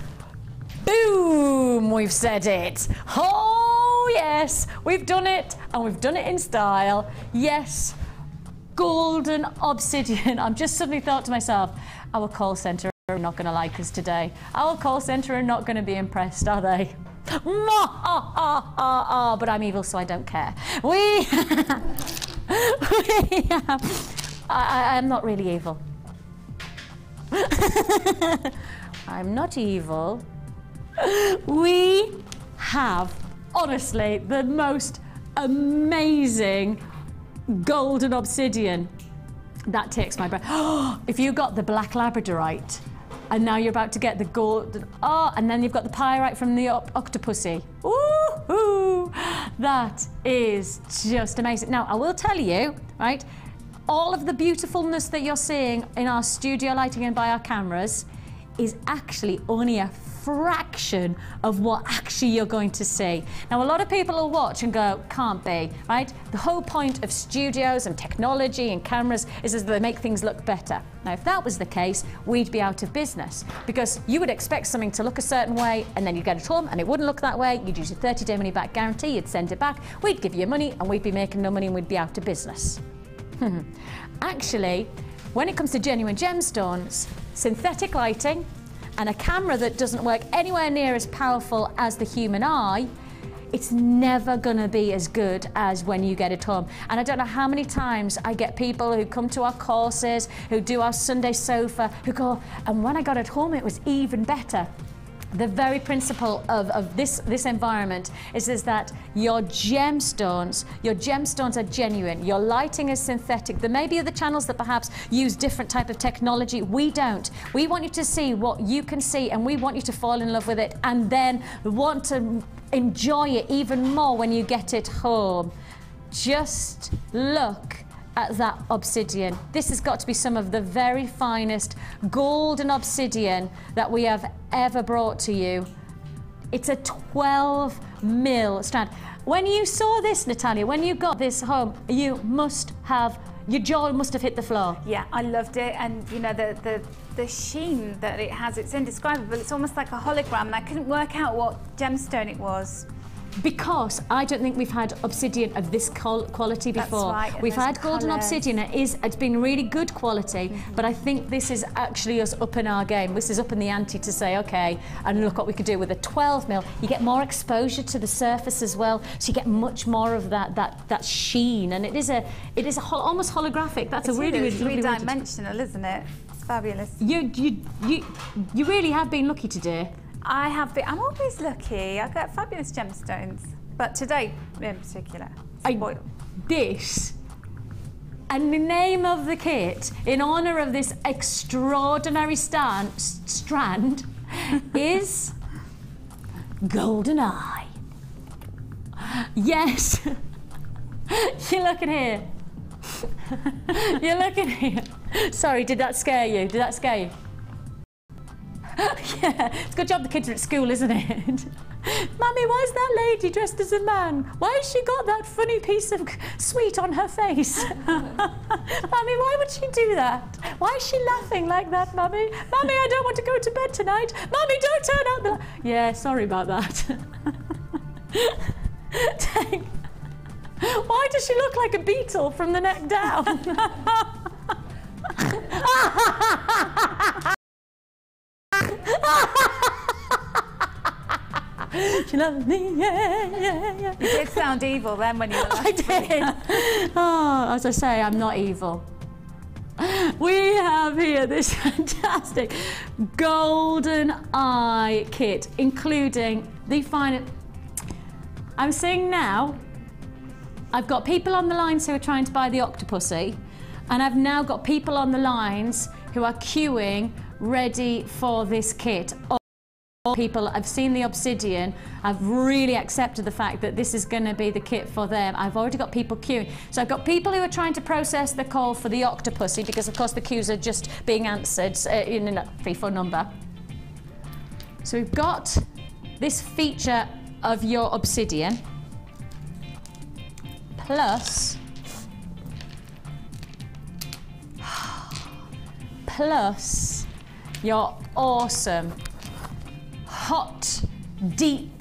Boom! We've said it. Oh yes, we've done it, and we've done it in style. Yes, golden obsidian. I'm just suddenly thought to myself, our call centre are not going to like us today. Our call centre are not going to be impressed, are they? But I'm evil, so I don't care. I'm not really evil. I'm not evil. We have, honestly, the most amazing golden obsidian. That takes my breath. If you got the black labradorite, and now you're about to get the gold, and then you've got the pyrite from the octopussy. Ooh, that is just amazing. Now, I will tell you, right, all of the beautifulness that you're seeing in our studio lighting and by our cameras is actually only a fraction of what actually you're going to see. Now, a lot of people will watch and go, can't be, right? The whole point of studios and technology and cameras is that they make things look better. Now, if that was the case, we'd be out of business, because you would expect something to look a certain way and then you'd get it home and it wouldn't look that way. You'd use your 30-day money-back guarantee, you'd send it back, we'd give you money and we'd be making no money and we'd be out of business. Actually, when it comes to genuine gemstones, synthetic lighting and a camera that doesn't work anywhere near as powerful as the human eye, it's never gonna be as good as when you get it home. And I don't know how many times I get people who come to our courses, who do our Sunday sofa, who go, and when I got it home, it was even better. The very principle of this environment is that your gemstones are genuine. Your lighting is synthetic. There may be other channels that perhaps use different type of technology. We don't. We want you to see what you can see, and we want you to fall in love with it and then want to enjoy it even more when you get it home. Just look at that obsidian. This has got to be some of the very finest golden obsidian that we have ever brought to you. It's a 12 mil strand. When you saw this, Natalia, when you got this home, your jaw must have hit the floor. Yeah, I loved it, and you know, the sheen that it has, it's indescribable. It's almost like a hologram, and I couldn't work out what gemstone it was. Because I don't think we've had obsidian of this quality before. That's right. We've had golden colours. obsidian. It's been really good quality, but I think this is actually us upping our game. This is upping the ante to say, okay, and look what we could do with a 12 mil. You get more exposure to the surface as well, so you get much more of that sheen, and it is almost holographic. That's a really three-dimensional, isn't it? It's fabulous. You really have been lucky today. I have been. I'm always lucky. I get fabulous gemstones, but today in particular, spoiled. This, and the name of the kit in honour of this extraordinary strand is Golden Eye. Yes, you're looking here. You're looking here. Sorry, did that scare you? Did that scare you? Yeah, it's a good job the kids are at school, isn't it? Mummy, why is that lady dressed as a man? Why has she got that funny piece of sweet on her face? Mummy, why would she do that? Why is she laughing like that, Mummy? Mummy, I don't want to go to bed tonight. Mummy, don't turn out the light. Yeah, sorry about that. Why does she look like a beetle from the neck down? She loves me, yeah. You did sound evil then when you were laughing. I did. Oh, as I say, I'm not evil. We have here this fantastic Golden Eye kit, including the fine. I'm seeing now, I've got people on the lines who are trying to buy the octopussy, and I've now got people on the lines who are queuing ready for this kit. People, I've seen the obsidian, I've really accepted the fact that this is going to be the kit for them. I've already got people queuing. So I've got people who are trying to process the call for the octopussy, because of course the queues are just being answered in a 3-4 number. So we've got this feature of your obsidian, plus your awesome, hot, deep,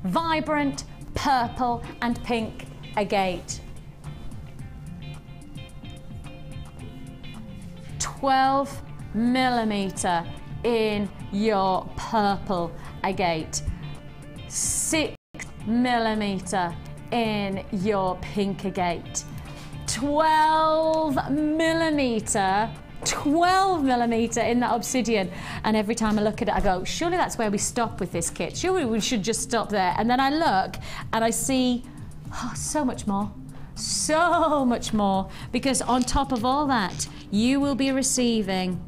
vibrant purple and pink agate. 12mm in your purple agate. 6mm in your pink agate. 12mm in that obsidian. And every time I look at it, I go, surely that's where we stop with this kit. Surely we should just stop there. And then I look and I see, oh, so much more. So much more. Because on top of all that, you will be receiving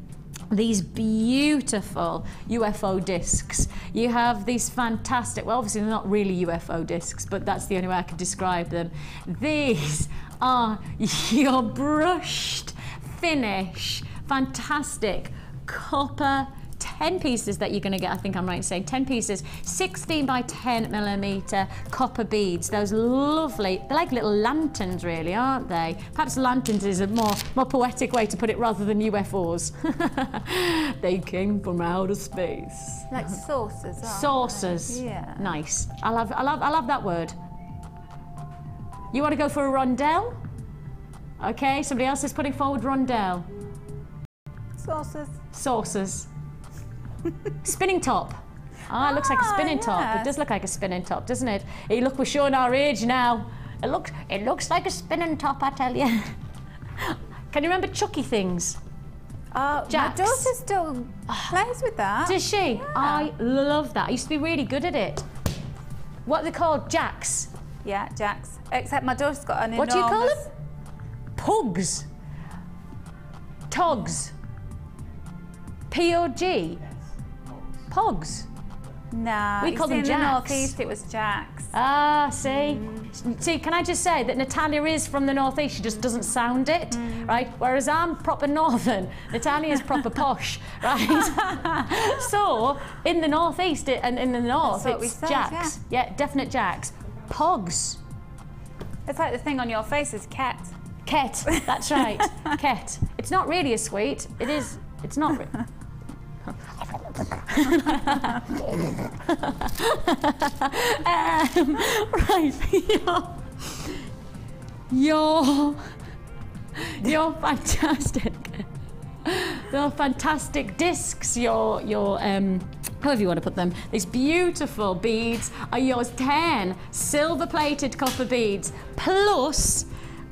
these beautiful UFO discs. You have these fantastic, well, obviously they're not really UFO discs, but that's the only way I could describe them. These are your brushed finish, fantastic copper 10 pieces that you're going to get. I think I'm right in saying 10 pieces, 16 by 10mm copper beads. Those lovely, they're like little lanterns really, aren't they? Perhaps lanterns is a more poetic way to put it rather than UFOs. They came from outer space. Like saucers, aren't Saucers. they? Yeah. Nice. I love that word. You want to go for a rondelle? Okay, somebody else is putting forward rondelle. Saucers. Saucers. Spinning top. Ah, it looks like a spinning top. It does look like a spinning top, doesn't it? Hey, look, we're showing our age now. It looks like a spinning top, I tell you. Can you remember Chucky things? My daughter still plays with that. Does she? Yeah. I love that. I used to be really good at it. What are they called? Jacks? Yeah, jacks. Except my daughter's got an What enormous... do you call them? Pugs. Togs. P-O-G. Pogs. No, We call them in jacks. the northeast it was jacks. Ah, see? See, can I just say that Natalia is from the northeast, she just doesn't sound it, right? Whereas I'm proper northern, Natalia's proper posh, right? So, in the northeast and in the north, That's what we it's said, jacks. Yeah, definite jacks. Pogs. It's like the thing on your face is cat. Ket, that's right, Ket. It's not really a sweet, it is, it's not... Right, you're fantastic. They're fantastic discs. However you want to put them. These beautiful beads are yours. 10 silver-plated copper beads plus.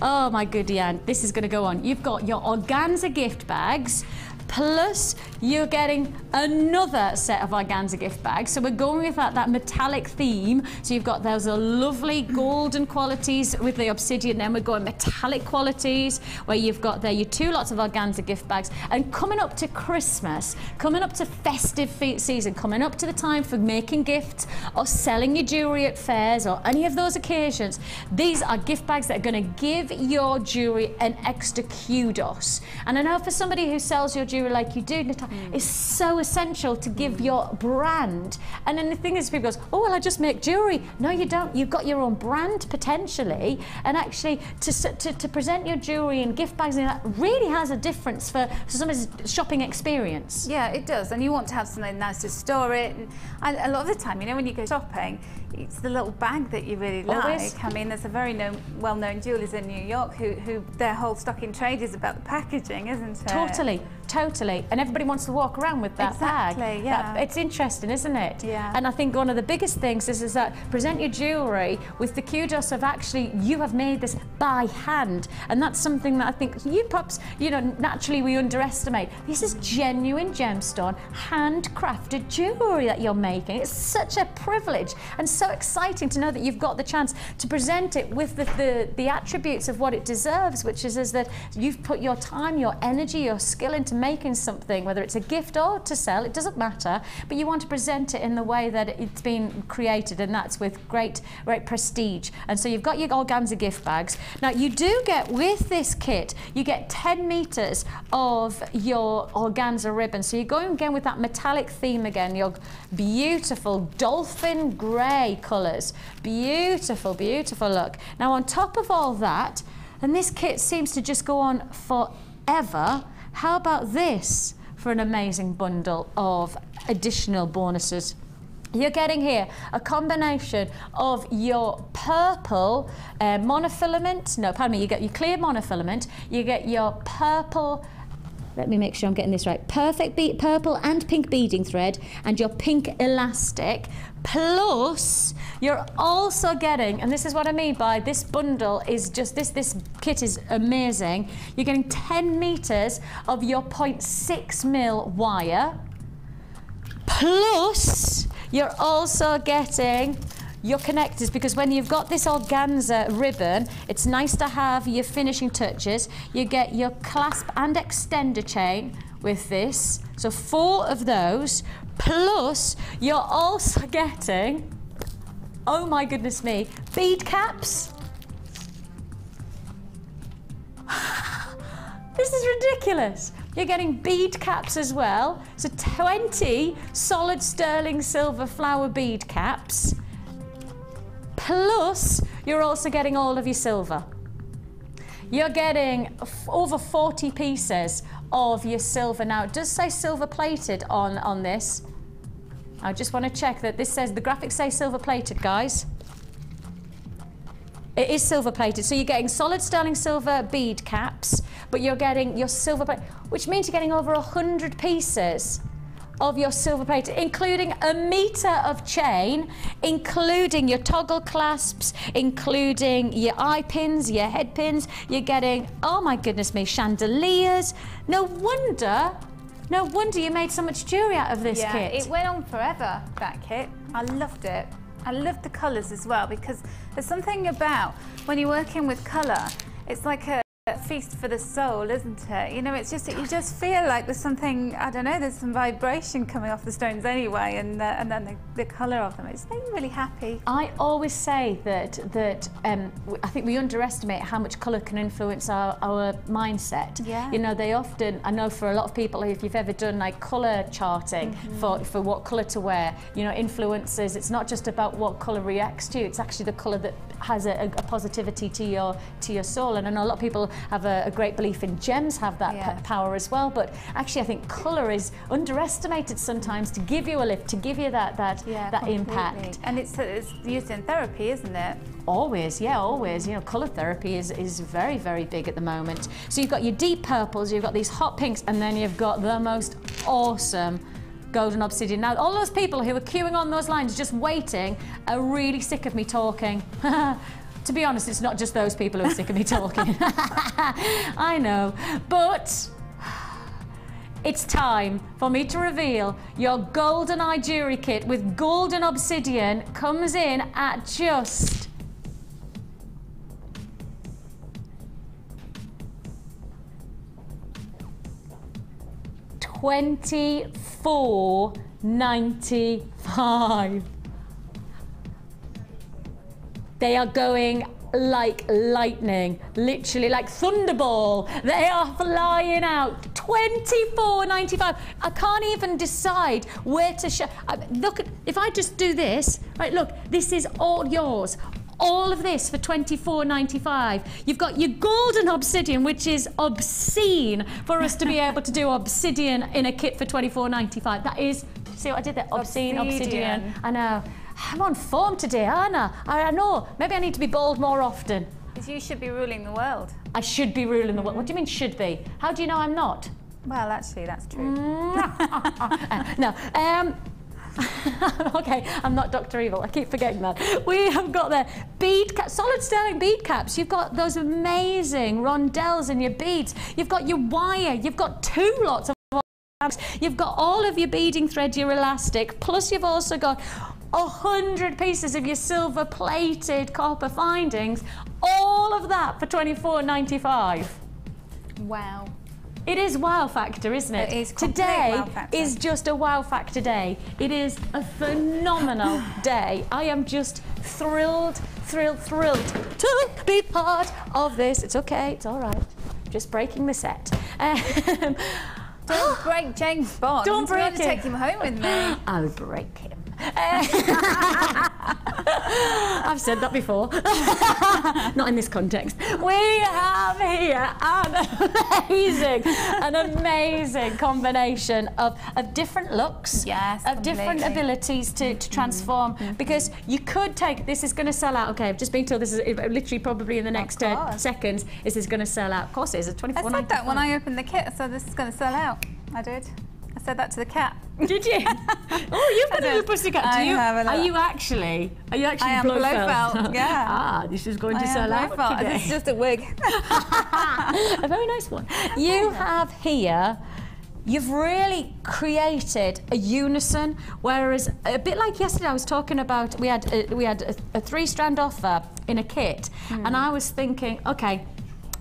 Oh my goody Aunt, this is going to go on. You've got your organza gift bags. Plus, you're getting another set of organza gift bags. So we're going with that metallic theme. So you've got those lovely golden qualities with the obsidian. Then we're going metallic qualities, where you've got there your 2 lots of organza gift bags. And coming up to Christmas, coming up to festive season, coming up to the time for making gifts or selling your jewellery at fairs or any of those occasions, these are gift bags that are going to give your jewellery an extra kudos. And I know for somebody who sells your jewellery like you do, Natalia, it's so essential to give your brand. And then the thing is, people goes, oh, well, I just make jewellery. No, you don't. You've got your own brand potentially, and actually to present your jewellery in gift bags, that really has a difference for somebody's shopping experience. Yeah, it does. And you want to have something nice to store it. And a lot of the time, you know, when you go shopping, it's the little bag that you really Always. like. I mean, there's a very well-known jewellers in New York who their whole stock in trade is about the packaging, isn't it? Totally. And everybody wants to walk around with that bag. Exactly, yeah. It's interesting, isn't it? Yeah. And I think one of the biggest things is that present your jewellery with the kudos of actually you have made this by hand. And that's something that I think you perhaps, you know, naturally we underestimate. This is genuine gemstone, handcrafted jewellery that you're making. It's such a privilege and so exciting to know that you've got the chance to present it with the attributes of what it deserves, which is that you've put your time, your energy, your skill into making making something, whether it's a gift or to sell, it doesn't matter, but you want to present it in the way that it's been created, and that's with great prestige. And so you've got your organza gift bags. Now you do get, with this kit, you get 10 meters of your organza ribbon. So you're going again with that metallic theme again, your beautiful dolphin grey colours. Beautiful, beautiful look. Now on top of all that, and this kit seems to just go on forever, how about this for an amazing bundle of additional bonuses? You're getting here a combination of your purple monofilament, no, pardon me, you get your clear monofilament, you get your purple, let me make sure I'm getting this right, purple and pink beading thread, and your pink elastic, plus you're also getting, and this is what I mean by this bundle is just, this kit is amazing, you're getting 10 meters of your 0.6mm wire, plus you're also getting your connectors, because when you've got this organza ribbon, it's nice to have your finishing touches. You get your clasp and extender chain with this, so 4 of those, plus you're also getting, oh my goodness me, bead caps. This is ridiculous. You're getting bead caps as well, so 20 solid sterling silver flower bead caps. Plus, you're also getting all of your silver. You're getting over 40 pieces of your silver. Now, it does say silver plated on this. I just want to check that this says, the graphics say silver plated, guys. It is silver plated, so you're getting solid sterling silver bead caps, but you're getting your silver plate, which means you're getting over 100 pieces of your silver plate, including a meter of chain, including your toggle clasps, including your eye pins, your head pins. You're getting, oh my goodness me, chandeliers. No wonder you made so much jewellery out of this kit. It went on forever, that kit. I loved it. I loved the colours as well, because there's something about when you're working with colour, it's like a feast for the soul, isn't it? You know, it's just, you just feel like there's something, I don't know, there's some vibration coming off the stones anyway, and then the colour of them, it's made me really happy. I always say that I think we underestimate how much colour can influence our mindset. Yeah. You know, they often, I know for a lot of people, if you've ever done like colour charting for what colour to wear, you know, influences, it's not just about what colour reacts to you, it's actually the colour that has a positivity to your soul. And I know a lot of people have a great belief in gems have that power as well, but actually I think colour is underestimated sometimes to give you a lift, to give you that impact. And it's used in therapy, isn't it? Always, yeah, always. You know, colour therapy is very, very big at the moment. So you've got your deep purples, you've got these hot pinks, and then you've got the most awesome golden obsidian. Now, all those people who are queuing on those lines just waiting are really sick of me talking. To be honest, it's not just those people who are sick of me talking. I know, but it's time for me to reveal your golden eye jewellery kit with golden obsidian comes in at just $24.95. They are going like lightning, literally like thunderball. They are flying out. $24.95. I can't even decide where to show. Look, if I just do this, right, look, this is all yours. All of this for $24.95. You've got your golden obsidian, which is obscene for us to be able to do obsidian in a kit for $24.95. That is, see what I did there? Obsidian. I know. I'm on form today, aren't I? I know. Maybe I need to be bold more often. Because you should be ruling the world. I should be ruling the world. What do you mean should be? How do you know I'm not? Well, actually, that's true. No. Okay, I'm not Dr. Evil. I keep forgetting that. We have got the solid sterling bead caps. You've got those amazing rondelles in your beads. You've got your wire. You've got 2 lots of caps. You've got all of your beading thread, your elastic, plus you've also got 100 pieces of your silver plated copper findings. All of that for $24.95. Wow. It is wow factor, isn't it? It is complete Today wow factor. is just a wow factor day. It is a phenomenal day. I am just thrilled to be part of this. It's okay, it's all right. Just breaking the set. Don't break James Bond. Don't break I'm going to take him home with me. I'll break him. I've said that before. Not in this context. We have here an amazing combination of different looks, Yes, of different completely. abilities to transform. Because you could take, this is going to sell out. Okay, I've just been told this is literally probably in the next seconds. This is going to sell out. Of course, it is. It's I said that when I opened the kit, so this is going to sell out. I did. I said that to the cat. Did you? Oh, you've got a little pussycat. I have a Are you actually I am Blofeld, yeah. Ah, this is going to I am sell out Blofeld. today. It's just a wig. A very nice one. You have here, you've really created a unison, whereas a bit like yesterday I was talking about, we had a 3-strand offer in a kit, and I was thinking, okay,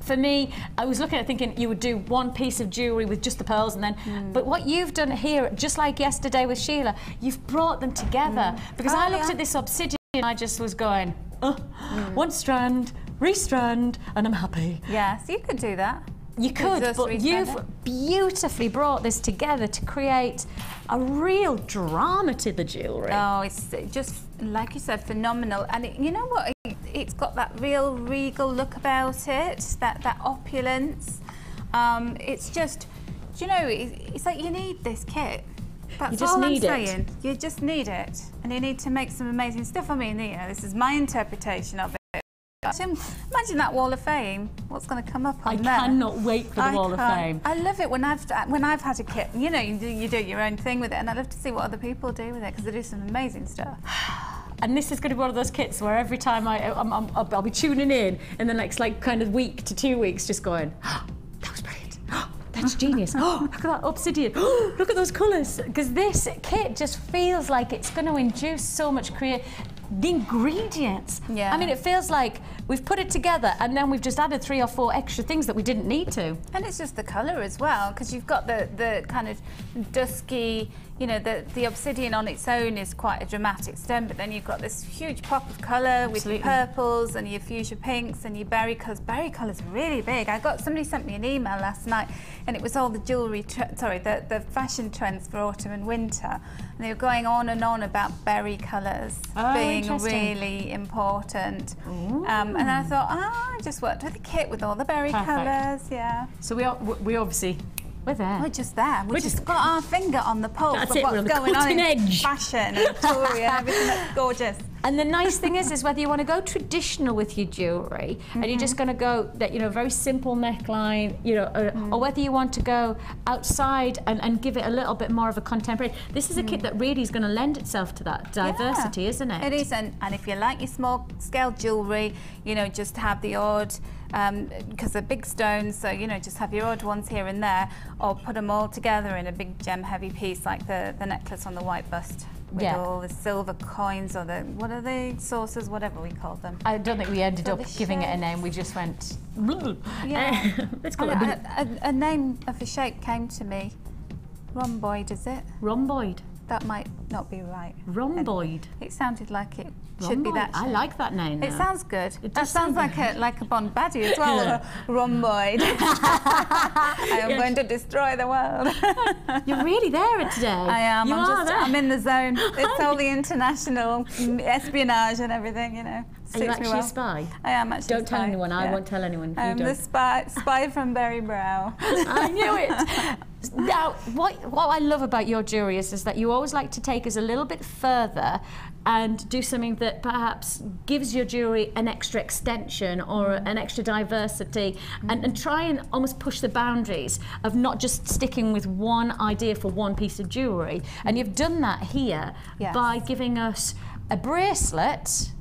for me, I was looking at thinking you would do one piece of jewellery with just the pearls and then, but what you've done here, just like yesterday with Sheila, you've brought them together. Because I looked at this obsidian and I just was going, one strand, re-strand, and I'm happy. Yes, you could do that. You could, just but re-strand you've it. beautifully brought this together to create a real drama to the jewellery. Oh, it's just, like you said, phenomenal. And you know what? It's got that real regal look about it, that opulence. It's just, you know, it's like you need this kit. That's You just all need I'm it. saying. You just need it. And you need to make some amazing stuff. I mean, you know, this is my interpretation of it. Imagine that Wall of Fame. What's going to come up on there? I cannot wait for the Wall of Fame. I love it when I've had a kit. You know, you do your own thing with it, and I love to see what other people do with it because they do some amazing stuff. And this is going to be one of those kits where every time I'll be tuning in in the next like kind of week to 2 weeks, just going, oh, that was brilliant. Oh, that's genius. Oh, look at that obsidian. Oh, look at those colours. Because this kit just feels like it's going to induce so much the ingredients. Yeah. I mean, it feels like we've put it together and then we've just added 3 or 4 extra things that we didn't need to. And it's just the colour as well, because you've got the kind of dusky, you know, the obsidian on its own is quite a dramatic stone, but then you've got this huge pop of colour with your purples and your fuchsia pinks and your berry colours. Berry colours are really big. Somebody sent me an email last night and it was all the jewellery, the fashion trends for autumn and winter. And they were going on and on about berry colours being really important. And I thought, I just worked with a kit with all the berry colours, yeah. So we obviously, we're there. We're just there. We've just got our finger on the pulse That's of it, we're what's on the going on cutting in edge. fashion and jewellery and everything that's gorgeous. And the nice thing is whether you want to go traditional with your jewellery and you're just going to go that, you know, very simple neckline, you know, or whether you want to go outside and give it a little bit more of a contemporary. This is a kit that really is going to lend itself to that diversity, isn't it? It is, and if you like your small scale jewellery, you know, just have the odd, because they're big stones, so, you know, just have your odd ones here and there, or put them all together in a big gem heavy piece like the necklace on the white bust. With all the silver coins or the, what are they, saucers, whatever we called them. I don't think we ended So up the giving it a shapes. name, we just went, Yeah. let's call it a name of a shape came to me. Rhomboid, is it? rhomboid. That might not be right. Rhomboid. It sounded like it should be that I shape. like that name. It now. sounds good. It That does sounds sound like a Bond baddie as well, a rhomboid. I am going to destroy the world. You're really there today. I am. You are there. I'm in the zone. It's all the international espionage and everything, you know. Are you Suits me actually well. a spy? I am actually Don't a tell spy. anyone. I yeah. won't tell anyone if you I'm don't. the spy from Berry Brow. I knew it. Now, what I love about your jewellery is that you always like to take us a little bit further and do something that perhaps gives your jewellery an extra extension or an extra diversity and try and almost push the boundaries of not just sticking with one idea for one piece of jewellery. And you've done that here by giving us a bracelet,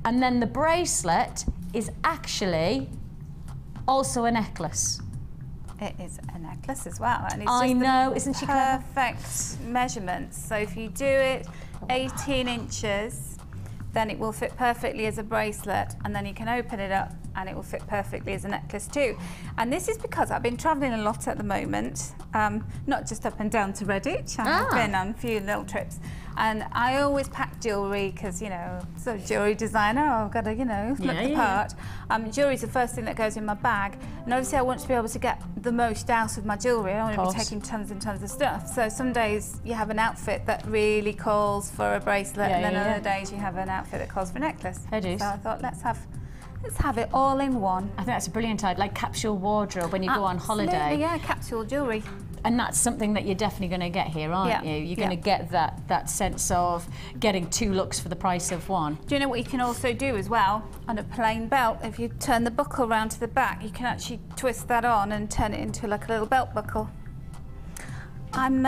and then the bracelet is actually also a necklace. It is a necklace as well, and it's I just know, the isn't she clever? perfect measurements. So if you do it 18 inches, then it will fit perfectly as a bracelet, and then you can open it up and it will fit perfectly as a necklace too. And this is because I've been travelling a lot at the moment, not just up and down to Redditch. I've been on a few little trips, and I always pack jewellery because, you know, so jewellery designer, I've got to, you know, look the part. Jewellery is the first thing that goes in my bag, and obviously I want to be able to get the most out of my jewellery. I don't want to be taking tons and tons of stuff. So some days you have an outfit that really calls for a bracelet, and then other days you have an outfit that calls for a necklace. So I thought, let's have it all in one. I think that's a brilliant idea, like capsule wardrobe when you go on holiday. Yeah, capsule jewellery. And that's something that you're definitely going to get here, aren't you? You're going to get that sense of getting 2 looks for the price of 1. Do you know what you can also do as well? On a plain belt, if you turn the buckle round to the back, you can actually twist that on and turn it into like a little belt buckle. I'm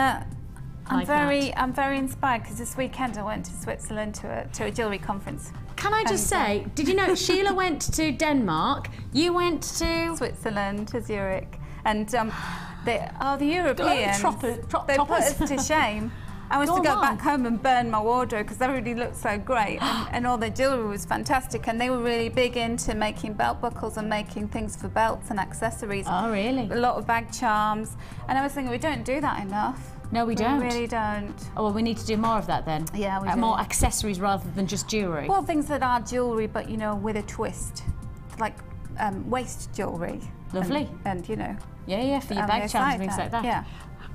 very inspired because this weekend I went to Switzerland to a jewellery conference. Can I just say, did you know Sheila went to Denmark, you went to Switzerland, to Zurich, and the Europeans, they put us to shame. I wanted to go back home and burn my wardrobe because everybody looked so great, and all their jewellery was fantastic, and they were really big into making belt buckles and making things for belts and accessories. Oh, really? A lot of bag charms, and I was thinking we don't do that enough. No, we don't. We really don't. Oh, well, we need to do more of that then. Yeah, we do. More accessories rather than just jewellery. Well, things that are jewellery, but, you know, with a twist, like waist jewellery. Lovely. And you know. Yeah, for your bag charms and things like that. Yeah.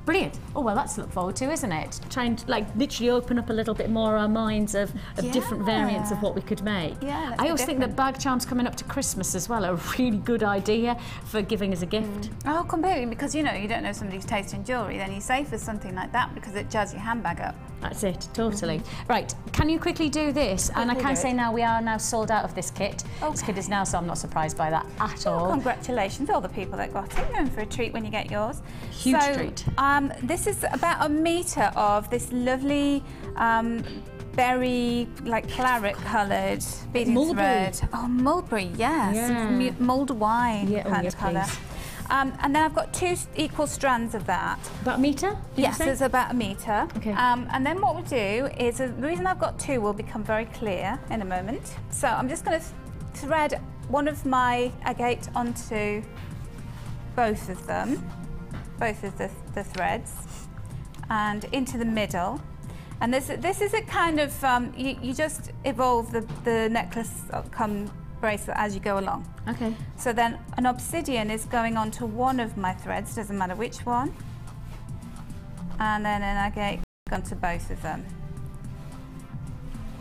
Brilliant. Oh, well, that's to look forward to, isn't it? Trying to, like, literally open up a little bit more our minds of different variants of what we could make. Yeah, I always think that bag charms coming up to Christmas as well are a really good idea for giving as a gift. Oh, completely, because, you know, you don't know somebody's taste in jewellery, then you save for something like that because it jazz your handbag up. That's it, totally. Right, can you quickly do this? And I can say now we are now sold out of this kit. This kit is now, so I'm not surprised by that at all. Congratulations, all the people that got it. You're in for a treat when you get yours. Huge treat. This is about 1 metre of this lovely berry, like claret coloured beading thread. Oh, mulberry, yes. Yeah. Mulled wine kind of colour. Please. And then I've got 2 equal strands of that. About 1 metre? Yes, it's about 1 metre. Okay. And then what we'll do is, the reason I've got 2 will become very clear in a moment. So I'm just going to thread one of my agate onto both of them, both of the threads, and into the middle. And this is a kind of, you just evolve the necklace bracelet as you go along. Okay. So then an obsidian is going onto one of my threads, doesn't matter which one, and then an agate onto both of them.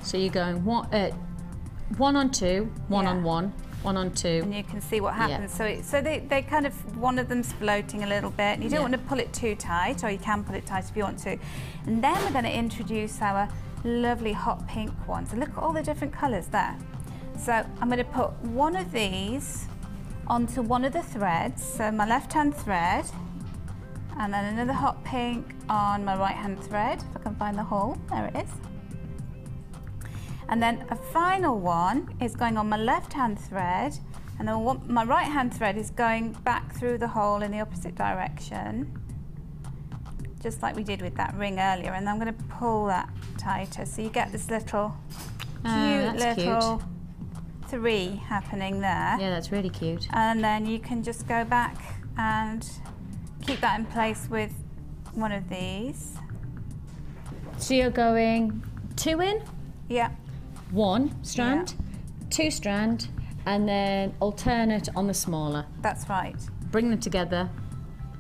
So you're going one on 2, one on 1, 1 on 2. And you can see what happens. So they kind of, one of them's floating a little bit, and you don't want to pull it too tight, or you can pull it tight if you want to. And then we're going to introduce our lovely hot pink ones. And look at all the different colours there. So I'm going to put one of these onto one of the threads, so my left-hand thread, and then another hot pink on my right-hand thread, if I can find the hole, there it is. And then a final one is going on my left-hand thread, and then my right-hand thread is going back through the hole in the opposite direction, just like we did with that ring earlier, and I'm going to pull that tighter, so you get this little cute 3 happening there. Yeah, that's really cute. And then you can just go back and keep that in place with one of these. So you're going 2 in? Yeah. 1 strand, 2 strand, and then alternate on the smaller. That's right. Bring them together.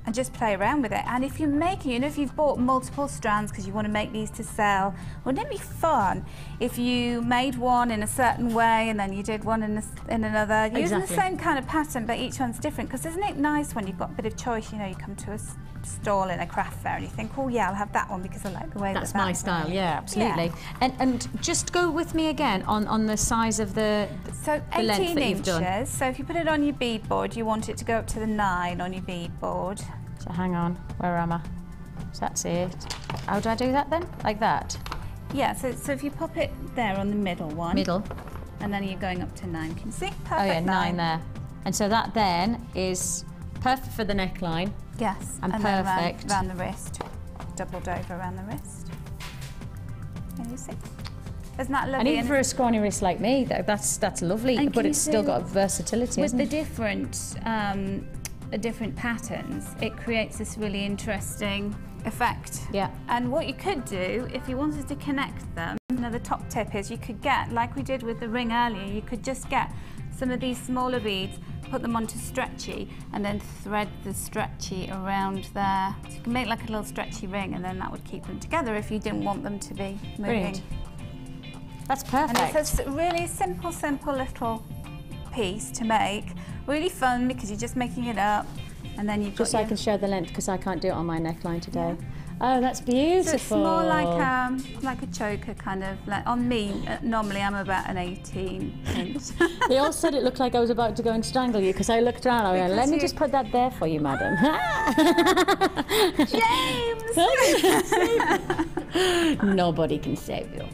And just play around with it. And if you're making, you know, if you've bought multiple strands because you want to make these to sell, wouldn't it be fun if you made one in a certain way and then you did one in another, using the same kind of pattern, but each one's different? Because isn't it nice when you've got a bit of choice? You know, you come to a stall in a craft fair and you think, oh yeah, I'll have that one because I like the way that's my style. Yeah, absolutely. Yeah. And just go with me again on the size of the length that you've done. 18 inches. So if you put it on your beadboard, you want it to go up to the 9 on your beadboard. So hang on, where am I? So that's it. How do I do that then? Like that? Yeah, so if you pop it there on the middle one. Middle. And then you're going up to 9. Can you see? Perfect. Oh yeah, 9 there. And so that then is perfect for the neckline. Yes. And perfect. Around the wrist. Doubled over around the wrist. Can you see? Isn't that lovely? And even for a scrawny wrist like me, that's lovely, but it's still got versatility, with isn't the it? different patterns, it creates this really interesting effect. Yeah. And what you could do, if you wanted to connect them, another top tip is you could get, like we did with the ring earlier, you could just get some of these smaller beads, put them onto stretchy, and then thread the stretchy around there. So you can make like a little stretchy ring, and then that would keep them together if you didn't want them to be moving. Brilliant. That's perfect. And it's a really simple little piece to make. Really fun because you're just making it up, and then you've got just so I can show the length because I can't do it on my neckline today. Yeah. Oh, that's beautiful. So it's more like a choker kind of. Like on me, normally I'm about an 18 inch. They all said it looked like I was about to go and strangle you because I looked around. I went, let me just put that there for you, madam. James. Nobody can save you.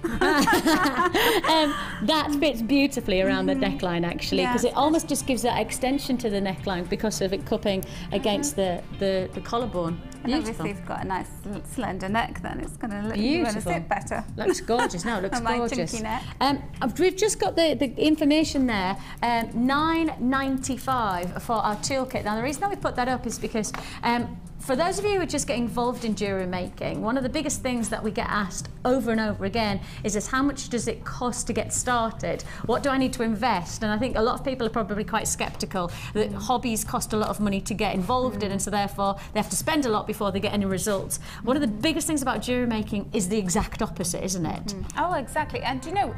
That fits beautifully around the neckline actually, because it almost just gives that extension to the neckline because of it cupping against the collarbone. And obviously you've got a nice slender neck, then it's going to look sit better. Looks gorgeous. No, it looks gorgeous. Neck. We've just got the information there. $9.95 for our toolkit. Now the reason that we put that up is because for those of you who are just getting involved in jewellery making, one of the biggest things that we get asked over and over again is how much does it cost to get started? What do I need to invest? And I think a lot of people are probably quite sceptical that hobbies cost a lot of money to get involved in, and so therefore they have to spend a lot before they get any results. One of the biggest things about jewellery making is the exact opposite, isn't it? Oh, exactly. And you know,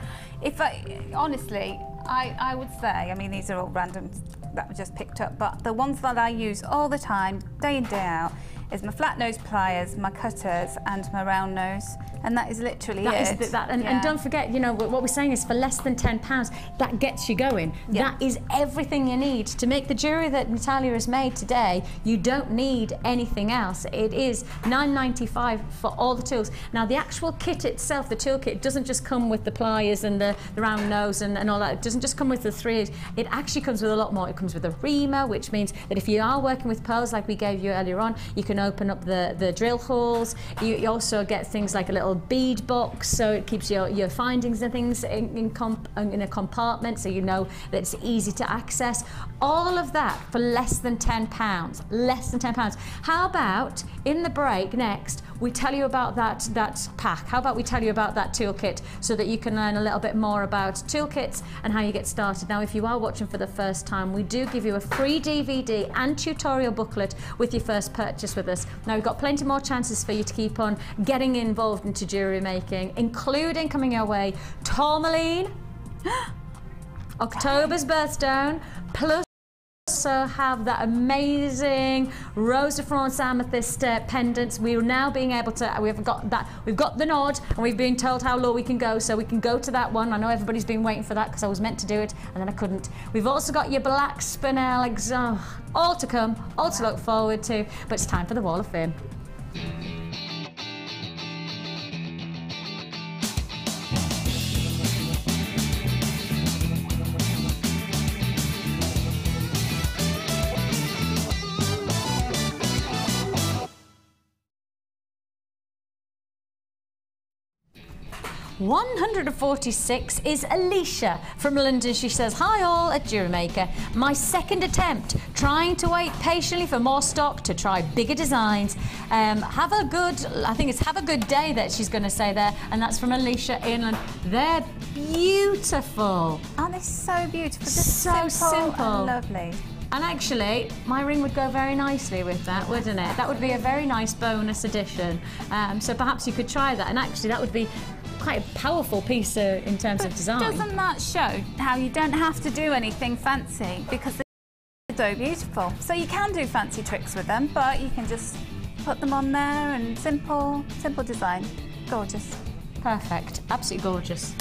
honestly, I would say, I mean, these are all random that were just picked up, but the ones that I use all the time, day in, day out, is my flat nose pliers, my cutters, and my round nose, and that is literally it. And don't forget, you know, what we're saying is for less than £10, that gets you going. Yeah. That is everything you need to make the jewellery that Natalia has made today. You don't need anything else. It is $9.95 for all the tools. Now, the actual kit itself, the tool kit, doesn't just come with the pliers and the round nose and all that. It doesn't just come with the thread. It actually comes with a lot more. It comes with a reamer, which means that if you are working with pearls like we gave you earlier on, you can open up the drill holes. You also get things like a little bead box, so it keeps your findings and things in a compartment, so you know that it's easy to access. All of that for less than £10. Less than £10. How about in the break next we tell you about that pack? How about we tell you about that toolkit so that you can learn a little bit more about toolkits and how you get started. Now, if you are watching for the first time, we do give you a free DVD and tutorial booklet with your first purchase with us. Now, we've got plenty more chances for you to keep on getting involved into jewellery making, including coming your way tourmaline, October's birthstone, plus also have that amazing Rose de France amethyst pendants. We are now being able to, we've got the nod, and we've been told how low we can go, so we can go to that one. I know everybody's been waiting for that because I was meant to do it and then I couldn't. We've also got your black spinel, all to come, all to look forward to, but it's time for the Wall of Fame. 146 is Alicia from London. She says, hi all at Jewellery Maker. My second attempt, trying to wait patiently for more stock to try bigger designs. Have a good day that she's going to say there, and that's from Alicia in London. They're beautiful. Aren't they so beautiful? Just so simple and lovely. And actually, my ring would go very nicely with that, wouldn't it? That would be a very nice bonus addition. So perhaps you could try that, and actually that would be quite a powerful piece in terms of design. Doesn't that show how you don't have to do anything fancy because they're so beautiful? So you can do fancy tricks with them, but you can just put them on there and simple design. Gorgeous. Perfect. Absolutely gorgeous.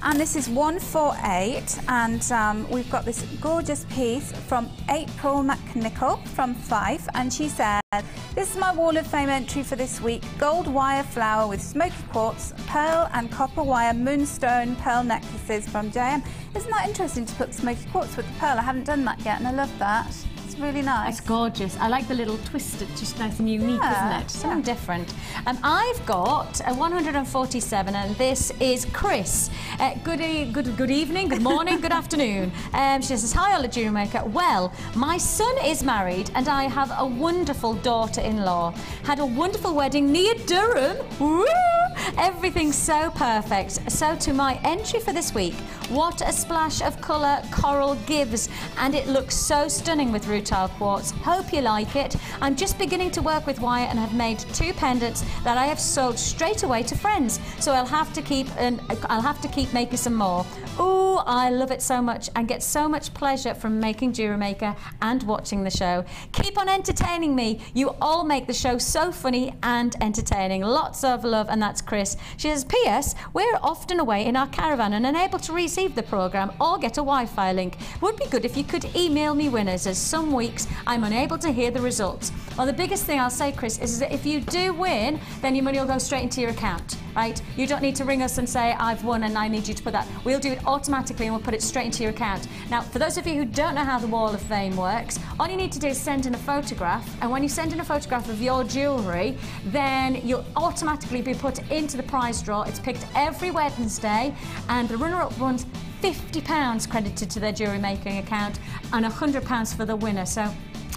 And this is 148, and we've got this gorgeous piece from April McNichol from Fife, and she said, this is my Wall of Fame entry for this week. Gold wire flower with smoky quartz, pearl and copper wire moonstone pearl necklaces from JM. Isn't that interesting to put smoky quartz with the pearl? I haven't done that yet, and I love that. It's It's really nice. It's gorgeous. I like the little twist. It's just nice and unique, isn't it? Something different. I've got a 147, and this is Chris. Good evening, good morning, good afternoon. She says, hi, Ola Jewellery Maker. Well, my son is married, and I have a wonderful daughter-in-law. Had a wonderful wedding near Durham. Woo! Everything's so perfect. So to my entry for this week, what a splash of colour coral gives, and it looks so stunning with rutile quartz. Hope you like it. I'm just beginning to work with wire and have made 2 pendants that I have sold straight away to friends. So I'll have to keep making some more. Ooh, I love it so much and get so much pleasure from making Jewellery Maker and watching the show. Keep on entertaining me. You all make the show so funny and entertaining. Lots of love, and that's Chris. She says, P.S. We're often away in our caravan and unable to receive the programme or get a Wi-Fi link. Would be good if you could email me winners, as some weeks I'm unable to hear the results. Well, the biggest thing I'll say, Chris, is that if you do win, then your money will go straight into your account, right? You don't need to ring us and say, I've won and I need you to put that. We'll do it automatically and we'll put it straight into your account. Now, for those of you who don't know how the Wall of Fame works, all you need to do is send in a photograph, and when you send in a photograph of your jewellery, then you'll automatically be put into the prize draw. It's picked every Wednesday, and the runner-up runs £50 credited to their Jewellery Making account and £100 for the winner. So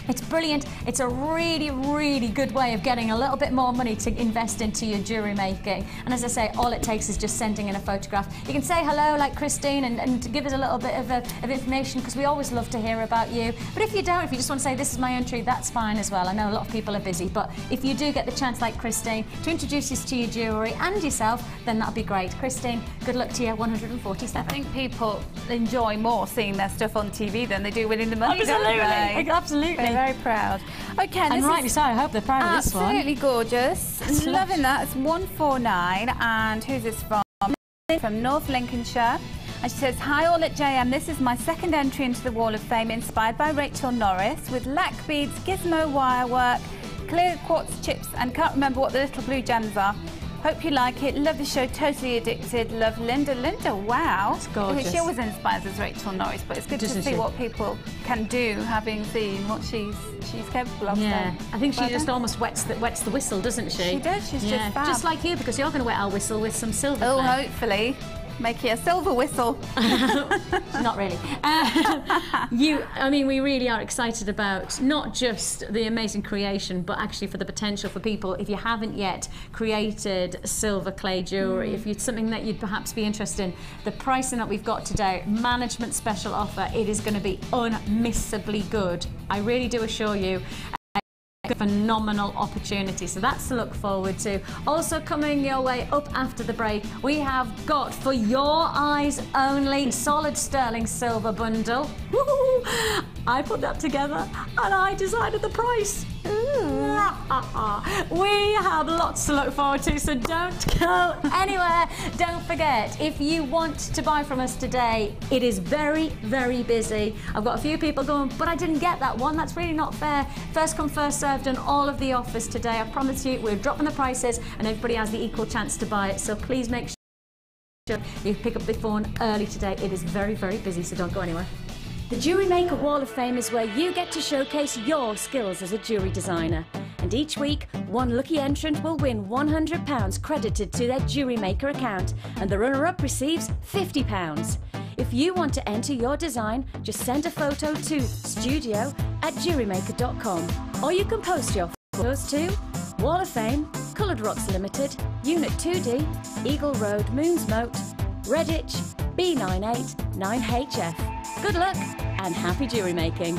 it's brilliant. It's a really, really good way of getting a little bit more money to invest into your jewellery making. And as I say, all it takes is just sending in a photograph. You can say hello like Christine and give us a little bit of information, because we always love to hear about you. But if you don't, if you just want to say this is my entry, that's fine as well. I know a lot of people are busy, but if you do get the chance like Christine to introduce us to your jewellery and yourself, then that'll be great. Christine, good luck to you, 147. I think people enjoy more seeing their stuff on TV than they do winning the money. Absolutely, don't they? absolutely. Very proud. Okay, and rightly so. I hope they're proud of this one. Absolutely gorgeous. That's Loving that. It's 149. And who's this from? From North Lincolnshire. And she says, hi all at JM. This is my second entry into the Wall of Fame, inspired by Rachel Norris, with lac beads, gizmo wire work, clear quartz chips, and can't remember what the little blue gems are. Hope you like it. Love the show. Totally addicted. Love Linda. Linda, wow. It's gorgeous. She always inspires us, Rachel Norris, but it's good to see what people can do, having seen what she's capable of. Yeah, I think she just almost wets the whistle, doesn't she? She does. She's just fab. Just like you, because you're going to wet our whistle with some silver. Oh, hopefully. Make it a silver whistle. Not really. I mean, we really are excited about not just the amazing creation, but actually for the potential for people. If you haven't yet created silver clay jewellery, if it's something that you'd perhaps be interested in, the pricing that we've got today, management special offer, it is going to be unmissably good. I really do assure you. Phenomenal opportunity, so that's to look forward to. Also coming your way up after the break, we have got for your eyes only solid sterling silver bundle. Woo-hoo! I put that together and I decided the price. We have lots to look forward to, so don't go anywhere. Don't forget, if you want to buy from us today, it is very, very busy. I've got a few people going, but I didn't get that one. That's really not fair. First come, first served on all of the offers today. I promise you, we're dropping the prices and everybody has the equal chance to buy it. So please make sure you pick up the phone early today. It is very, very busy, so don't go anywhere. The Jewellery Maker Wall of Fame is where you get to showcase your skills as a jewellery designer. And each week, one lucky entrant will win £100 credited to their Jewellery Maker account, and the runner-up receives £50. If you want to enter your design, just send a photo to studio@jewellerymaker.com, or you can post your photos to Wall of Fame, Coloured Rocks Limited, Unit 2D, Eagle Road, Moonsmote, Redditch, B98 9HF. Good luck and happy jewellery making.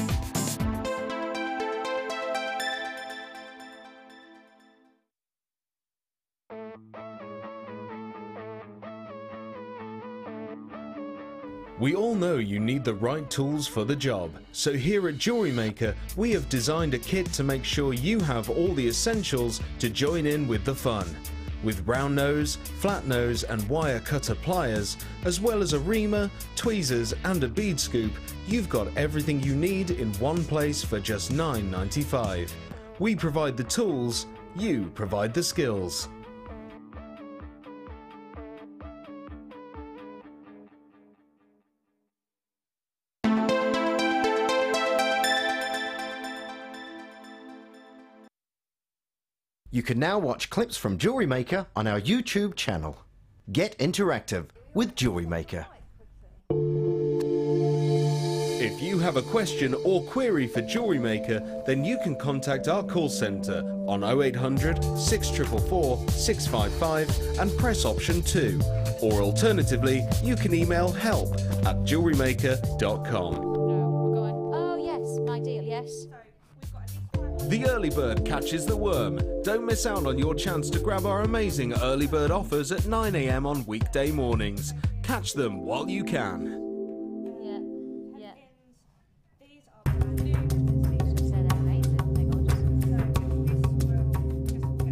We all know you need the right tools for the job, so here at Jewellery Maker we have designed a kit to make sure you have all the essentials to join in with the fun. With round nose, flat nose and wire cutter pliers, as well as a reamer, tweezers and a bead scoop, you've got everything you need in one place for just $9.95. We provide the tools, you provide the skills. You can now watch clips from Jewellery Maker on our YouTube channel. Get interactive with Jewellery Maker. If you have a question or query for Jewellery Maker, then you can contact our call centre on 0800 644 655 and press option 2. Or alternatively, you can email help@jewellerymaker.com. Oh, yes, my deal, yes. The early bird catches the worm. Don't miss out on your chance to grab our amazing early bird offers at 9 AM on weekday mornings. Catch them while you can.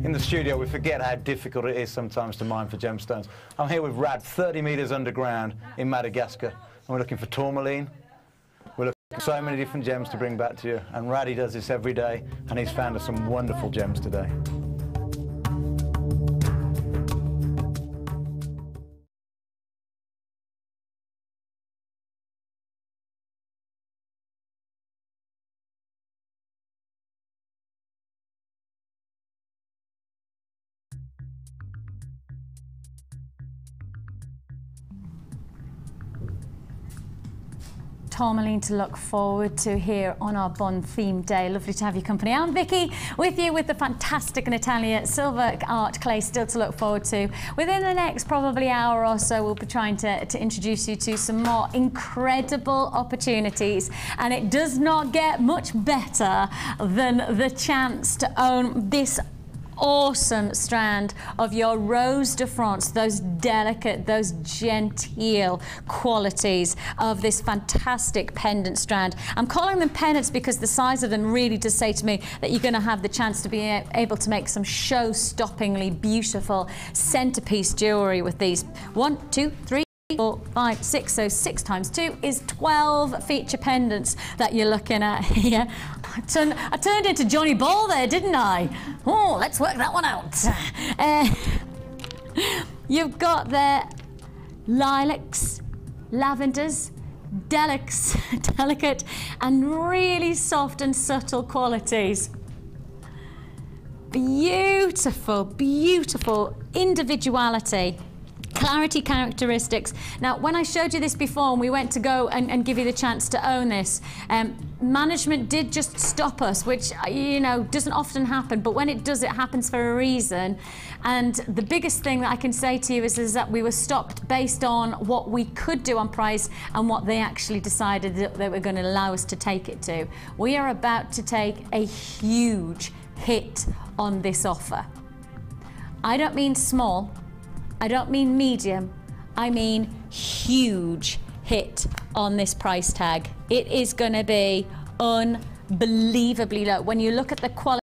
In the studio, we forget how difficult it is sometimes to mine for gemstones. I'm here with Rad, 30 metres underground in Madagascar, and we're looking for tourmaline. We're looking for so many different gems to bring back to you, and Rad, he does this every day, and he's found us some wonderful gems today. Tourmaline to look forward to here on our Bond themed day. Lovely to have your company. I'm Vicki with you with the fantastic Natalia silver art clay still to look forward to. Within the next probably hour or so, we'll be trying to introduce you to some more incredible opportunities, and it does not get much better than the chance to own this awesome strand of your Rose de France, those delicate, those genteel qualities of this fantastic pendant strand. I'm calling them pendants because the size of them really does say to me that you're going to have the chance to be able to make some show-stoppingly beautiful centerpiece jewelry with these. 1, 2, 3, 4, 5, 6, so 6 times 2 is 12 feature pendants that you're looking at here. I turned into Johnny Ball there, didn't I? Oh, let's work that one out. You've got lilacs, lavenders, delicate and really soft and subtle qualities. Beautiful, beautiful individuality. Clarity characteristics. Now, when I showed you this before and we went to go and give you the chance to own this, management did just stop us, which, you know, doesn't often happen, but when it does, it happens for a reason. And the biggest thing that I can say to you is that we were stopped based on what we could do on price and what they actually decided that they were going to allow us to take it to. We are about to take a huge hit on this offer. I don't mean small, I don't mean medium, I mean huge hit on this price tag. It is going to be unbelievably low. When you look at the quality,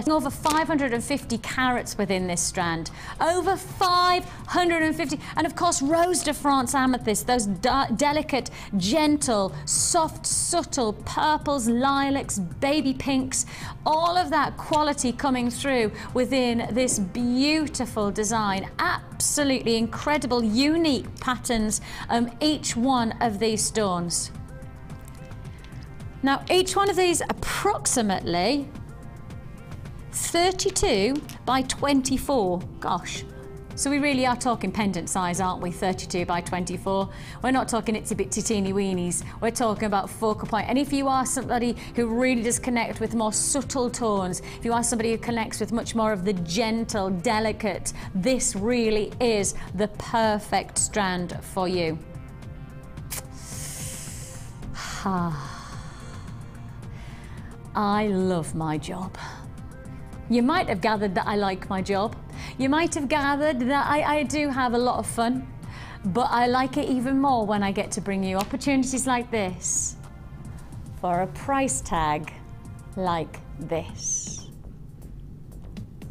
over 550 carats within this strand. Over 550. And of course, Rose de France amethyst, those delicate, gentle, soft, subtle purples, lilacs, baby pinks, all of that quality coming through within this beautiful design. Absolutely incredible, unique patterns, each one of these stones. Now, each one of these approximately 32 by 24. Gosh. So we really are talking pendant size, aren't we? 32 by 24. We're not talking itsy bitsy teeny weenies. We're talking about focal point. And if you are somebody who really does connect with more subtle tones, if you are somebody who connects with much more of the gentle, delicate, this really is the perfect strand for you. I love my job. You might have gathered that I like my job. You might have gathered that I do have a lot of fun, but I like it even more when I get to bring you opportunities like this for a price tag like this.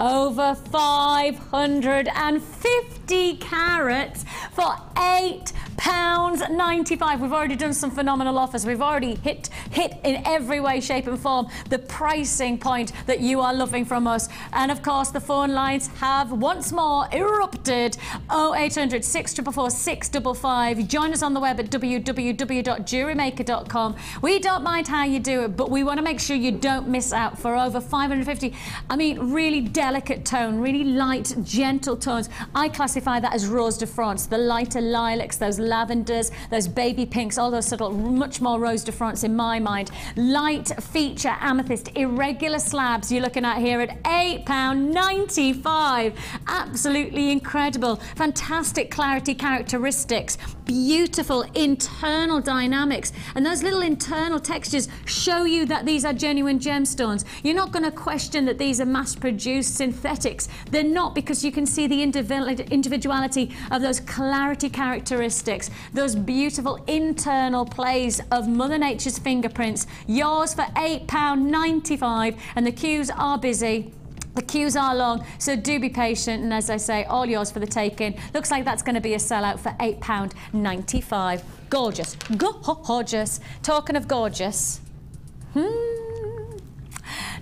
Over 550 carats for £8.95. We've already done some phenomenal offers. We've already hit hit in every way, shape and form the pricing point that you are loving from us. And of course, the phone lines have once more erupted. 0800 644 655. Join us on the web at www.jewellerymaker.com. We don't mind how you do it, but we want to make sure you don't miss out for over 550. I mean, really delicate tone, really light, gentle tones. I classify that as Rose de France, the lighter lilacs, those lavenders, those baby pinks, all those subtle, much more Rose de France in my mind. Light feature amethyst, irregular slabs you're looking at here at £8.95. Absolutely incredible. Fantastic clarity characteristics, beautiful internal dynamics, and those little internal textures show you that these are genuine gemstones. You're not going to question that these are mass-produced synthetics. They're not, because you can see the individuality of those clarity characteristics, those beautiful internal plays of Mother Nature's fingerprints. Yours for £8.95, and the queues are busy. The queues are long, so do be patient, and as I say, all yours for the taking. Looks like that's going to be a sellout for £8.95. Gorgeous. Gorgeous. Talking of gorgeous.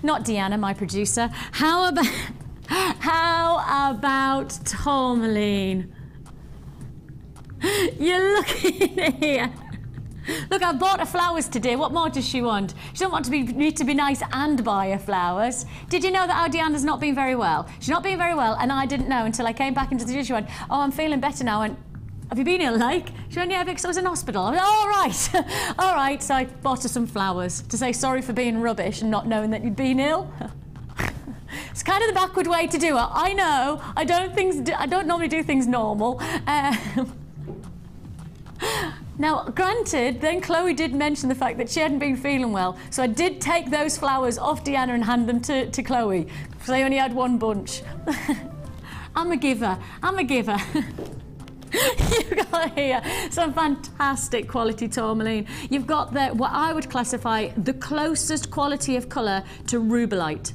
Not Deanna, my producer. How about tourmaline? You're looking here. Look, I bought her flowers today. What more does she want? She doesn't want to need to be nice and buy her flowers. Did you know that our Deanna's not been very well? She's not been very well, and I didn't know until I came back into the studio. She went, oh, I'm feeling better now. And have you been ill, like? She went, yeah, because I was in hospital. I went, all right. All right, so I bought her some flowers to say sorry for being rubbish and not knowing that you'd been ill. It's kind of the backward way to do it. I know. I don't normally do things normal. Now, granted, then Chloe did mention the fact that she hadn't been feeling well, so I did take those flowers off Deanna and hand them to Chloe, because I only had one bunch. I'm a giver. I'm a giver. You've got here some fantastic quality tourmaline. You've got what I would classify the closest quality of colour to rubellite.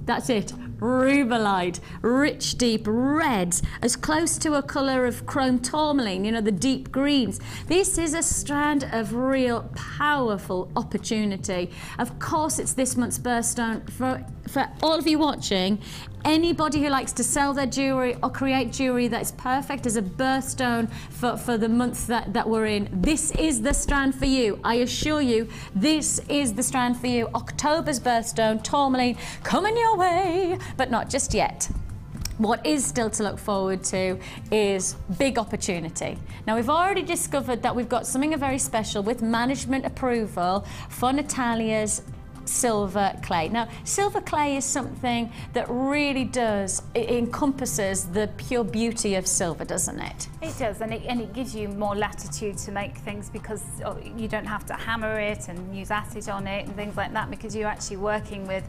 That's it. Rubellite, rich deep reds, as close to a colour of chrome tourmaline, you know, the deep greens. This is a strand of real powerful opportunity. Of course, it's this month's birthstone. For all of you watching, anybody who likes to sell their jewellery or create jewellery that is perfect as a birthstone for the month that we're in, this is the strand for you. I assure you, this is the strand for you. October's birthstone, tourmaline, coming your way, but not just yet. What is still to look forward to is big opportunity. Now, we've already discovered that we've got something very special with management approval for Natalia's silver clay. Now, silver clay is something that really it encompasses the pure beauty of silver, doesn't it? It does, and it gives you more latitude to make things, because you don't have to hammer it and use acid on it and things like that, because you're actually working with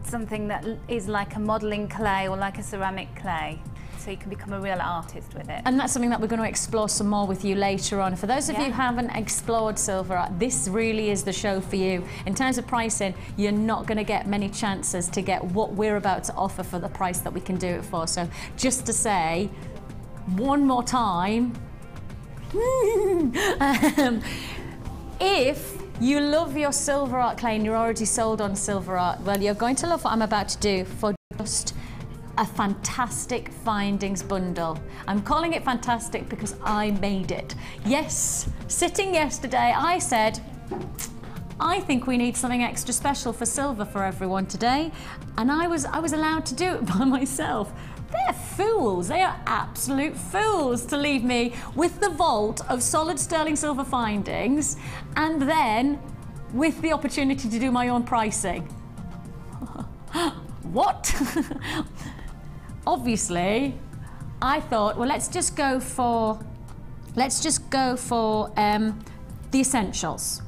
something that is like a modelling clay or like a ceramic clay. So you can become a real artist with it. And that's something that we're going to explore some more with you later on. For those of you who haven't explored silver art, this really is the show for you. In terms of pricing, you're not going to get many chances to get what we're about to offer for the price that we can do it for. So just to say, one more time, if you love your silver art clay and you're already sold on silver art, well, you're going to love what I'm about to do for just a fantastic findings bundle. I'm calling it fantastic because I made it. Yes, sitting yesterday, I said, I think we need something extra special for silver for everyone today, and I was allowed to do it by myself. They're fools. They are absolute fools to leave me with the vault of solid sterling silver findings and then with the opportunity to do my own pricing. What? Obviously, I thought, well, let's just go for the essentials.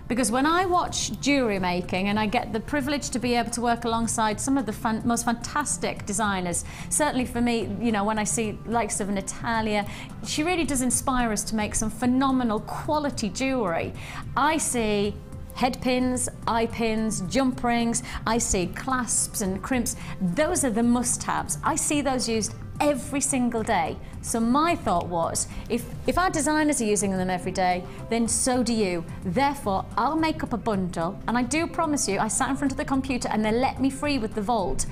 Because when I watch jewellery making and I get the privilege to be able to work alongside some of the most fantastic designers, certainly for me, you know, when I see likes of Natalia, she really does inspire us to make some phenomenal quality jewellery. I see head pins, eye pins, jump rings, I see clasps and crimps. Those are the must-haves. I see those used every single day. So my thought was, if our designers are using them every day, then so do you. Therefore, I'll make up a bundle, and I do promise you, I sat in front of the computer and they let me free with the vault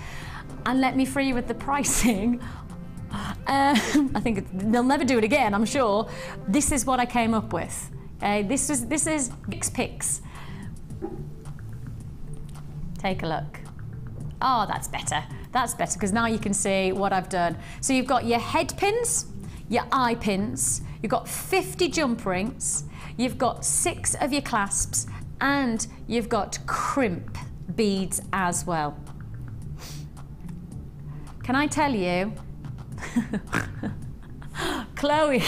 and let me free with the pricing. I think they'll never do it again, I'm sure. This is what I came up with. Okay, this is Vic's Picks. Take a look. Oh, that's better. That's better, because now you can see what I've done. So you've got your head pins, your eye pins, you've got 50 jump rings, you've got 6 of your clasps, and you've got crimp beads as well. Can I tell you, Chloe,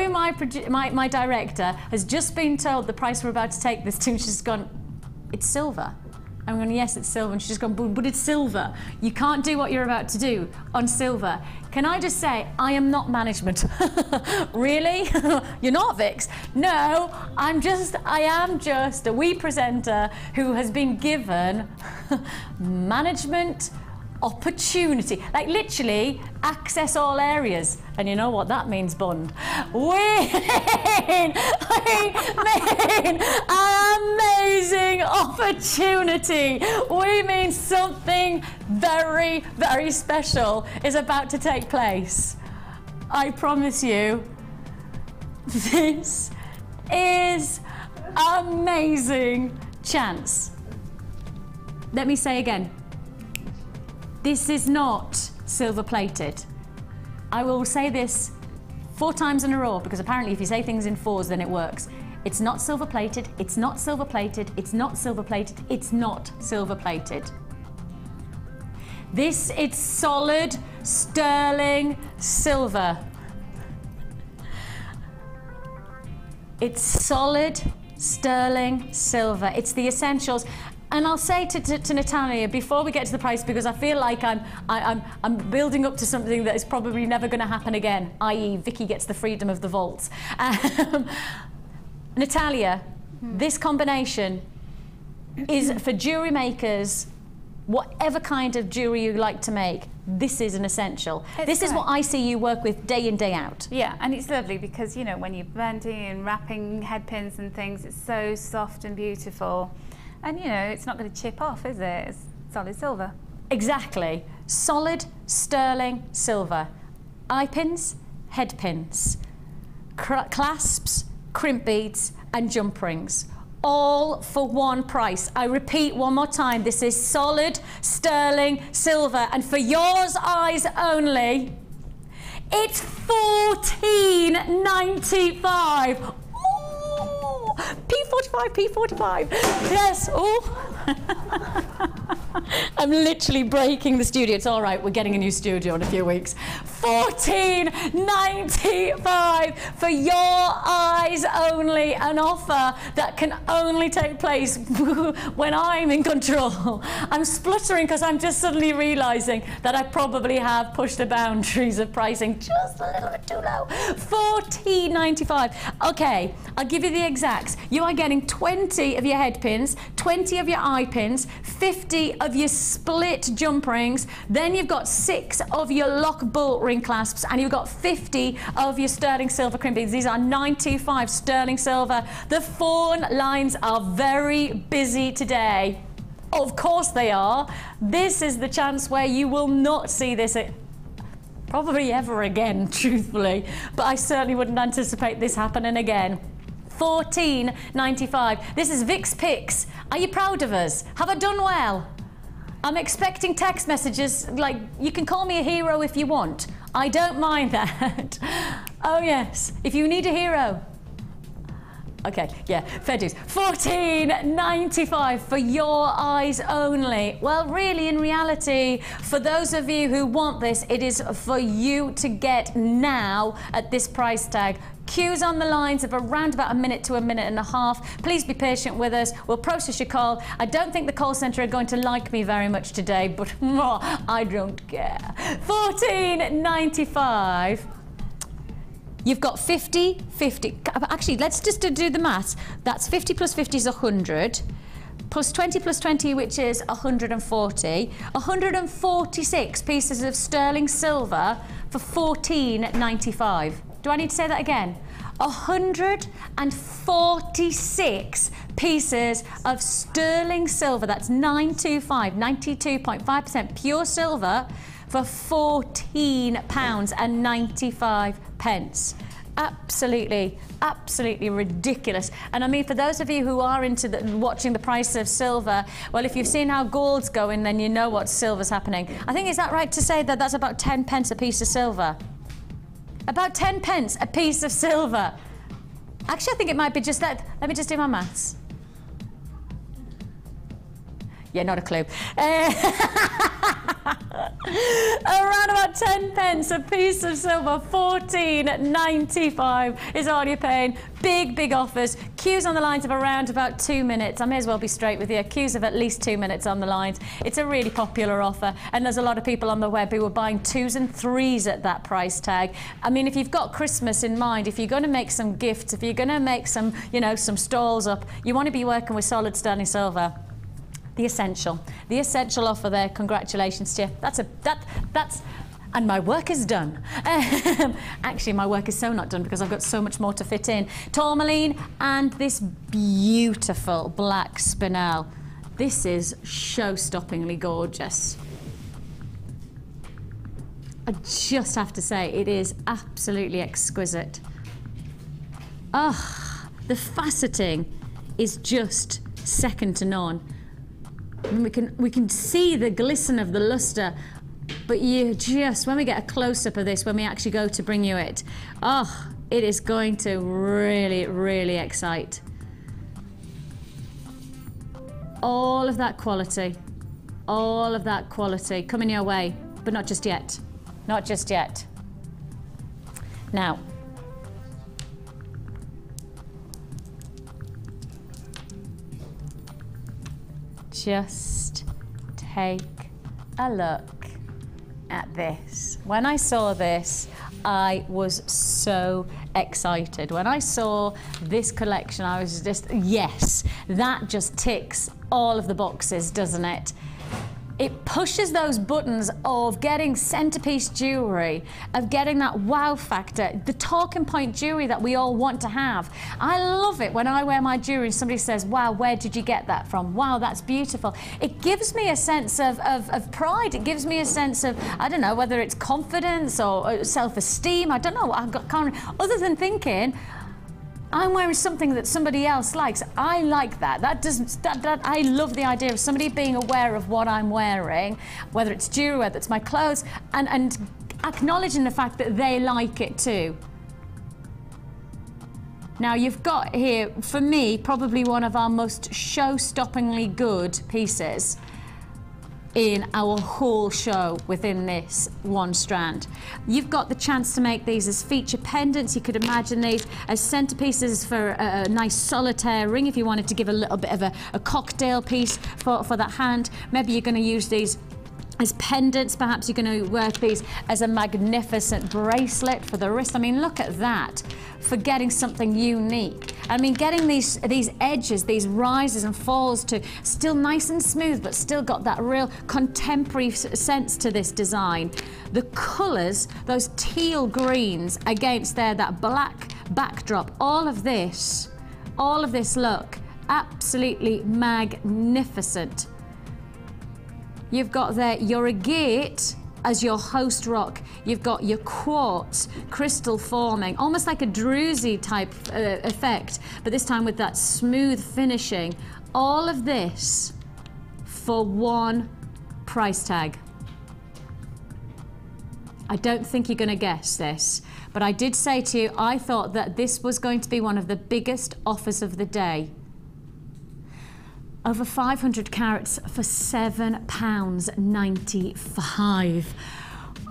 my director, has just been told the price we're about to take this to, and she's gone, it's silver. I'm going, yes, it's silver. And she's just gone, but it's silver. You can't do what you're about to do on silver. Can I just say, I am not management. Really? You're not, Vix? No, I am just a wee presenter who has been given management opportunity, like literally access all areas. And you know what that means, Bond? Win! Amazing opportunity. We mean something very, very special is about to take place. I promise you, this is amazing chance. Let me say again, this is not silver plated. I will say this 4 times in a row, because apparently if you say things in 4s, then it works. It's not silver plated, it's not silver plated, it's not silver plated, it's not silver plated. It's solid sterling silver. It's solid sterling silver. It's the essentials. And I'll say to Natalia, before we get to the price, because I feel like I'm building up to something that is probably never going to happen again, i.e. Vicki gets the freedom of the vaults. Natalia, this combination is for jewellery makers, whatever kind of jewellery you like to make, this is an essential. This is what I see you work with day in, day out. Yeah, and it's lovely because, you know, when you're bending and wrapping head pins and things, it's so soft and beautiful. And, you know, it's not going to chip off, is it? It's solid silver. Exactly. Solid sterling silver. Eye pins, head pins, clasps, crimp beads, and jump rings. All for one price. I repeat one more time, this is solid sterling silver, and for yours eyes only, it's $14.95. Ooh, P45, P45. Yes, oh. I'm literally breaking the studio. It's all right, we're getting a new studio in a few weeks. $14.95 for your eyes only, an offer that can only take place when I'm in control. I'm spluttering because I'm just suddenly realising that I probably have pushed the boundaries of pricing just a little bit too low. $14.95. Okay, I'll give you the exacts. You are getting 20 of your head pins, 20 of your eye pins, 50 of your split jump rings, then you've got 6 of your lock bolt ring clasps, and you've got 50 of your sterling silver crimp beads. These are 95 sterling silver. The phone lines are very busy today. Of course they are. This is the chance where you will not see this probably ever again, truthfully, but I certainly wouldn't anticipate this happening again. $14.95. This is Vic's Picks. Are you proud of us? Have I done well? I'm expecting text messages like, you can call me a hero if you want. I don't mind that. Oh yes, if you need a hero. Okay, yeah, fair dues. $14.95 for your eyes only. Well, really, in reality, for those of you who want this, it is for you to get now at this price tag. Queues on the lines of around about a minute to a minute and a half. Please be patient with us. We'll process your call. I don't think the call centre are going to like me very much today, but I don't care. $14.95. You've got 50. Actually, let's just do the maths. That's 50 plus 50 is 100. plus 20 plus 20, which is 140. 146 pieces of sterling silver for $14.95. Do I need to say that again? 146 pieces of sterling silver, that's 925, 92.5% pure silver for £14.95. Absolutely, absolutely ridiculous. And I mean, for those of you who are into watching the price of silver, well, if you've seen how gold's going, then you know what silver's happening. I think, is that right to say that that's about 10 pence a piece of silver? About 10 pence a piece of silver. Actually, I think it might be just that. Let me just do my maths. Yeah, not a clue. Around about 10 pence a piece of silver, $14.95 is all you're paying. Big, big offers. Queues on the lines of around about 2 minutes. I may as well be straight with you. Queues of at least 2 minutes on the lines. It's a really popular offer, and there's a lot of people on the web who are buying 2s and 3s at that price tag. I mean, if you've got Christmas in mind, if you're going to make some gifts, if you're going to make some, you know, some stalls up, you want to be working with solid sterling silver. The essential offer there. Congratulations to you. That's and my work is done. Actually, my work is so not done because I've got so much more to fit in. Tourmaline and this beautiful black spinel. This is show-stoppingly gorgeous. I just have to say, it is absolutely exquisite. Ah, the faceting is just second to none. And we can see the glisten of the luster, but you just, when we get a close-up of this, when we actually go to bring you it, oh, it is going to really, really excite. All of that quality coming your way, but not just yet. Not just yet. Now, just take a look at this. When I saw this, I was so excited. When I saw this collection, I was just, yes, that just ticks all of the boxes, doesn't it? It pushes those buttons of getting centerpiece jewellery, of getting that wow factor, the talking point jewellery that we all want to have. I love it when I wear my jewellery and somebody says, wow, where did you get that from? Wow, that's beautiful. It gives me a sense of pride. It gives me a sense of, I don't know, whether it's confidence or self-esteem. I don't know. Other than thinking, I'm wearing something that somebody else likes. I like that. I love the idea of somebody being aware of what I'm wearing, whether it's jewelry, whether it's my clothes, and acknowledging the fact that they like it too. Now you've got here, for me, probably one of our most show-stoppingly good pieces in our whole show within this one strand. You've got the chance to make these as feature pendants. You could imagine these as centerpieces for a nice solitaire ring if you wanted to give a little bit of a cocktail piece for that hand. Maybe you're going to use these as pendants. Perhaps you're going to wear these as a magnificent bracelet for the wrist. I mean, look at that, for getting something unique. I mean, getting these edges, these rises and falls to still nice and smooth, but still got that real contemporary sense to this design. The colours, those teal greens against there, that black backdrop, all of this look, absolutely magnificent. You've got there your agate as your host rock. You've got your quartz crystal forming, almost like a druzy type effect, but this time with that smooth finishing. All of this for one price tag. I don't think you're going to guess this, but I did say to you, I thought that this was going to be one of the biggest offers of the day. Over 500 carats for £7.95.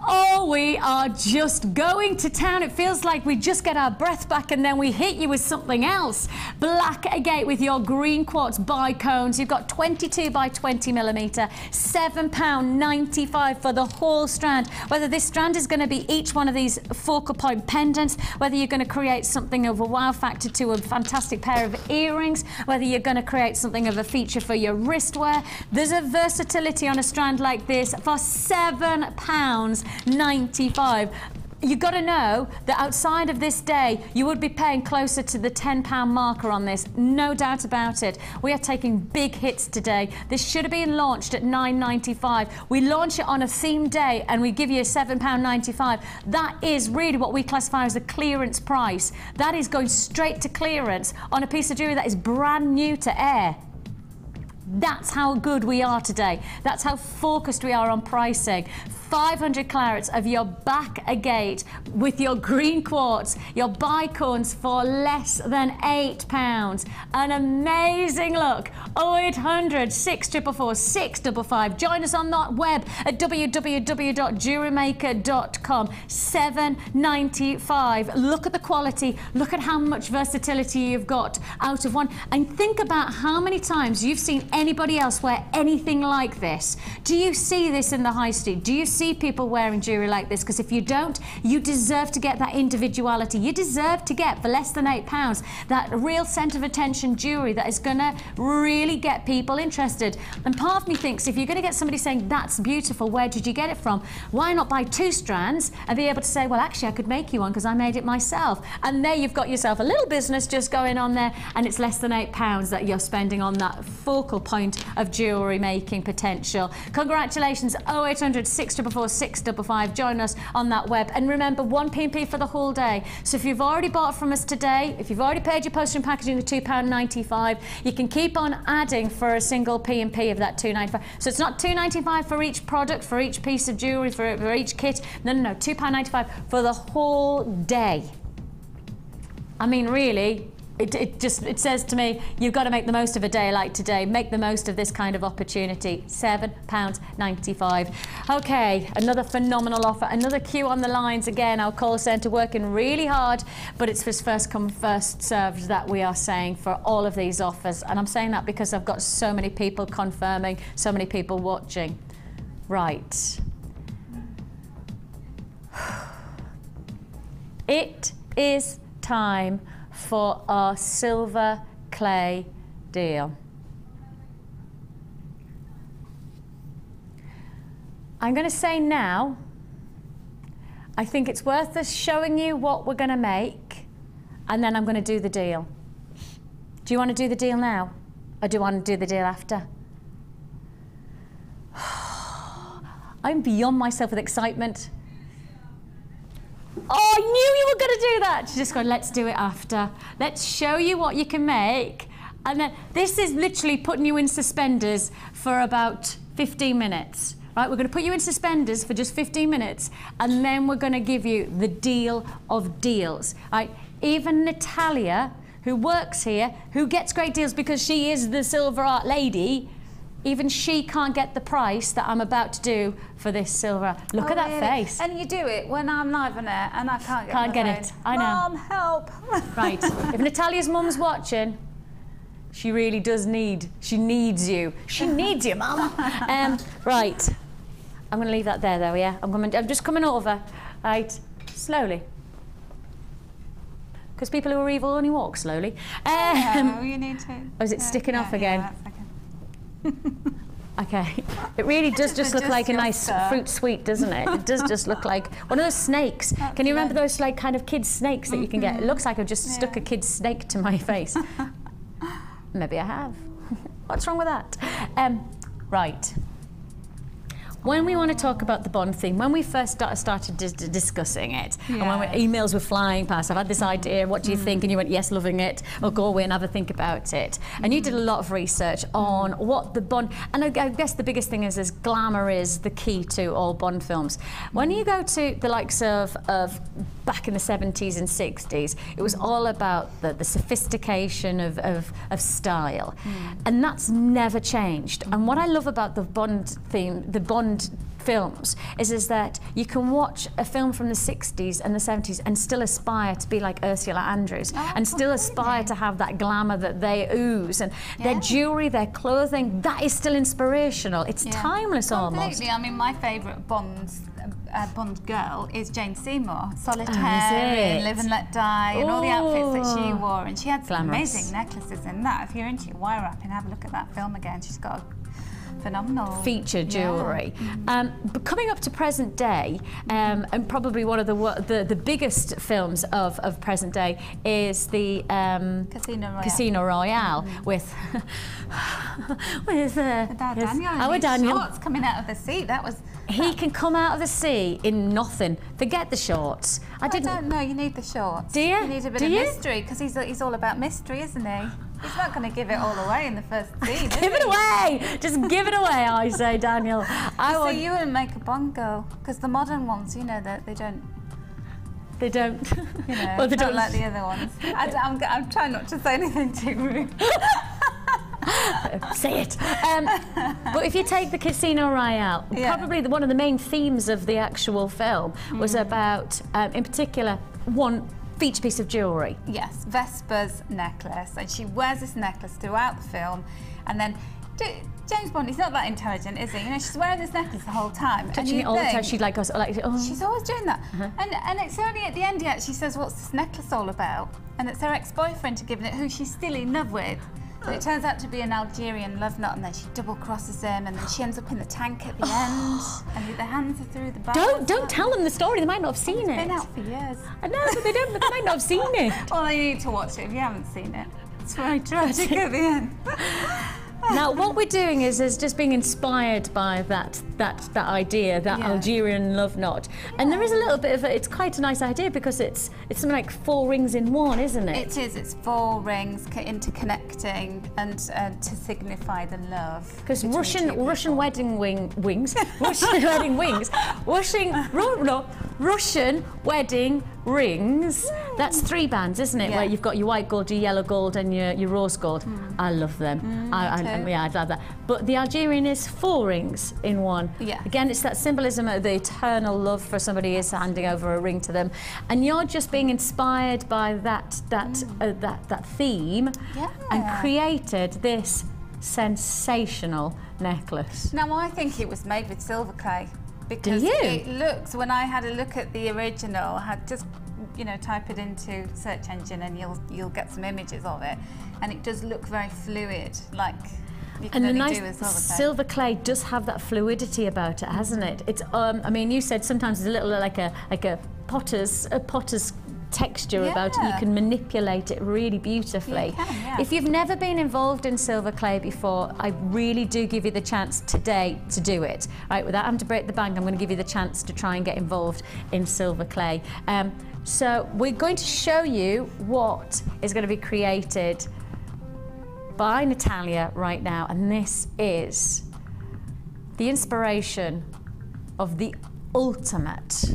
Oh, we are just going to town. It feels like we just get our breath back and then we hit you with something else. Black agate with your green quartz bicones. You've got 22 by 20 millimeter, £7.95 for the whole strand. Whether this strand is going to be each one of these focal point pendants, whether you're going to create something of a wow factor to a fantastic pair of earrings, whether you're going to create something of a feature for your wristwear, there's a versatility on a strand like this for £7.95. You've got to know that outside of this day, you would be paying closer to the £10 marker on this, no doubt about it. We are taking big hits today. This should have been launched at £9.95. We launch it on a themed day and we give you a £7.95. That is really what we classify as a clearance price. That is going straight to clearance on a piece of jewellery that is brand new to air. That's how good we are today. That's how focused we are on pricing. 500 clarets of your back agate with your green quartz, your bicones for less than £8. An amazing look. 0800 644 655. Join us on that web at www.jewellerymaker.com. £7.95. Look at the quality. Look at how much versatility you've got out of one. And think about how many times you've seen anybody else wear anything like this. Do you see this in the high street? Do you see people wearing jewellery like this? Because if you don't, you deserve to get that individuality. You deserve to get, for less than £8, that real centre of attention jewellery that is going to really get people interested. And part of me thinks, if you're going to get somebody saying, that's beautiful, where did you get it from? Why not buy 2 strands and be able to say, well, actually, I could make you one because I made it myself. And there you've got yourself a little business just going on there, and it's less than £8 that you're spending on that focal point of jewellery making potential. Congratulations. 0800 644 655. Join us on that web. And remember, 1 P&P for the whole day. So if you've already bought from us today, if you've already paid your postage and packaging of £2.95, you can keep on adding for a single P&P of that £2.95. So it's not £2.95 for each product, for each piece of jewellery, for each kit. No, £2.95 for the whole day. I mean, really, it says to me, you've got to make the most of a day like today. Make the most of this kind of opportunity. £7.95. Okay, another phenomenal offer. Another queue on the lines again. Our call centre working really hard, but it's first come, first served that we are saying for all of these offers. And I'm saying that because I've got so many people confirming, so many people watching. Right. It is time for our silver clay deal. I'm going to say now, I think it's worth us showing you what we're going to make, and then I'm going to do the deal. Do you want to do the deal now, or do you want to do the deal after? I'm beyond myself with excitement. Oh, I knew you were going to do that. She's just going, let's do it after. Let's show you what you can make. And then this is literally putting you in suspenders for about 15 minutes. Right, we're going to put you in suspenders for just 15 minutes, and then we're going to give you the deal of deals. Right? Even Natalia, who works here, who gets great deals because she is the silver art lady, even she can't get the price that I'm about to do for this silver. Look at that face. And you do it when I'm live on air and I can't get it. I know. Mom, help. Right. If Natalia's mum's watching, she really does need, she needs you. She needs you, Mum. Right. I'm going to leave that there, though, yeah? I'm just coming over. Right. Slowly. Because people who are evil only walk slowly. No, you need to. Oh, is it sticking off again? Yeah, that's okay. Okay, it really does just look like a nice fruit sweet, doesn't it? It does just look like one of those snakes. Can you remember those like kind of kids snakes that you can get? It looks like I've just stuck a kid's snake to my face. Maybe I have. What's wrong with that? Right. When we want to talk about the Bond theme, when we first started discussing it, and when emails were flying past, I've had this idea, what do you think? And you went, yes, loving it, or go away and have a think about it. And you did a lot of research on what the Bond, and I guess the biggest thing is glamour is the key to all Bond films. When you go to the likes of back in the 70s and 60s, it was all about the sophistication of style. And that's never changed. And what I love about the Bond theme, the Bond films is that you can watch a film from the 60s and the 70s and still aspire to be like Ursula Andrews, and still aspire to have that glamour that they ooze, and their jewellery, their clothing, that is still inspirational. It's timeless almost. Completely. I mean, my favourite Bond girl is Jane Seymour, Solitaire, Live and Let Die, and all the outfits that she wore, and she had some amazing necklaces in that. If you're into your wire wrapping, have a look at that film again. She's got a phenomenal featured jewellery. But coming up to present day, and probably one of the biggest films of present day is the Casino Royale with Daniel. Shorts coming out of the sea. That was. He can come out of the sea in nothing. Forget the shorts. I don't know. You need the shorts. Do you? You need a bit of mystery, because he's all about mystery, isn't he? He's not going to give it all away in the first scene. Give it away! Just give it away, I say, Daniel. So you wouldn't make a Bond girl, because the modern ones, you know, that they don't. They don't. You know, well, they don't like the other ones. I'm trying not to say anything too rude. Say it. But if you take the Casino Royale, probably one of the main themes of the actual film was about, in particular, one feature piece of jewellery. Yes, Vesper's necklace, and she wears this necklace throughout the film, and then James Bond, he's not that intelligent, is he? You know, she's wearing this necklace the whole time. Touching it all the time. She'd like us, She's always doing that. And it's only at the end he actually says, what's this necklace all about? And it's her ex-boyfriend to giving it, who she's still in love with. So it turns out to be an Algerian love knot, and then she double crosses him, and then she ends up in the tank at the end, and the hands are through the bars. Don't tell them the story. They might not have seen it. It's been out for years. I know, but they might not have seen it. Well, you need to watch it if you haven't seen it. It's very tragic at the end. Now, what we're doing is just being inspired by that idea, that Algerian love knot. And there is a little bit of it's quite a nice idea, because it's something like 4 rings in one, isn't it? It is. It's 4 rings interconnecting, and to signify the love. Because Russian wedding wings, Russian wedding wings, Russian wedding rings. That's 3 bands, isn't it? Where you've got your white gold, your yellow gold, and your rose gold. I love them. I'd love that. But the Algerian is 4 rings in one. Yeah. Again, it's that symbolism of the eternal love for somebody is handing over a ring to them, and you're just being inspired by that theme, and created this sensational necklace. Now, I think it was made with silver clay. Because it looks, when I had a look at the original, I had just, you know, type it into search engine and you'll get some images of it, and it does look very fluid, like you can only do with silver clay does have that fluidity about it, hasn't it? It's I mean, you said sometimes it's a little like a potter's texture about it. You can manipulate it really beautifully. You can, If you've never been involved in silver clay before, I really do give you the chance today to do it. Right, without having to break the bank, I'm going to give you the chance to try and get involved in silver clay. So we're going to show you what is going to be created by Natalia right now, and this is the inspiration of the ultimate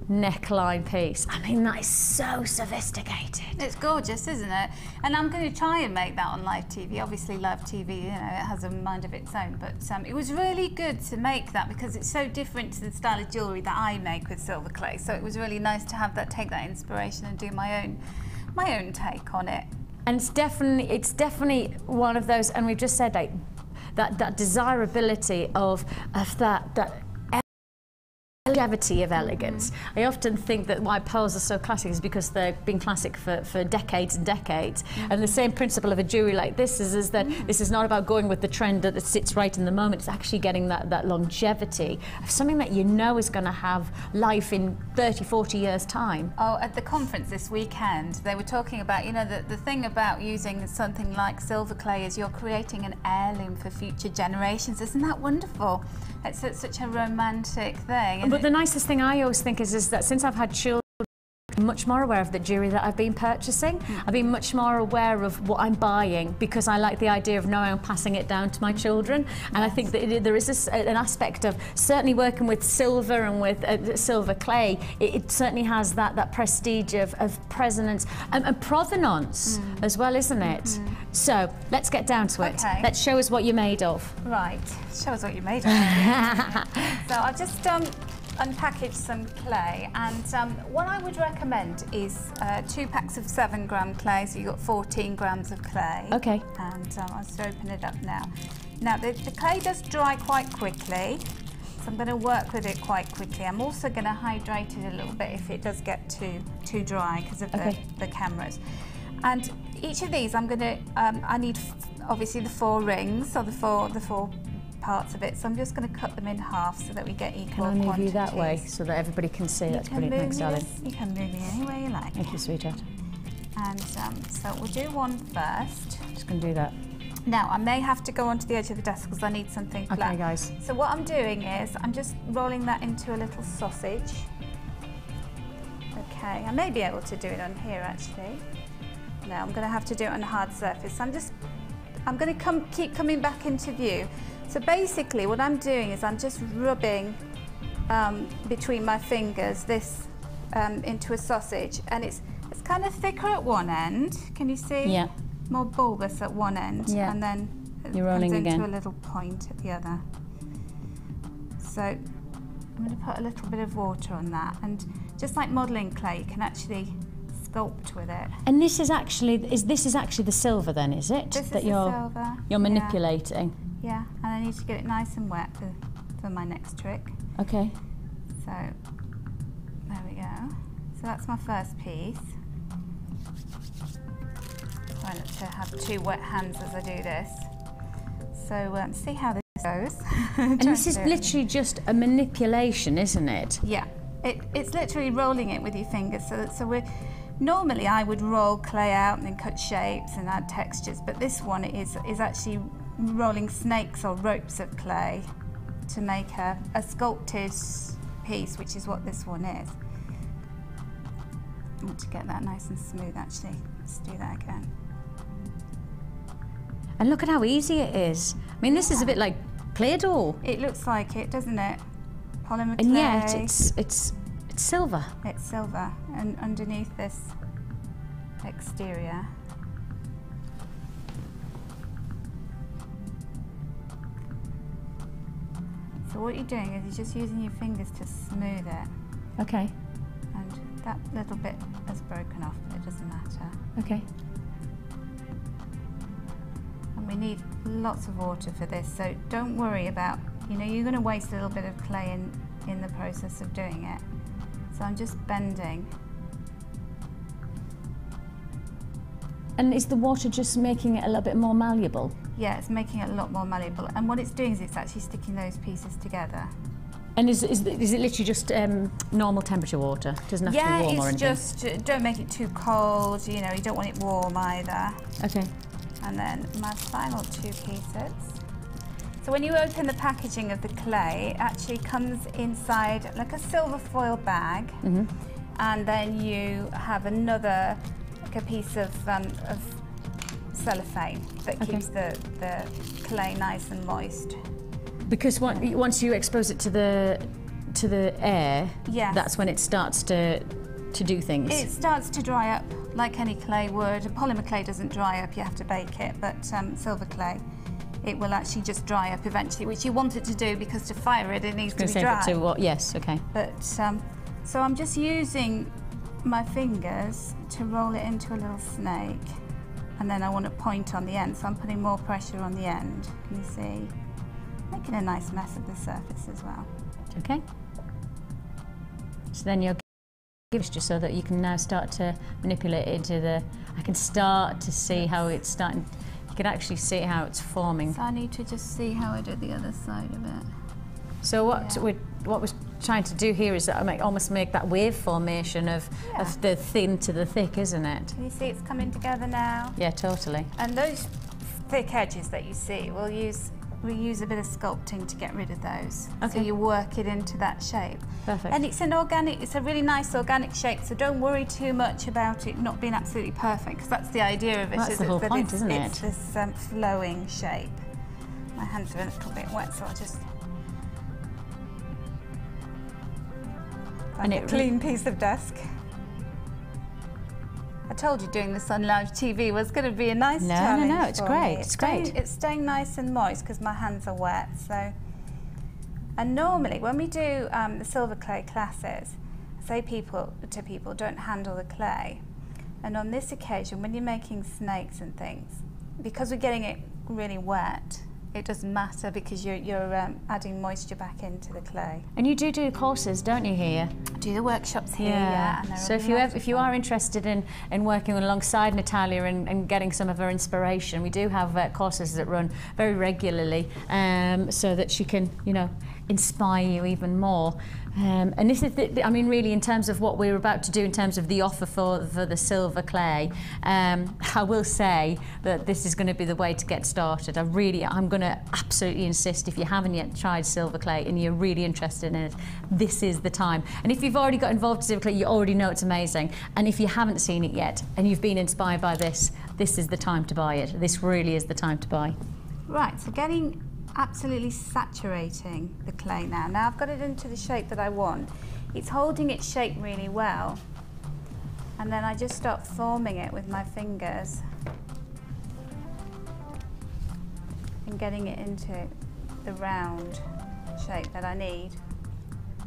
neckline piece. I mean, that is so sophisticated. It's gorgeous, isn't it? And I'm going to try and make that on live TV. Obviously, live TV, you know, it has a mind of its own, but it was really good to make that, because it's so different to the style of jewellery that I make with silver clay. So it was really nice to have that, take that inspiration and do my own take on it. And it's definitely one of those, and we've just said like that desirability of that longevity of elegance. I often think that why pearls are so classic is because they've been classic for decades and decades. And the same principle of a jewellery like this is that this is not about going with the trend that sits right in the moment. It's actually getting that longevity of something that you know is going to have life in 30, 40 years' time. Oh, at the conference this weekend, they were talking about, you know, the thing about using something like silver clay is you're creating an heirloom for future generations. Isn't that wonderful? It's such a romantic thing. But the nicest thing I always think is that since I've had children much more aware of the jewellery that I've been purchasing. I've been much more aware of what I'm buying because I like the idea of knowing I'm passing it down to my children. And I think that there is an aspect of certainly working with silver and with silver clay. It certainly has that prestige of presence and provenance as well, isn't it? So let's get down to it. Okay. Let's show us what you're made of. Right, show us what you're made of. So I've just unpackaged some clay, and what I would recommend is 2 packs of 7-gram clay, so you've got 14 grams of clay. Okay. And I'll just open it up now. Now the clay does dry quite quickly, so I'm going to work with it quite quickly. I'm also going to hydrate it a little bit if it does get too dry because of the cameras. And each of these I'm going to, I need obviously the 4 rings, or the four parts of it, so I'm just going to cut them in half so that we get equal quantities. Can I move you that way so that everybody can see? That's brilliant. Thanks, darling. You can move me any way you like. Thank you, sweetheart. And so we'll do one first. Just going to do that. Now, I may have to go onto the edge of the desk because I need something flat. Okay, guys. So what I'm doing is I'm just rolling that into a little sausage. Okay, I may be able to do it on here actually. No, I'm going to have to do it on a hard surface. I'm going to keep coming back into view. So basically what I'm doing is I'm just rubbing between my fingers this into a sausage, and it's kind of thicker at one end. Can you see? Yeah. More bulbous at one end, and then it You're rolling comes into again. a little point at the other. So I'm going to put a little bit of water on that, and just like modelling clay, you can actually sculpt with it. And this is actually the silver then, is it? This that is the silver. You're manipulating. Yeah, and I need to get it nice and wet for my next trick. Okay. So there we go. So that's my first piece. Try not to have too wet hands as I do this. So see how this goes. And this is literally just a manipulation, isn't it? Yeah, it's literally rolling it with your fingers. So normally I would roll clay out and then cut shapes and add textures, but this one is actually rolling snakes or ropes of clay to make a sculpted piece, which is what this one is. I want to get that nice and smooth actually. Let's do that again. And look at how easy it is. I mean, this is a bit like Play-Doh. It looks like it, doesn't it? Polymer clay. And yet it's silver. It's silver, and underneath this exterior. So what you're doing is you're just using your fingers to smooth it. Okay. And that little bit has broken off, but it doesn't matter. Okay. And we need lots of water for this, so don't worry about, you're going to waste a little bit of clay in the process of doing it. So I'm just bending. And is the water just making it a little bit more malleable? Yeah, it's making it a lot more malleable. And what it's doing is it's actually sticking those pieces together. And is it literally just normal temperature water? It doesn't have to be warm or anything? Yeah, it's just, don't make it too cold, you don't want it warm either. Okay. And then my final 2 pieces. So when you open the packaging of the clay, it actually comes inside like a silver foil bag, and then you have another, like a piece of cellophane that keeps the clay nice and moist. Because once you expose it to the air, that's when it starts to do things. It starts to dry up like any clay would. Polymer clay doesn't dry up, you have to bake it, but silver clay, it will actually just dry up eventually, which you want it to do because to fire it, it needs to be dry. Yes, okay. But so I'm just using my fingers to roll it into a little snake, and then I want to point on the end, so I'm putting more pressure on the end. Can you see? Making a nice mess of the surface as well. Okay. So then you'll give it just so that you can now start to manipulate it into the. I can start to see how it's starting. You can actually see how it's forming. So I need to just see how I do the other side of it. So what we're trying to do here is almost make that wave formation of the thin to the thick, isn't it? Can you see it's coming together now? Yeah, totally. And those thick edges that you see, we'll we use a bit of sculpting to get rid of those. Okay. So you work it into that shape. Perfect. And it's a really nice organic shape, so don't worry too much about it not being absolutely perfect, because that's the idea of it. That's the whole point, isn't it? It's this flowing shape. My hands are a little bit wet, so I'll just... And a clean piece of desk. I told you doing this on live TV was going to be a nice challenge. No, it's great. It's great. It's staying nice and moist because my hands are wet. So, and normally when we do the silver clay classes, I say to people, don't handle the clay. And on this occasion, when you're making snakes and things, because we're getting it really wet, it doesn't matter because you're adding moisture back into the clay. And you do courses, don't you, here? I do the workshops here, yeah. And so if you are interested in working alongside Natalia and getting some of her inspiration, we do have courses that run very regularly, so that she can, you know, inspire you even more. And this is, I mean, really, in terms of what we're about to do, in terms of the offer for the silver clay, I will say that this is going to be the way to get started. I'm going to absolutely insist, if you haven't yet tried silver clay and you're really interested in it, this is the time. And if you've already got involved in silver clay, you already know it's amazing. And if you haven't seen it yet and you've been inspired by this, this is the time to buy it. This really is the time to buy. Right, so getting absolutely saturating the clay now. Now I've got it into the shape that I want. It's holding its shape really well. And then I just start forming it with my fingers and getting it into the round shape that I need.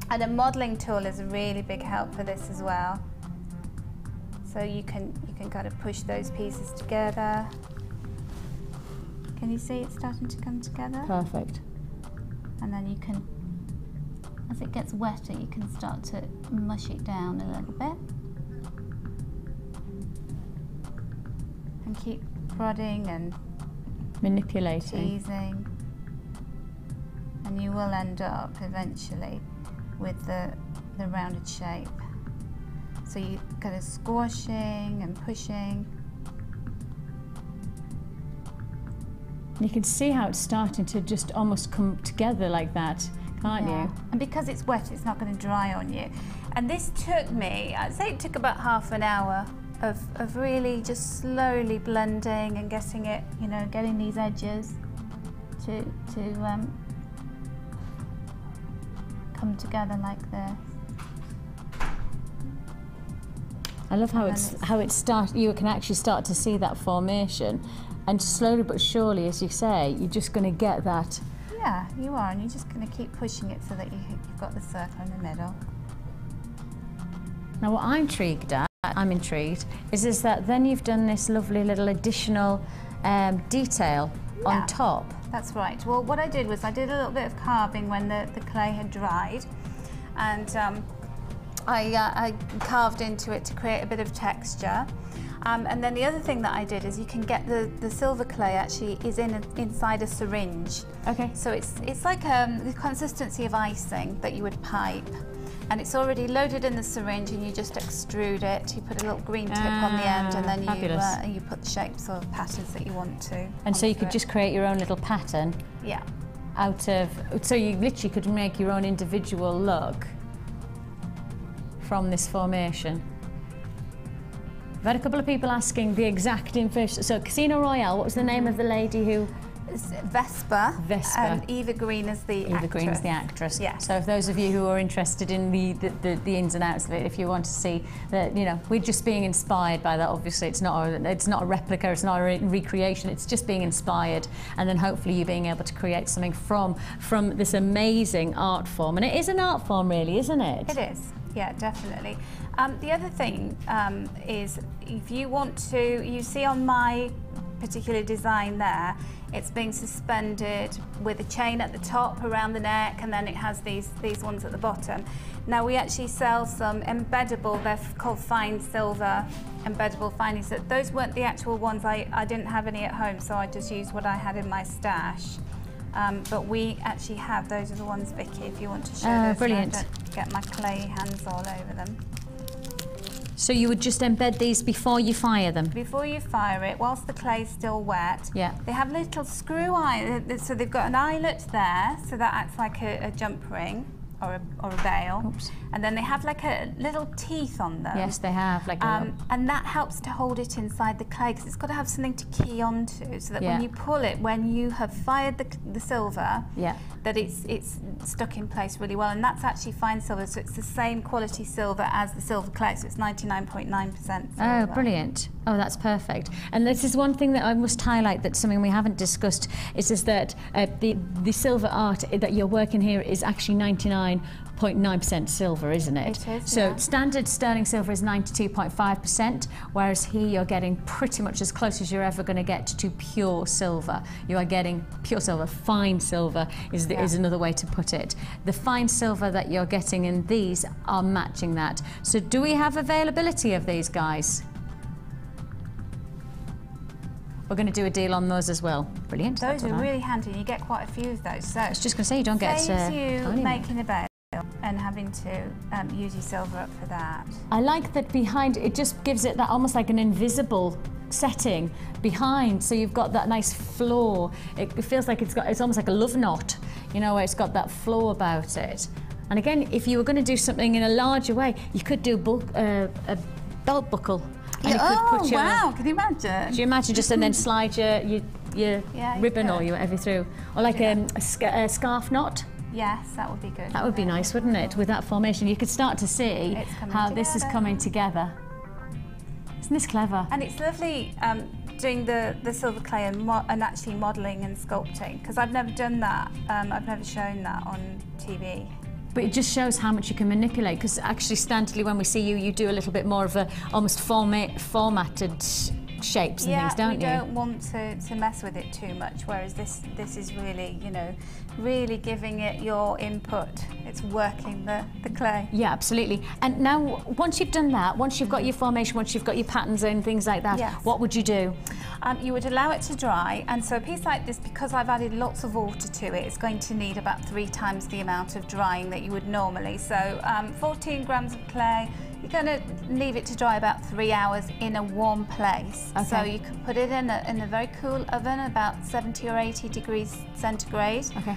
And a modelling tool is a really big help for this as well. So you can kind of push those pieces together. Can you see it's starting to come together? Perfect. And then you can, as it gets wetter, you can start to mush it down a little bit. And keep prodding and manipulating. teasing. And you will end up eventually with the rounded shape. So you kind of squashing and pushing. You can see how it's starting to just almost come together like that, can't you? And because it's wet, it's not going to dry on you. And this took me, I'd say it took about half an hour of really just slowly blending and getting it, you know, getting these edges to come together like this. I love how you can actually start to see that formation. And slowly but surely, as you say, you're just going to get that. Yeah, you are, and you're just going to keep pushing it so that you've got the circle in the middle. Now, what I'm intrigued, is that then you've done this lovely little additional detail on top. That's right. Well, what I did was I did a little bit of carving when the clay had dried, and I carved into it to create a bit of texture. And then the other thing that I did is you can get the silver clay actually is inside a syringe. Okay. So it's like the consistency of icing that you would pipe. And it's already loaded in the syringe and you just extrude it. You put a little green tip on the end and then you put the shapes or patterns that you want to. And so you could just create your own little pattern. Yeah. So you literally could make your own individual look from this formation. I've had a couple of people asking the exact information. So Casino Royale, what was the name of the lady who? Vesper. And Eva Green is the actress. Eva Green is the actress. Yeah. So if those of you who are interested in the ins and outs of it, if you want to see that, you know, we're just being inspired by that. Obviously, it's not a replica, it's not a recreation. It's just being inspired, and then hopefully you being able to create something from this amazing art form. And it is an art form, really, isn't it? It is. Yeah, definitely. The other thing is, if you want to, you see on my particular design there, it's being suspended with a chain at the top around the neck, and then it has these ones at the bottom. Now we actually sell some embeddable, they're called fine silver embeddable findings. Those weren't the actual ones, I didn't have any at home, so I just used what I had in my stash. But we actually have, those are the ones, Vicki, if you want to show those. Brilliant. I don't get my clay hands all over them. So you would just embed these before you fire them? Before you fire it, whilst the clay's still wet, Yeah. they have little screw eye, so they've got an eyelet there, so that acts like a jump ring or a bail. Oops. And then they have like a little teeth on them. Yes, they have. Like and that helps to hold it inside the clay because it's got to have something to key onto, so that when you pull it, when you have fired the silver, that it's stuck in place really well. And that's actually fine silver, so it's the same quality silver as the silver clay, so it's 99.9% silver. Oh, brilliant. Oh, that's perfect. And this is one thing that I must highlight, that's something we haven't discussed, is that the silver art that you're working here is actually 99.9% silver, isn't it? It is, so yeah. standard sterling silver is 92.5%, whereas here you're getting pretty much as close as you're ever going to get to pure silver. You are getting pure silver. Fine silver is another way to put it. The fine silver that you're getting in these are matching that. So do we have availability of these, guys? We're going to do a deal on those as well. Brilliant. Those are really handy, and you get quite a few of those. So I was just going to say, you don't get... saves you making a bail and having to use your silver up for that. I like that behind, it just gives it that almost like an invisible setting behind, so you've got that nice floor. It feels like it's almost like a love knot, you know, where it's got that flow about it. And again, if you were going to do something in a larger way, you could do a belt buckle. And you could put your, wow, can you imagine? Do you imagine just and then slide your ribbon or your whatever through? Or like a scarf knot? Yes, that would be good. That would be nice, wouldn't it? With that formation, you could start to see how this is coming together. Isn't this clever? And it's lovely doing the silver clay and actually modelling and sculpting, because I've never done that. I've never shown that on TV. But it just shows how much you can manipulate, because actually standardly when we see you, you do a little bit more of a almost formatted shapes and things, don't you? Yeah, we don't want to mess with it too much, whereas this is really, you know, really giving it your input. It's working the clay. Yeah, absolutely. And now, once you've done that, once you've got your formation, once you've got your patterns and things like that, what would you do? You would allow it to dry, and so a piece like this, because I've added lots of water to it, it's going to need about 3 times the amount of drying that you would normally. So 14 grams of clay, you're going to leave it to dry about 3 hours in a warm place. Okay. So you can put it in a very cool oven, about 70 or 80 degrees centigrade. Okay.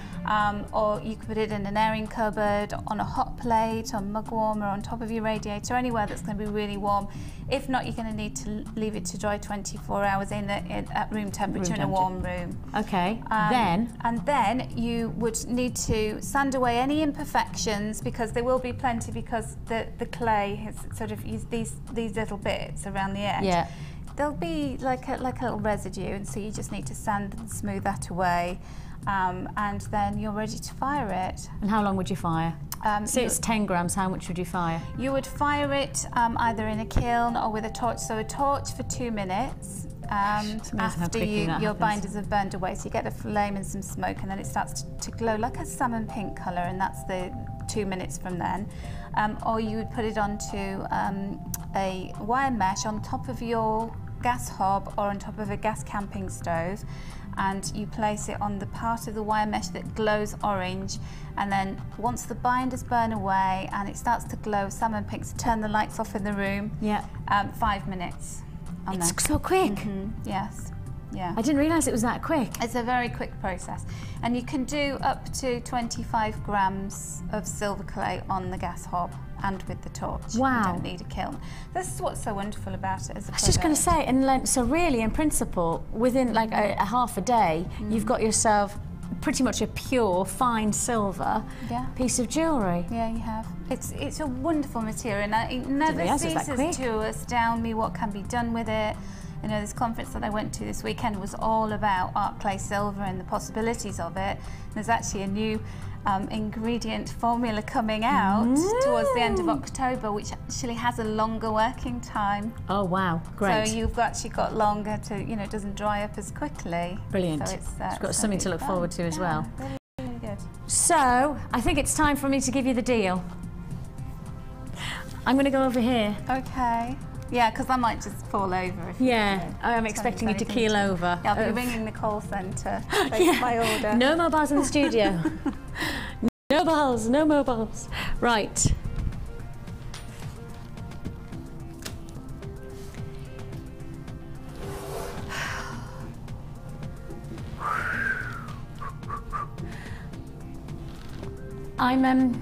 Or you could put it in an airing cupboard, on a hot plate, on mug warmer, on top of your radiator, anywhere that's going to be really warm. If not, you're going to need to leave it to dry 24 hours at room temperature in a warm room. Okay. And then you would need to sand away any imperfections, because there will be plenty, because the clay has sort of used these little bits around the edge. Yeah. There'll be like a little residue, and so you just need to sand and smooth that away. And then you're ready to fire it. And how long would you fire? Say it's 10 grams, how much would you fire? You would fire it either in a kiln or with a torch. So a torch for 2 minutes after your binders have burned away. So you get a flame and some smoke, and then it starts to glow like a salmon pink colour, and that's the 2 minutes from then. Or you would put it onto a wire mesh on top of your gas hob or on top of a gas camping stove, and you place it on the part of the wire mesh that glows orange, and then once the binders burn away and it starts to glow salmon pink, so turn the lights off in the room. 5 minutes. It's so quick. Yes. Yeah. I didn't realise it was that quick. It's a very quick process, and you can do up to 25 grams of silver clay on the gas hob and with the torch. Wow. You don't need a kiln. This is what's so wonderful about it as a product. I was just going to say, and so really, in principle, within like a half a day, you've got yourself pretty much a pure, fine silver piece of jewellery. Yeah, you have. It's a wonderful material, and it never ceases to astound me what can be done with it. You know, this conference that I went to this weekend was all about art clay silver and the possibilities of it. And there's actually a new ingredient formula coming out towards the end of October, which actually has a longer working time. Oh wow, great. So you've actually got longer to, you know, it doesn't dry up as quickly. Brilliant. So it's got something to look forward to as well. Really, really good. So, I think it's time for me to give you the deal. I'm going to go over here. Okay. Yeah, because I might just fall over. If I'm expecting you to keel over. Yeah, I'll be ringing the call centre to place my order. No mobiles in the studio. No mobiles, no mobiles. Right. I'm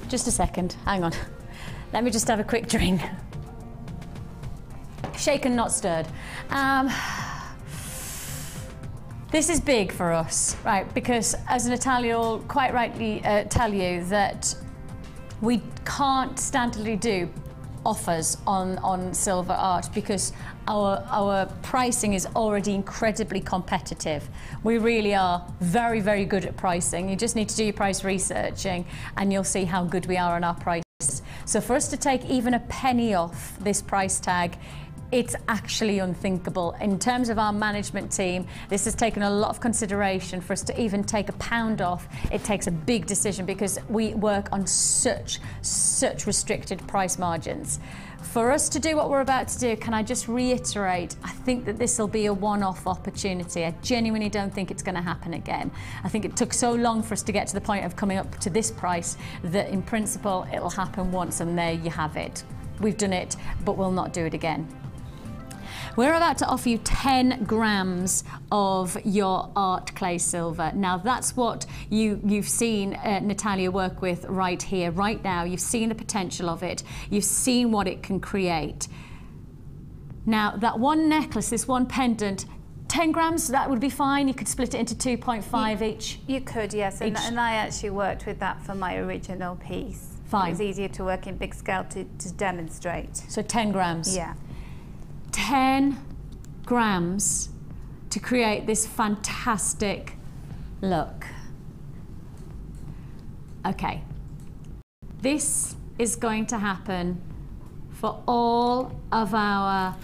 just a second, hang on. Let me just have a quick drink. Shaken, not stirred. This is big for us, right? Because as Natalia will quite rightly tell you that we can't standardly do offers on silver art because our pricing is already incredibly competitive. We really are very, very good at pricing. You just need to do your price researching and you'll see how good we are on our prices. So for us to take even a penny off this price tag, it's actually unthinkable. In terms of our management team, this has taken a lot of consideration. For us to even take a pound off, it takes a big decision because we work on such restricted price margins. For us to do what we're about to do, can I just reiterate, I think that this will be a one-off opportunity. I genuinely don't think it's going to happen again. I think it took so long for us to get to the point of coming up to this price that in principle it'll happen once and there you have it. We've done it, but we'll not do it again. We're about to offer you 10 grams of your art clay silver. Now that's what you've seen Natalia work with right here, right now. You've seen the potential of it. You've seen what it can create. Now that one necklace, this one pendant, 10 grams, that would be fine. You could split it into 2.5 each. You could, yes. And I actually worked with that for my original piece. Fine. It was easier to work in big scale to demonstrate. So 10 grams. Yeah. 10 grams to create this fantastic look. Okay, this is going to happen for all of our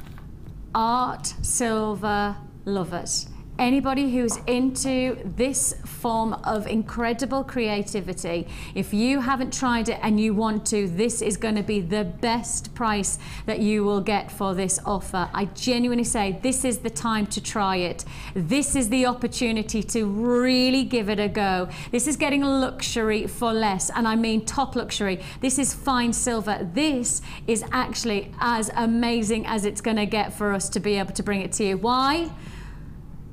art silver lovers. Anybody who's into this form of incredible creativity, if you haven't tried it and you want to, this is going to be the best price that you will get for this offer. I genuinely say this is the time to try it. This is the opportunity to really give it a go. This is getting luxury for less, and I mean top luxury. This is fine silver. This is actually as amazing as it's going to get for us to be able to bring it to you. Why?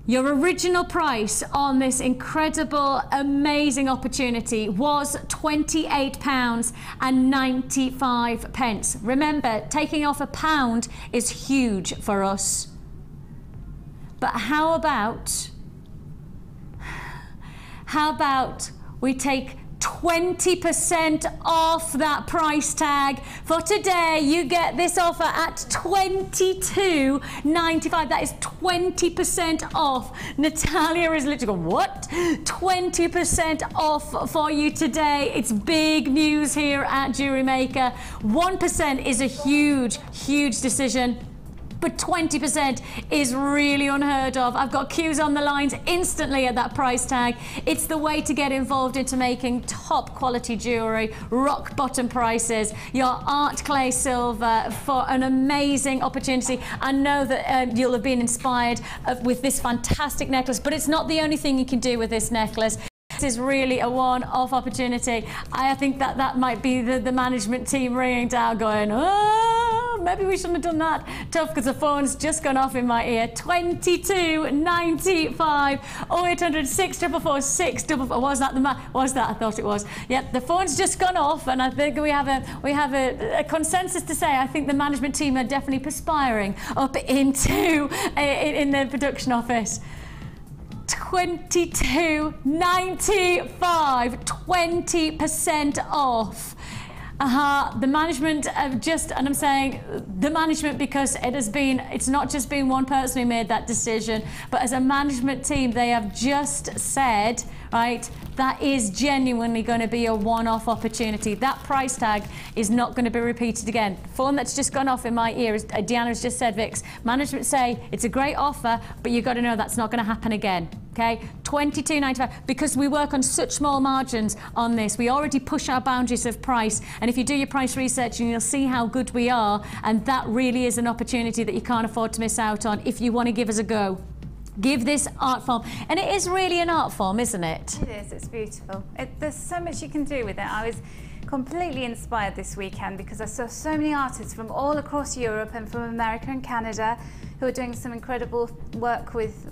Your original price on this incredible, amazing opportunity was £28.95. Remember, taking off £1 is huge for us. But how about we take 20% off that price tag. For today, you get this offer at $22.95. That is 20% off. Natalia is literally going, what? 20% off for you today. It's big news here at Jewellery Maker. 1% is a huge, huge decision. But 20% is really unheard of. I've got queues on the lines instantly at that price tag. It's the way to get involved into making top quality jewellery, rock bottom prices, your art clay silver for an amazing opportunity. I know that you'll have been inspired with this fantastic necklace, but it's not the only thing you can do with this necklace. This is really a one-off opportunity. I think that might be the management team ringing down going, oh, maybe we shouldn't have done that. Tough, because the phone's just gone off in my ear. $22.95, 0800 644 644. Was that was that? I thought it was. Yep, the phone's just gone off, and I think we have a consensus to say I think the management team are definitely perspiring up into in the production office. $22.95, 20% off. The management have just, and I'm saying the management because it's not just been one person who made that decision, but as a management team, they have just said, right, that is genuinely going to be a one-off opportunity. That price tag is not going to be repeated again. The phone that's just gone off in my ear is Deanna's just said, Vix, management say it's a great offer, but you've got to know that's not going to happen again. Okay, $22.95, because we work on such small margins on this. We already push our boundaries of price, and if you do your price research, you'll see how good we are, and that really is an opportunity that you can't afford to miss out on if you want to give us a go. Give this art form, and it is really an art form, isn't it? It is, it's beautiful. There's so much you can do with it. I was completely inspired this weekend because I saw so many artists from all across Europe and from America and Canada who are doing some incredible work with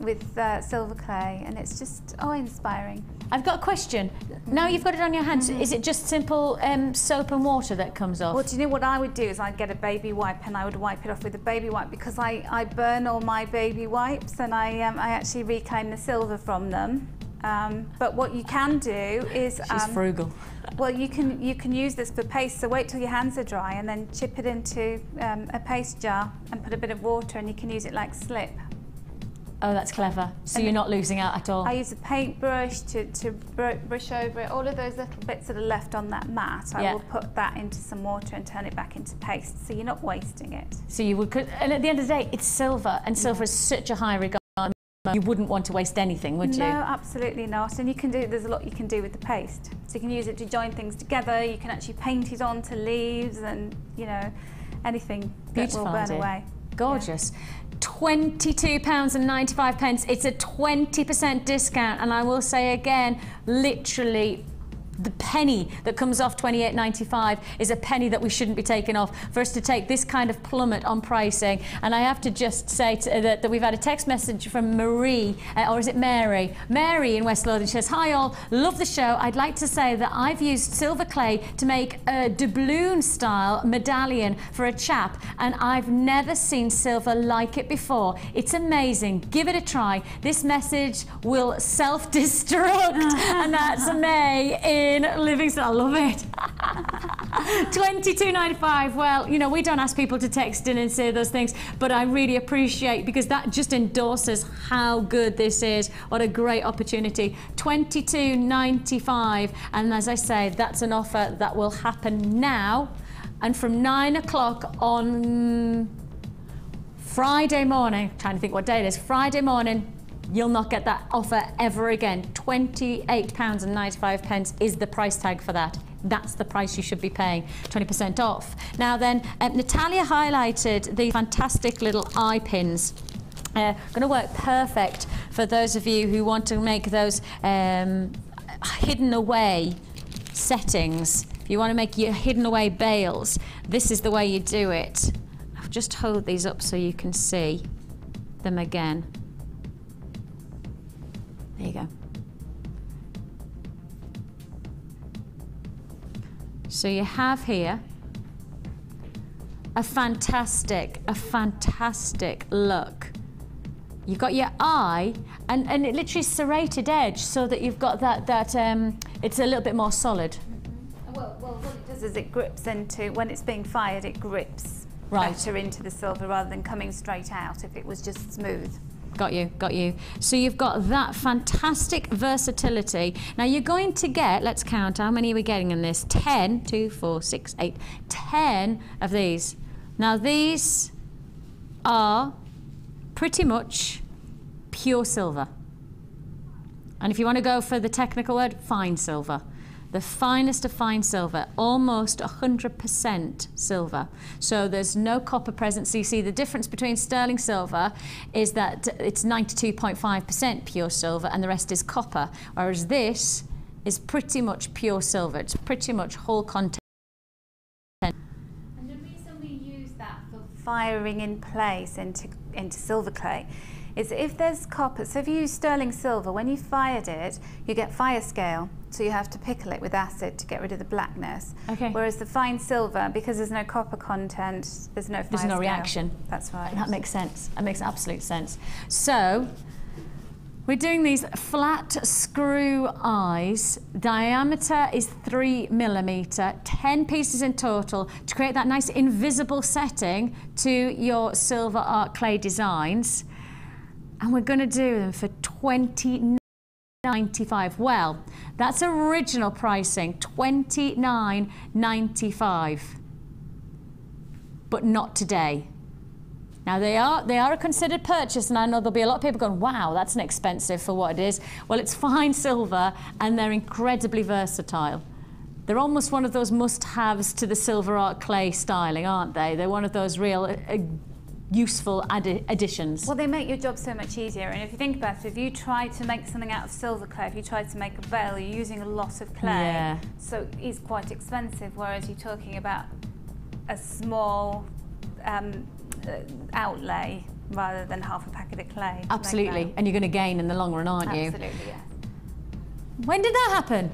silver clay, and it's just inspiring. I've got a question. Now you've got it on your hands, is it just simple soap and water that comes off? Well, do you know what I would do is I'd get a baby wipe and I would wipe it off with a baby wipe, because I burn all my baby wipes and I actually reclaim the silver from them. But what you can do is... She's frugal. Well, you can use this for paste, so wait till your hands are dry and then chip it into a paste jar and put a bit of water, and you can use it like slip. Oh, that's clever. So you're not losing out at all. I use a paintbrush to brush over it. All of those little bits that are left on that mat, I will put that into some water and turn it back into paste, so you're not wasting it. So you would, and at the end of the day, it's silver, and silver is such a high regard. You wouldn't want to waste anything, would you? No, absolutely not. And you can do, there's a lot you can do with the paste. So you can use it to join things together. You can actually paint it onto leaves and, you know, anything that will burn away. Gorgeous. £22.95. It's a 20% discount, and I will say again, literally the penny that comes off £28.95 is a penny that we shouldn't be taking off for us to take this kind of plummet on pricing. And I have to just say that we've had a text message from Marie, or is it Mary? Mary in West Lothian. She says, hi all, love the show. I'd like to say that I've used silver clay to make a doubloon style medallion for a chap, and I've never seen silver like it before. It's amazing. Give it a try. This message will self-destruct. And that's May in Livingston. I love it. £22.95. Well, you know, we don't ask people to text in and say those things, but I really appreciate, because that just endorses how good this is. What a great opportunity. £22.95, and as I say, that's an offer that will happen now, and from 9 o'clock on Friday morning, trying to think what day it is, Friday morning, you'll not get that offer ever again. £28.95 is the price tag for that. That's the price you should be paying, 20% off. Now then, Natalia highlighted the fantastic little eye pins. Going to work perfect for those of you who want to make those hidden away settings. If you want to make your hidden away bails, this is the way you do it. I'll just hold these up so you can see them again. There you go. So you have here a fantastic look. You've got your eye, and it literally serrated edge, so that you've got that it's a little bit more solid. Well, what it does is it grips into, when it's being fired, it grips better into the silver rather than coming straight out if it was just smooth. Got you, got you. So you've got that fantastic versatility. Now you're going to get, let's count, how many are we getting in this? 10, 2, 4, 6, 8, 10 of these. Now these are pretty much pure silver. And if you want to go for the technical word, fine silver. The finest of fine silver, almost 100% silver. So there's no copper present. So you see the difference between sterling silver is that it's 92.5% pure silver and the rest is copper, whereas this is pretty much pure silver. It's pretty much whole content. And the reason we use that for firing in place into silver clay is if there's copper, so if you use sterling silver, when you fired it, you get fire scale. So you have to pickle it with acid to get rid of the blackness. Okay. Whereas the fine silver, because there's no copper content, there's no fire scale. There's no reaction. That's right. That makes sense. That makes absolute sense. So we're doing these flat screw eyes. Diameter is 3mm, 10 pieces in total to create that nice invisible setting to your silver art clay designs. And we're going to do them for £29.95. Well, that's original pricing, £29.95, but not today. Now they are a considered purchase, and I know there'll be a lot of people going, wow, that's an expensive for what it is. Well, it's fine silver, and they're incredibly versatile. They're almost one of those must-haves to the silver art clay styling, aren't they? They're one of those real useful additions. Well, they make your job so much easier, and if you think about it, if you try to make something out of silver clay, if you try to make a veil, you're using a lot of clay, so it's quite expensive, whereas you're talking about a small outlay rather than half a packet of clay. Absolutely, and you're going to gain in the long run, aren't you? Absolutely, yeah. When did that happen?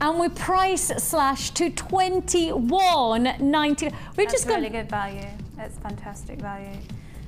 And we price slash to $21.90. We've just got really good value. That's fantastic value,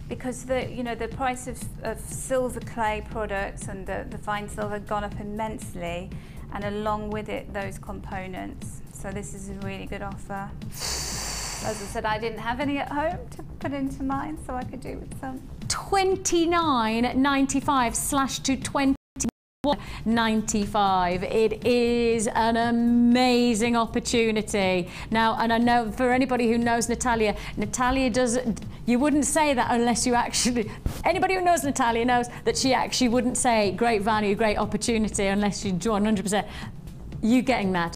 because the price of silver clay products and the fine silver have gone up immensely, and along with it those components. So this is a really good offer. As I said, I didn't have any at home to put into mine, so I could do with some. $29.95 slash to $21.95. It is an amazing opportunity. Now, and I know for anybody who knows Natalia, Natalia doesn't, you wouldn't say that unless you actually, anybody who knows Natalia knows that she actually wouldn't say great value, great opportunity unless you join 100%. You getting that?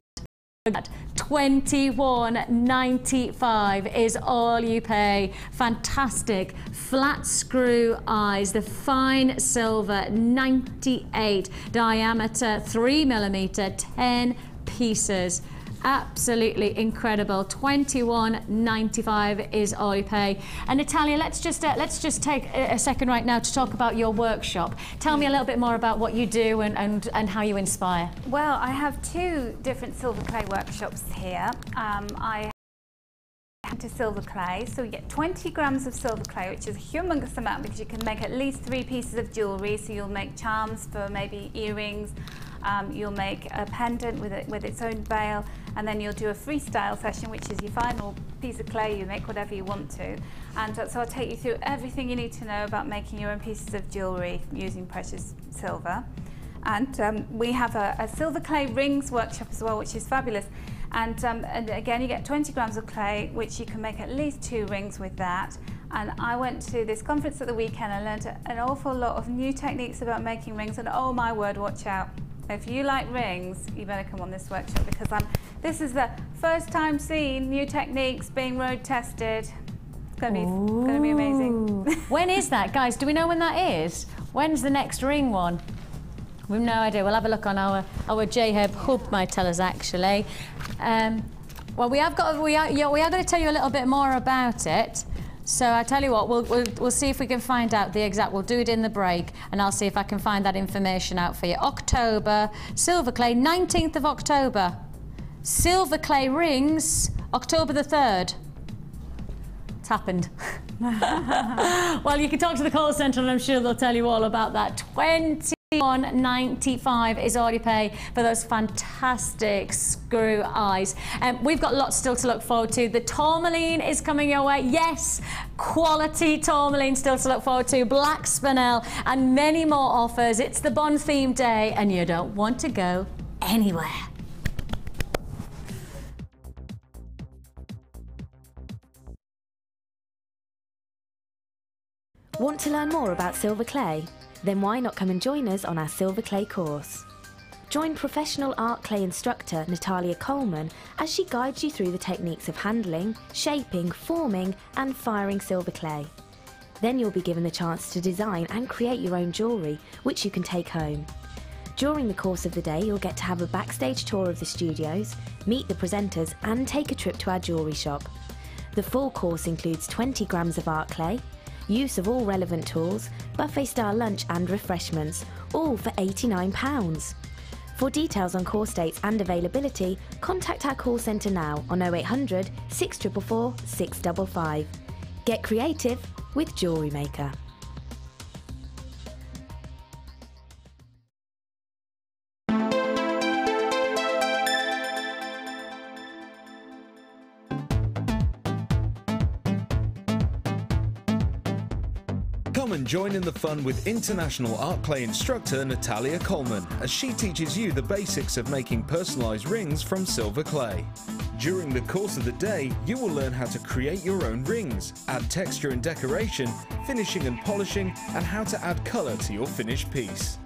$21.95 is all you pay. Fantastic flat screw eyes, the fine silver 98 diameter, 3mm, 10 pieces. Absolutely incredible. $21.95 is all you pay. And Natalia, let's just take a second right now to talk about your workshop. Tell me a little bit more about what you do and how you inspire. Well, I have 2 different silver clay workshops here. I to silver clay, so you get 20 grams of silver clay, which is a humongous amount because you can make at least 3 pieces of jewellery. So you'll make charms for maybe earrings, you'll make a pendant with its own veil, and then you'll do a freestyle session, which is your final piece of clay. You make whatever you want to, and so I'll take you through everything you need to know about making your own pieces of jewellery using precious silver. And we have a silver clay rings workshop as well, which is fabulous. And again, you get 20 grams of clay, which you can make at least 2 rings with that. And I went to this conference at the weekend and learned an awful lot of new techniques about making rings, and oh my word, watch out. If you like rings, you better come on this workshop, because this is the first time seeing new techniques being road tested. It's going to be amazing. When is that, guys? Do we know when that is? When's the next ring one? We've no idea. We'll have a look on our JHEB hub, might tell us actually. Well, we are going to tell you a little bit more about it. So I tell you what, we'll see if we can find out the exact. We'll do it in the break, and I'll see if I can find that information out for you. October, silver clay, 19th of October. Silver clay rings, October the 3rd. It's happened. Well, you can talk to the call centre, and I'm sure they'll tell you all about that. $21.95 is all you pay for those fantastic screw eyes. We've got lots still to look forward to. The tourmaline is coming your way. Yes, quality tourmaline still to look forward to. Black spinel and many more offers. It's the Bond theme day, and you don't want to go anywhere. Want to learn more about silver clay? Then why not come and join us on our silver clay course? Join professional art clay instructor Natalia Coleman as she guides you through the techniques of handling, shaping, forming and firing silver clay. Then you'll be given the chance to design and create your own jewellery, which you can take home. During the course of the day, you'll get to have a backstage tour of the studios, meet the presenters and take a trip to our jewellery shop. The full course includes 20 grams of art clay, use of all relevant tools, buffet-style lunch and refreshments, all for £89. For details on course dates and availability, contact our call centre now on 0800 644 655. Get creative with Jewellery Maker. Come and join in the fun with international art clay instructor Natalia Coleman as she teaches you the basics of making personalised rings from silver clay. During the course of the day, you will learn how to create your own rings, add texture and decoration, finishing and polishing, and how to add colour to your finished piece.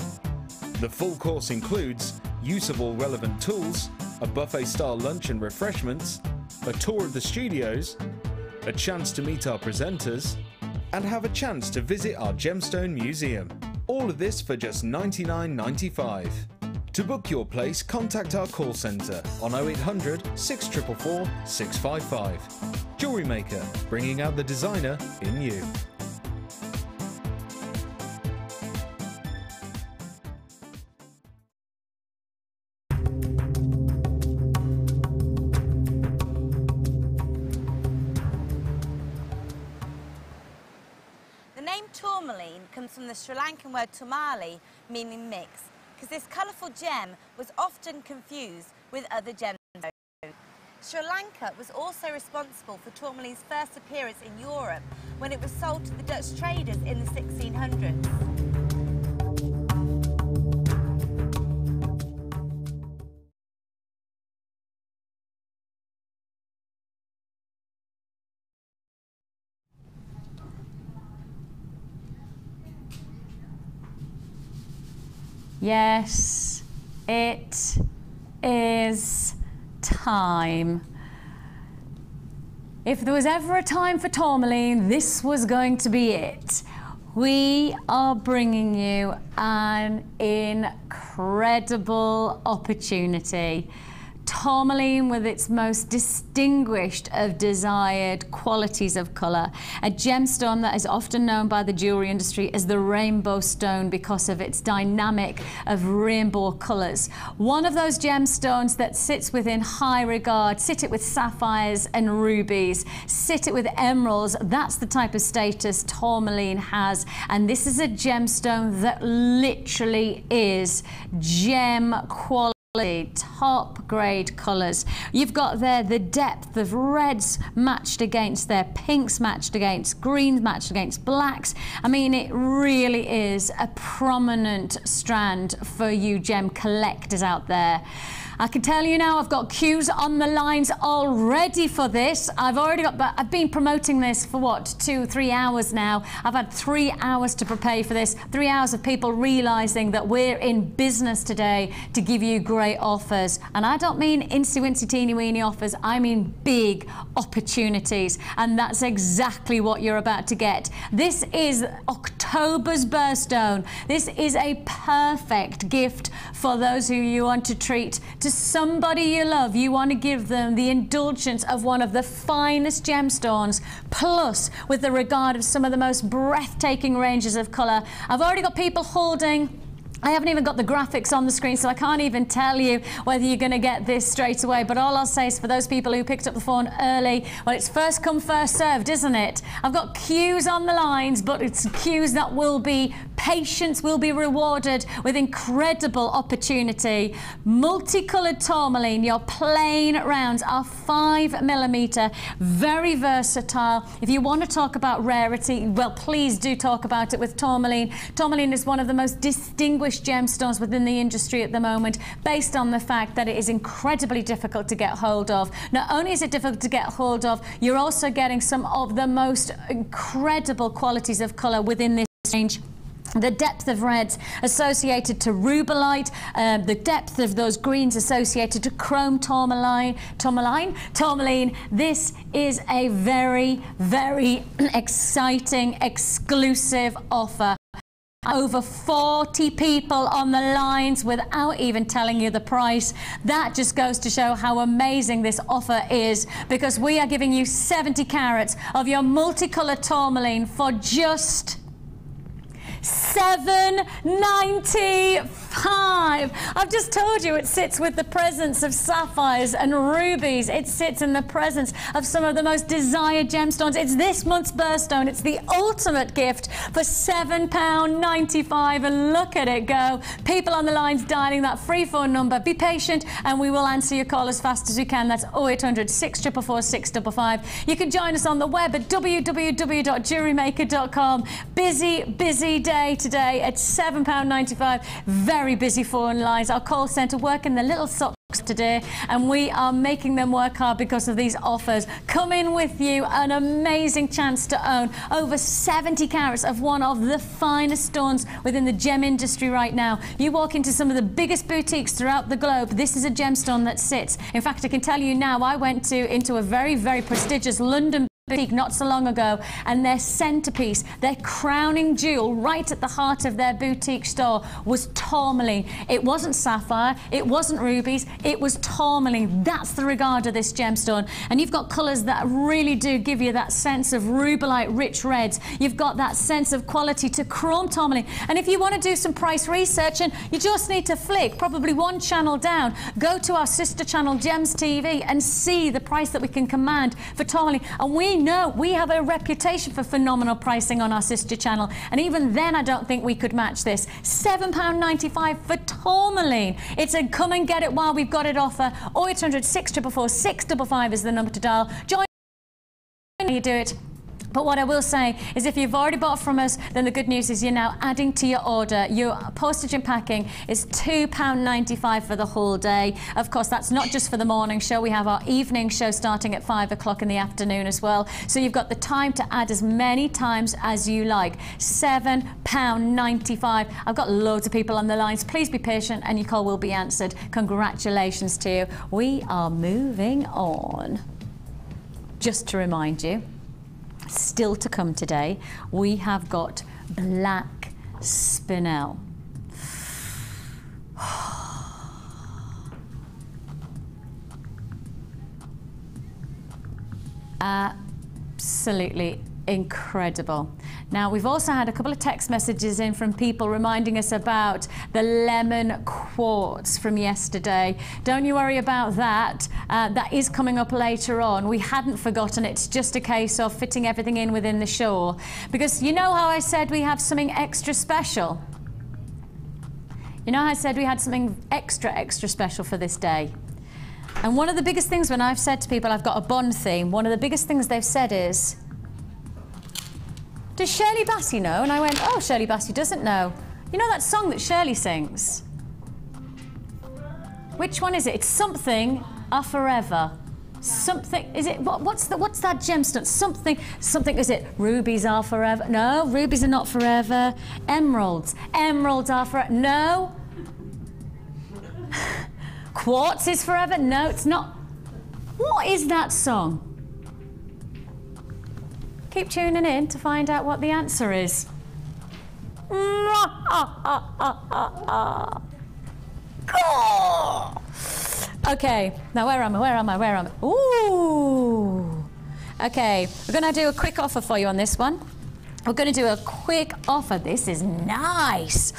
The full course includes use of all relevant tools, a buffet-style lunch and refreshments, a tour of the studios, a chance to meet our presenters, and have a chance to visit our gemstone museum. All of this for just $99.95. To book your place, contact our call centre on 0800 644 655. Jewellery Maker, bringing out the designer in you. The name tourmaline comes from the Sri Lankan word turmali, meaning mix, because this colourful gem was often confused with other gemstones. Sri Lanka was also responsible for tourmaline's first appearance in Europe when it was sold to the Dutch traders in the 1600s. Yes, it is time. If there was ever a time for tourmaline, this was going to be it. We are bringing you an incredible opportunity. Tourmaline with its most distinguished of desired qualities of colour. A gemstone that is often known by the jewellery industry as the rainbow stone because of its dynamic of rainbow colours. One of those gemstones that sits within high regard. Sit it with sapphires and rubies. Sit it with emeralds. That's the type of status tourmaline has. And this is a gemstone that literally is gem quality. Top grade colours. You've got there the depth of reds matched against their pinks, matched against greens, matched against blacks. I mean, it really is a prominent strand for you gem collectors out there. I can tell you now, I've got queues on the lines already for this. I've been promoting this for what, 2-3 hours now. I've had 3 hours to prepare for this. 3 hours of people realising that we're in business today to give you great offers. And I don't mean insy-wincy, teeny-weeny offers. I mean big opportunities. And that's exactly what you're about to get. This is October's birthstone. This is a perfect gift for those who you want to treat to somebody you love. You want to give them the indulgence of one of the finest gemstones, plus with the regard of some of the most breathtaking ranges of colour. I've already got people holding. I haven't even got the graphics on the screen, so I can't even tell you whether you're going to get this straight away. But all I'll say is for those people who picked up the phone early, well, it's first come, first served, isn't it? I've got queues on the lines, but it's queues that will be, patience will be rewarded with incredible opportunity. Multicoloured tourmaline, your plain rounds are 5mm, very versatile. If you want to talk about rarity, well, please do talk about it with tourmaline. Tourmaline is one of the most distinguished gemstones within the industry at the moment, based on the fact that it is incredibly difficult to get hold of. Not only is it difficult to get hold of, you're also getting some of the most incredible qualities of colour within this range. The depth of reds associated to rubellite, the depth of those greens associated to chrome tourmaline. This is a very, very exciting, exclusive offer. Over 40 people on the lines without even telling you the price. That just goes to show how amazing this offer is, because we are giving you 70 carats of your multicoloured tourmaline for just $7.95. I've just told you it sits with the presence of sapphires and rubies. It sits in the presence of some of the most desired gemstones. It's this month's birthstone. It's the ultimate gift for £7.95. And look at it go. People on the lines dialing that free phone number. Be patient and we will answer your call as fast as we can. That's 0800 644 655. You can join us on the web at www.jewellerymaker.com. Busy day today at £7.95. Very busy phone lines. Our call centre working the little socks today, and we are making them work hard because of these offers. Come in with you an amazing chance to own over 70 carats of one of the finest stones within the gem industry right now. You walk into some of the biggest boutiques throughout the globe, this is a gemstone that sits. In fact, I can tell you now, I went into a very, very prestigious London not so long ago, and their centerpiece, their crowning jewel right at the heart of their boutique store was tourmaline. It wasn't sapphire, it wasn't rubies, it was tourmaline. That's the regard of this gemstone. And you've got colors that really do give you that sense of rubelite rich reds. You've got that sense of quality to chrome tourmaline. And if you want to do some price research, and you just need to flick probably one channel down, go to our sister channel Gems TV and see the price that we can command for tourmaline. And we know we have a reputation for phenomenal pricing on our sister channel, and even then I don't think we could match this. £7.95 for tourmaline. It's a come and get it while we've got it offer. 0800 644 655 is the number to dial. Join you do it. But what I will say is, if you've already bought from us, then the good news is you're now adding to your order. Your postage and packing is £2.95 for the whole day. Of course, that's not just for the morning show. We have our evening show starting at 5 o'clock in the afternoon as well. So you've got the time to add as many times as you like. £7.95. I've got loads of people on the lines. Please be patient and your call will be answered. Congratulations to you. We are moving on. Just to remind you, still to come today, we have got black spinel. Absolutely incredible. Now, we've also had a couple of text messages in from people reminding us about the lemon quartz from yesterday. Don't you worry about that. That is coming up later on. We hadn't forgotten. It's just a case of fitting everything in within the show. Because you know how I said we have something extra special? You know how I said we had something extra special for this day? And one of the biggest things when I've said to people I've got a Bond theme, one of the biggest things they've said is, does Shirley Bassey know? And I went, oh, Shirley Bassey doesn't know. You know that song that Shirley sings? Which one is it? It's Something Are Forever. Something, is it, what's that gemstone? Something, is it rubies are forever? No, rubies are not forever. Emeralds are forever. No. Quartz is forever? No, it's not. What is that song? Keep tuning in to find out what the answer is. Okay, now where am I? Ooh. Okay, we're going to do a quick offer for you on this one. We're going to do a quick offer. This is nice.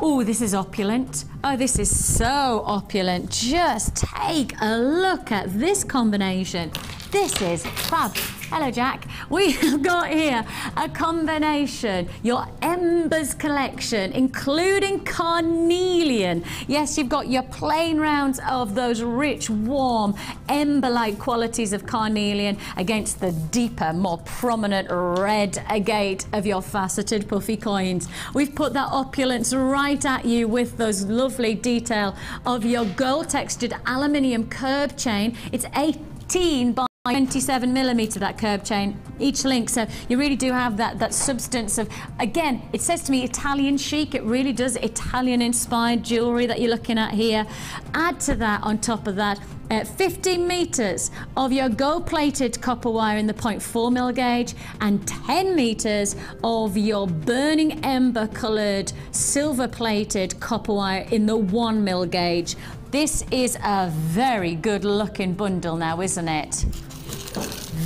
Oh, this is opulent. Oh, this is so opulent. Just take a look at this combination. This is fab. Hello, Jack. We have got here a combination, your Embers collection, including carnelian. Yes, you've got your plain rounds of those rich, warm, ember-like qualities of carnelian against the deeper, more prominent red agate of your faceted puffy coins. We've put that opulence right at you with those lovely detail of your gold-textured aluminium curb chain. It's 18 by 27mm, that curb chain, each link, so you really do have that substance of, again, it says to me Italian chic. It really does. Italian inspired jewellery that you're looking at here. Add to that, on top of that, 15 meters of your gold plated copper wire in the 0.4mm gauge and 10 meters of your burning ember coloured silver plated copper wire in the 1mm gauge. This is a very good looking bundle now, isn't it?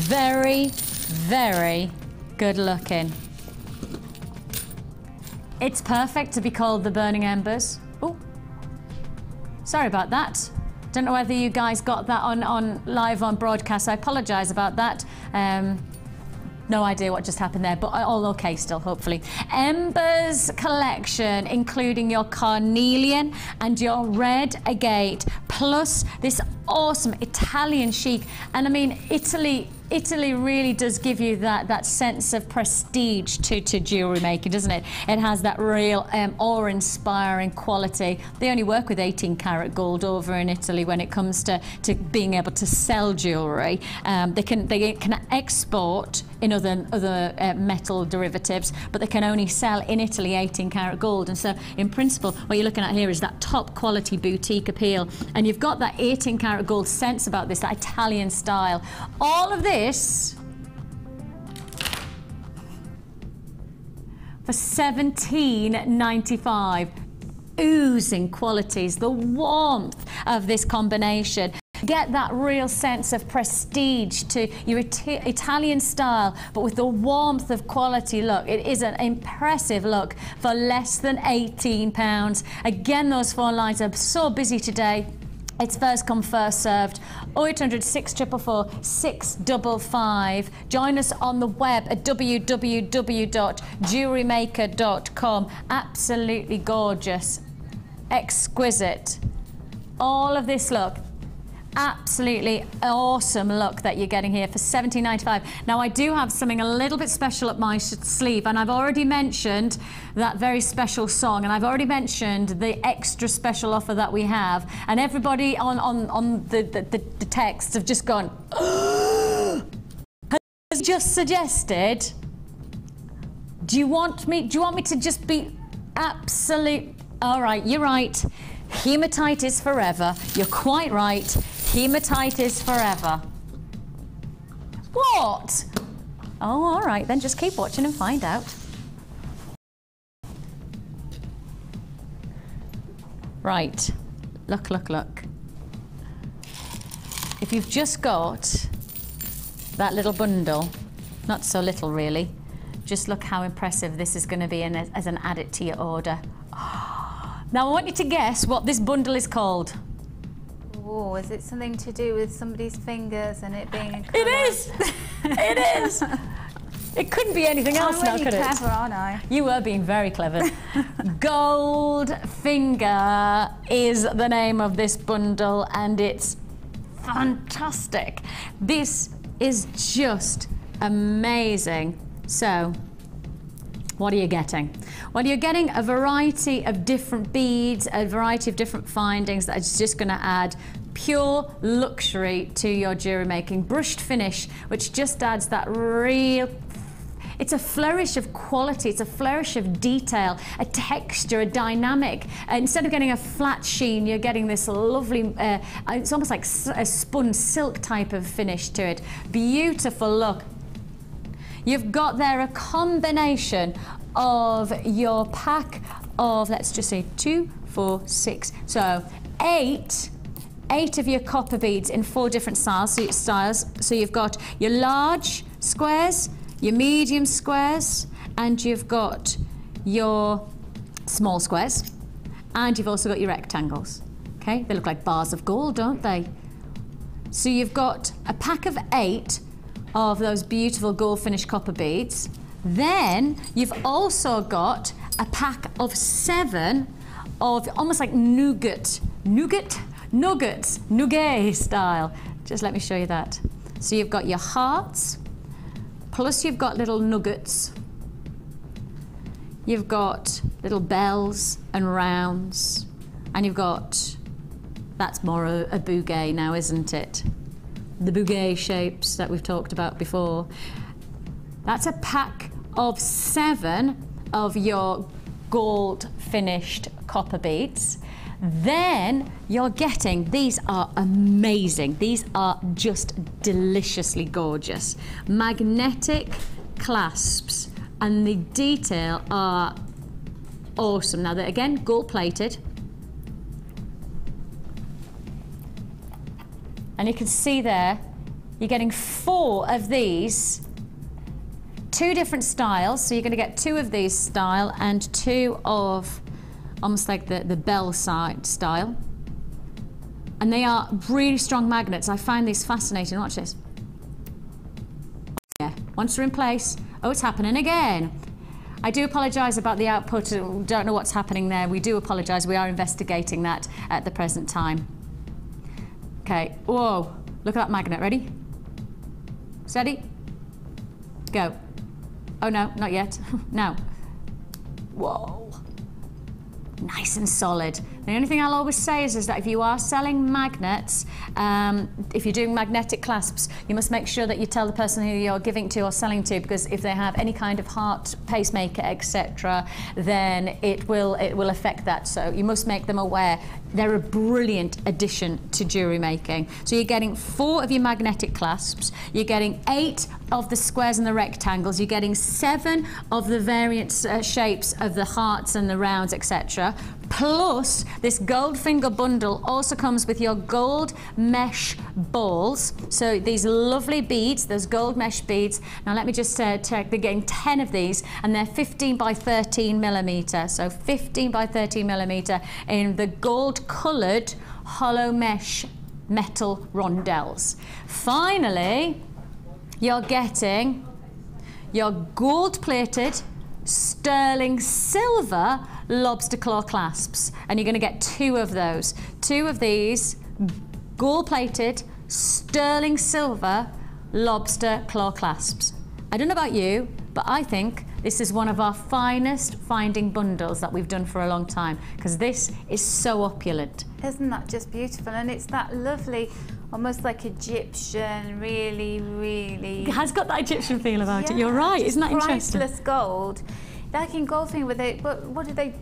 Very, very good looking. It's perfect to be called the Burning Embers. Oh, sorry about that. Don't know whether you guys got that on live on broadcast. I apologise about that. No idea what just happened there, but all okay still, hopefully. Embers collection, including your carnelian and your red agate, plus this awesome Italian chic. And I mean, Italy really does give you that sense of prestige to jewellery making, doesn't it? It has that real awe-inspiring quality. They only work with 18 karat gold over in Italy when it comes to being able to sell jewellery. They can export in other metal derivatives, but they can only sell in Italy 18 karat gold. And so in principle, what you're looking at here is that top quality boutique appeal. And you've got that 18 karat gold sense about this, that Italian style. All of this for $17.95. Oozing qualities, the warmth of this combination. Get that real sense of prestige to your Italian style, but with the warmth of quality. Look, it is an impressive look for less than £18. Again, those phone lines are so busy today. It's first come, first served. 0800 644 655. Join us on the web at www.jewellerymaker.com. Absolutely gorgeous, exquisite. All of this look. Absolutely awesome look that you're getting here for $17.95. Now, I do have something a little bit special up my sleeve, and I've already mentioned that very special song, and I've already mentioned the extra special offer that we have, and everybody on the texts have just gone, has just suggested, do you want me to just be absolute? All right, you're right. Hematite forever. You're quite right. Hematite forever. What? Oh, all right, then just keep watching and find out. Right. Look, look, look. If you've just got that little bundle, not so little really, just look how impressive this is going to be as an added to your order. Now I want you to guess what this bundle is called. Oh, is it something to do with somebody's fingers and it being a colour? It is! It is! It couldn't be anything else now, could it? I'm really clever, aren't I? You were being very clever. Goldfinger is the name of this bundle, and it's fantastic. This is just amazing. So, what are you getting? Well, you're getting a variety of different beads, a variety of different findings that is just going to add pure luxury to your jewellery making. Brushed finish, which just adds that real, it's a flourish of quality, it's a flourish of detail, a texture, a dynamic. Instead of getting a flat sheen, you're getting this lovely, it's almost like a spun silk type of finish to it. Beautiful look. You've got there a combination of your pack of, let's just say 2, 4, 6, so eight of your copper beads in 4 different styles. So you've got your large squares, your medium squares, and you've got your small squares, and you've also got your rectangles. Okay, they look like bars of gold, don't they? So you've got a pack of 8 of those beautiful gold finished copper beads. Then you've also got a pack of 7 of almost like nougat style. Just let me show you that. So you've got your hearts, plus you've got little nuggets. You've got little bells and rounds, and you've got, that's more a bouquet now, isn't it? The bouquet shapes that we've talked about before. That's a pack of 7 of your gold finished copper beads. Then you're getting, these are amazing, these are just deliciously gorgeous, magnetic clasps, and the detail are awesome. Now they're again gold plated, and you can see there you're getting 4 of these, 2 different styles. So you're going to get 2 of these style and 2 of almost like the bell side style, and they are really strong magnets. I find these fascinating. Watch this. Yeah, once they're in place, oh, it's happening again. I do apologise about the output. Don't know what's happening there. We do apologise. We are investigating that at the present time. Okay, whoa, look at that magnet. Ready? Steady? Go. Oh no, not yet. Now. Whoa. Nice and solid. The only thing I'll always say is that if you are selling magnets, if you're doing magnetic clasps, you must make sure that you tell the person who you're giving to or selling to, because if they have any kind of heart pacemaker, etc., then it will affect that. So you must make them aware. They're a brilliant addition to jewellery making. So you're getting 4 of your magnetic clasps, you're getting 8 of the squares and the rectangles, you're getting 7 of the variant shapes of the hearts and the rounds, etc. Plus, this gold finger bundle also comes with your gold mesh balls. So these lovely beads, those gold mesh beads. Now let me just check, they're getting 10 of these, and they're 15 by 13 millimetre. So 15 by 13 millimetre in the gold coloured hollow mesh metal rondelles. Finally, you're getting your gold plated sterling silver lobster claw clasps, and you're going to get 2 of those. 2 of these gold plated sterling silver lobster claw clasps. I don't know about you, but I think this is one of our finest finding bundles that we've done for a long time, because this is so opulent. Isn't that just beautiful? And it's that lovely, almost like Egyptian, really, really... It has got that Egyptian feel about it. You're right. Isn't that interesting? Priceless gold. Like in Goldfinger, where they, what did they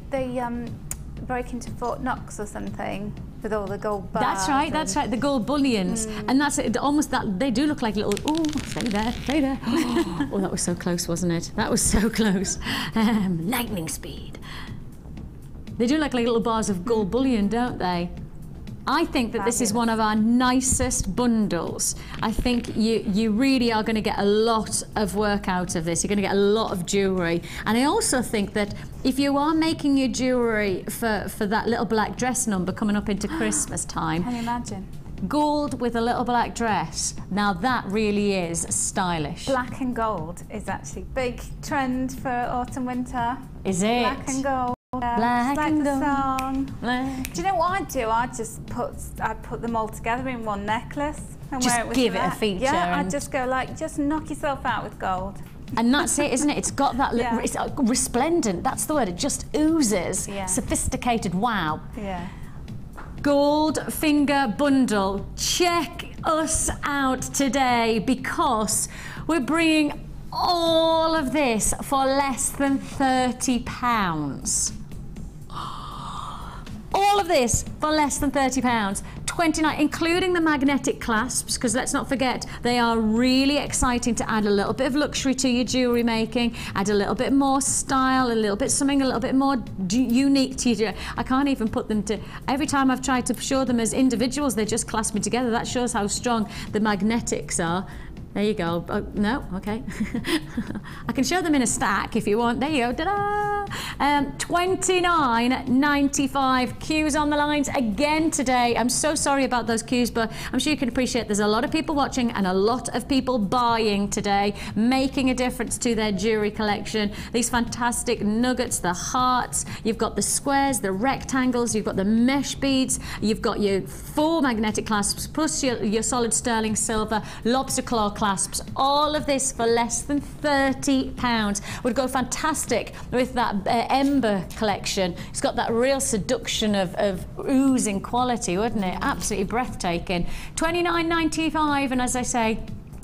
break into Fort Knox or something with all the gold bars? That's right, that's right, the gold bullions. And that's it, almost that, they do look like little, oh, stay there, stay there. Oh, that was so close, wasn't it? That was so close. Lightning speed. They do look like little bars of gold bullion, don't they? I think that this is one of our nicest bundles. I think you really are going to get a lot of work out of this. You're going to get a lot of jewellery. And I also think that if you are making your jewellery for that little black dress number coming up into Christmas time, can you imagine? Gold with a little black dress. Now that really is stylish. Black and gold is actually big trend for autumn winter. Is it? Black and gold. Black like and the gold. song. Black. Do you know what I do? I put them all together in one necklace and Just wear it with give it a that. feature. Yeah, I and just go like, just knock yourself out with gold. And that's it, isn't it? It's got that, Yeah. it's resplendent. That's the word. It just oozes. Yeah. Sophisticated. Wow. Yeah. Gold finger bundle. Check us out today, because we're bringing all of this for less than £30. All of this for less than £30. 29, including the magnetic clasps, because let's not forget, they are really exciting to add a little bit of luxury to your jewellery making, add a little bit more style, a little bit something a little bit more unique to you. I can't even put them to, every time I've tried to show them as individuals, they just clasp me together. That shows how strong the magnetics are. There you go. Oh, no, okay. I can show them in a stack if you want. There you go. Ta-da! $29.95. Queues on the lines again today. I'm so sorry about those queues, but I'm sure you can appreciate there's a lot of people watching and a lot of people buying today, making a difference to their jewellery collection. These fantastic nuggets, the hearts, you've got the squares, the rectangles, you've got the mesh beads, you've got your 4 magnetic clasps, plus your solid sterling silver, lobster claw clasps, all of this for less than £30. Would go fantastic with that Ember collection. It's got that real seduction of oozing quality, wouldn't it? Absolutely breathtaking. $29.95, and as I say,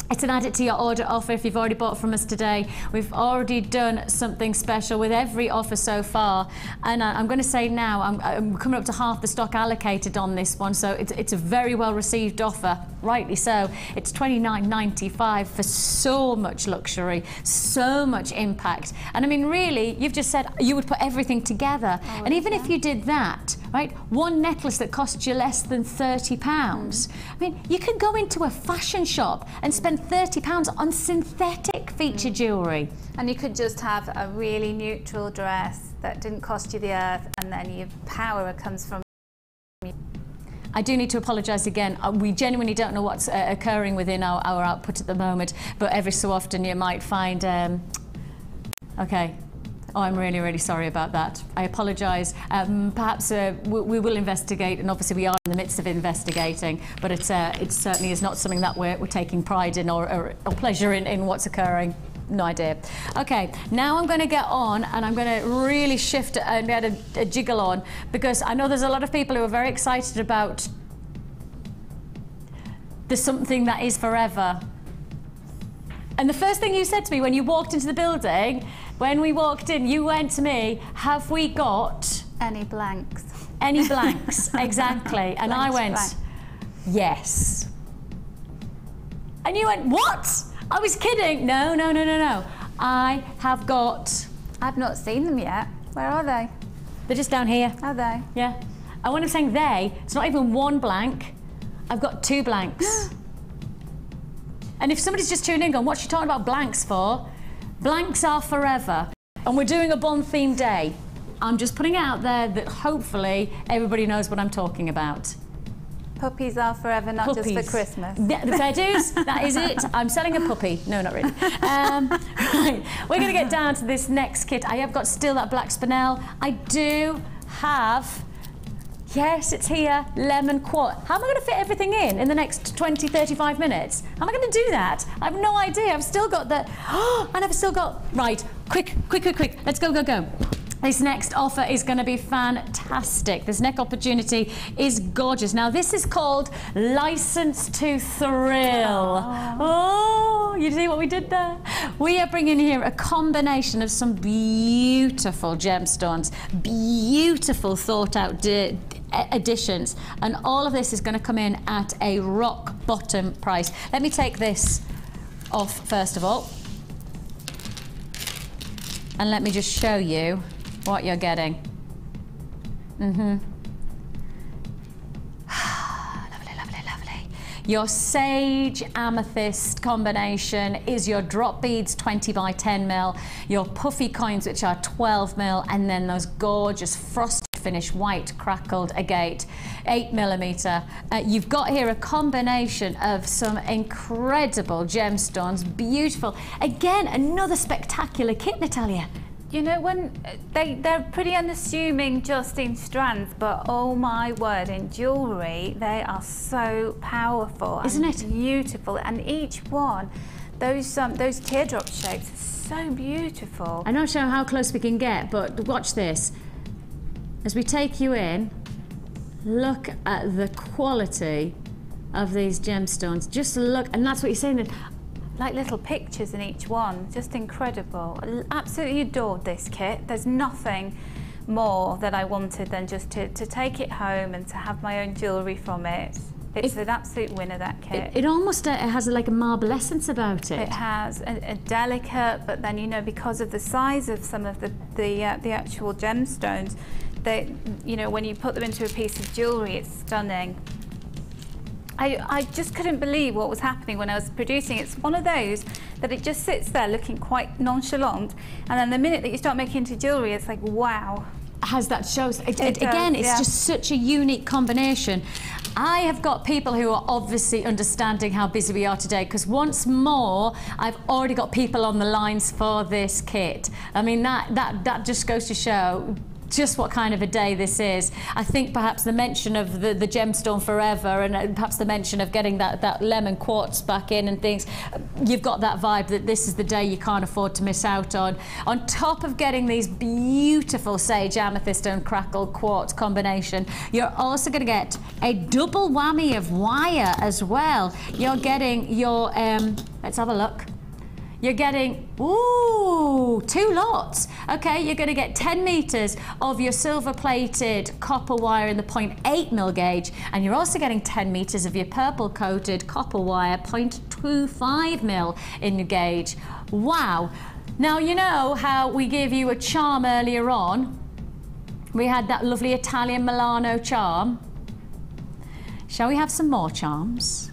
it's an add it to your order offer if you've already bought from us today. We've already done something special with every offer so far, and I'm going to say now I'm coming up to half the stock allocated on this one, so it's a very well received offer, rightly so. It's $29.95 for so much luxury, so much impact, and I mean really, you've just said you would put everything together, and even if you did that, right, one necklace that costs you less than £30, I mean you can go into a fashion shop and spend £30 on synthetic feature jewellery. And you could just have a really neutral dress that didn't cost you the earth, and then your power comes from. I do need to apologise again. We genuinely don't know what's occurring within our output at the moment, but every so often you might find... okay. Oh, I'm really, really sorry about that. I apologise. Perhaps we will investigate, and obviously we are in the midst of investigating, but it certainly is not something that we're taking pride in or pleasure in what's occurring. no idea. Okay, now I'm going to get on and I'm going to really shift and get a jiggle on, because I know there's a lot of people who are very excited about the something that is forever. And the first thing you said to me when you walked into the building, when we walked in, you went to me, have we got... Any blanks? Any blanks, exactly. And I went, blank. Yes. And you went, what? I was kidding. No, no, no, no, no. I have got... I've not seen them yet. Where are they? They're just down here. Are they? Yeah. And when I'm saying they, it's not even one blank. I've got 2 blanks. And if somebody's just tuning in going, what's she talking about blanks for? Blanks are forever. And we're doing a Bond-themed day. I'm just putting it out there that hopefully everybody knows what I'm talking about. Puppies are forever, not Puppies. Just for Christmas. The fair dues, that is it. I'm selling a puppy. No, not really. Right, we're going to get down to this next kit. I have got still that black spinel. I do have, yes, it's here, lemon quartz. How am I going to fit everything in the next 20, 35 minutes? How am I going to do that? I have no idea. I've still got the, and I've still got, right, quick. Let's go. This next offer is going to be fantastic. This next opportunity is gorgeous. Now, this is called License to Thrill. Oh, you see what we did there? We are bringing here a combination of some beautiful gemstones, beautiful thought-out additions, and all of this is going to come in at a rock-bottom price. Let me take this off first of all, and let me just show you what you're getting. Lovely. Your sage amethyst combination is your drop beads 20 by 10 mil, your puffy coins which are 12 mil, and then those gorgeous frosted finish white crackled agate 8mm. You've got here a combination of some incredible gemstones, beautiful. Again, another spectacular kit, Natalia. You know, when they're pretty unassuming just in strands, but oh my word, in jewellery, they are so powerful. Isn't it? Beautiful, and each one, those teardrop shapes are so beautiful. I'm not sure how close we can get, but watch this. As we take you in, look at the quality of these gemstones. Just look, and that's what you're saying. Like little pictures in each one, just incredible. I absolutely adored this kit. There's nothing more that I wanted than just to take it home and to have my own jewellery from it. It's an absolute winner, that kit. It almost has like a marble essence about it. It has a delicate, but then, you know, because of the size of some of the actual gemstones, they, you know, when you put them into a piece of jewellery, it's stunning. I just couldn't believe what was happening when I was producing. It's one of those that it just sits there looking quite nonchalant, and then the minute that you start making into jewellery, it's like, wow. As that shows, again, it's just such a unique combination. I have got people who are obviously understanding how busy we are today, because once more, I've already got people on the lines for this kit. I mean, that just goes to show just what kind of a day this is. I think perhaps the mention of the gemstone forever, and perhaps the mention of getting that lemon quartz back in and things, you've got that vibe that this is the day you can't afford to miss out on. On top of getting these beautiful sage amethyst and crackle quartz combination, you're also going to get a double whammy of wire as well. You're getting your, let's have a look. You're getting, ooh, 2 lots. Okay, you're going to get 10 meters of your silver-plated copper wire in the 0.8 mil gauge, and you're also getting 10 meters of your purple-coated copper wire 0.25 mil in your gauge. Wow. Now, you know how we gave you a charm earlier on? We had that lovely Italian Milano charm. Shall we have some more charms?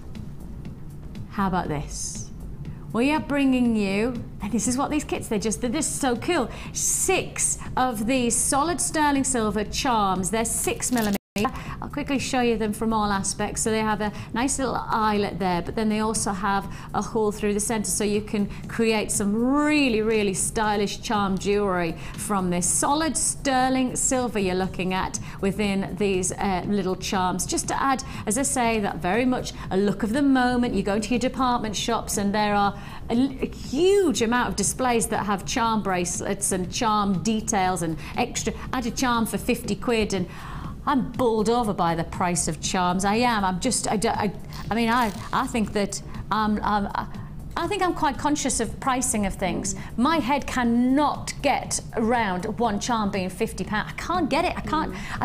How about this? We are bringing you, and this is what these kits, they're just so cool. 6 of these solid sterling silver charms. They're 6mm I'll quickly show you them from all aspects. So they have a nice little eyelet there, but then they also have a hole through the centre, so you can create some really, really stylish charm jewellery from this. Solid sterling silver you're looking at within these little charms, just to add, as I say, that very much a look of the moment. You go into your department shops and there are a huge amount of displays that have charm bracelets and charm details and extra. Add a charm for 50 quid and I'm bowled over by the price of charms. I am. I'm just. I mean, I think that I think I'm quite conscious of pricing of things. My head cannot get around one charm being £50. I can't get it. I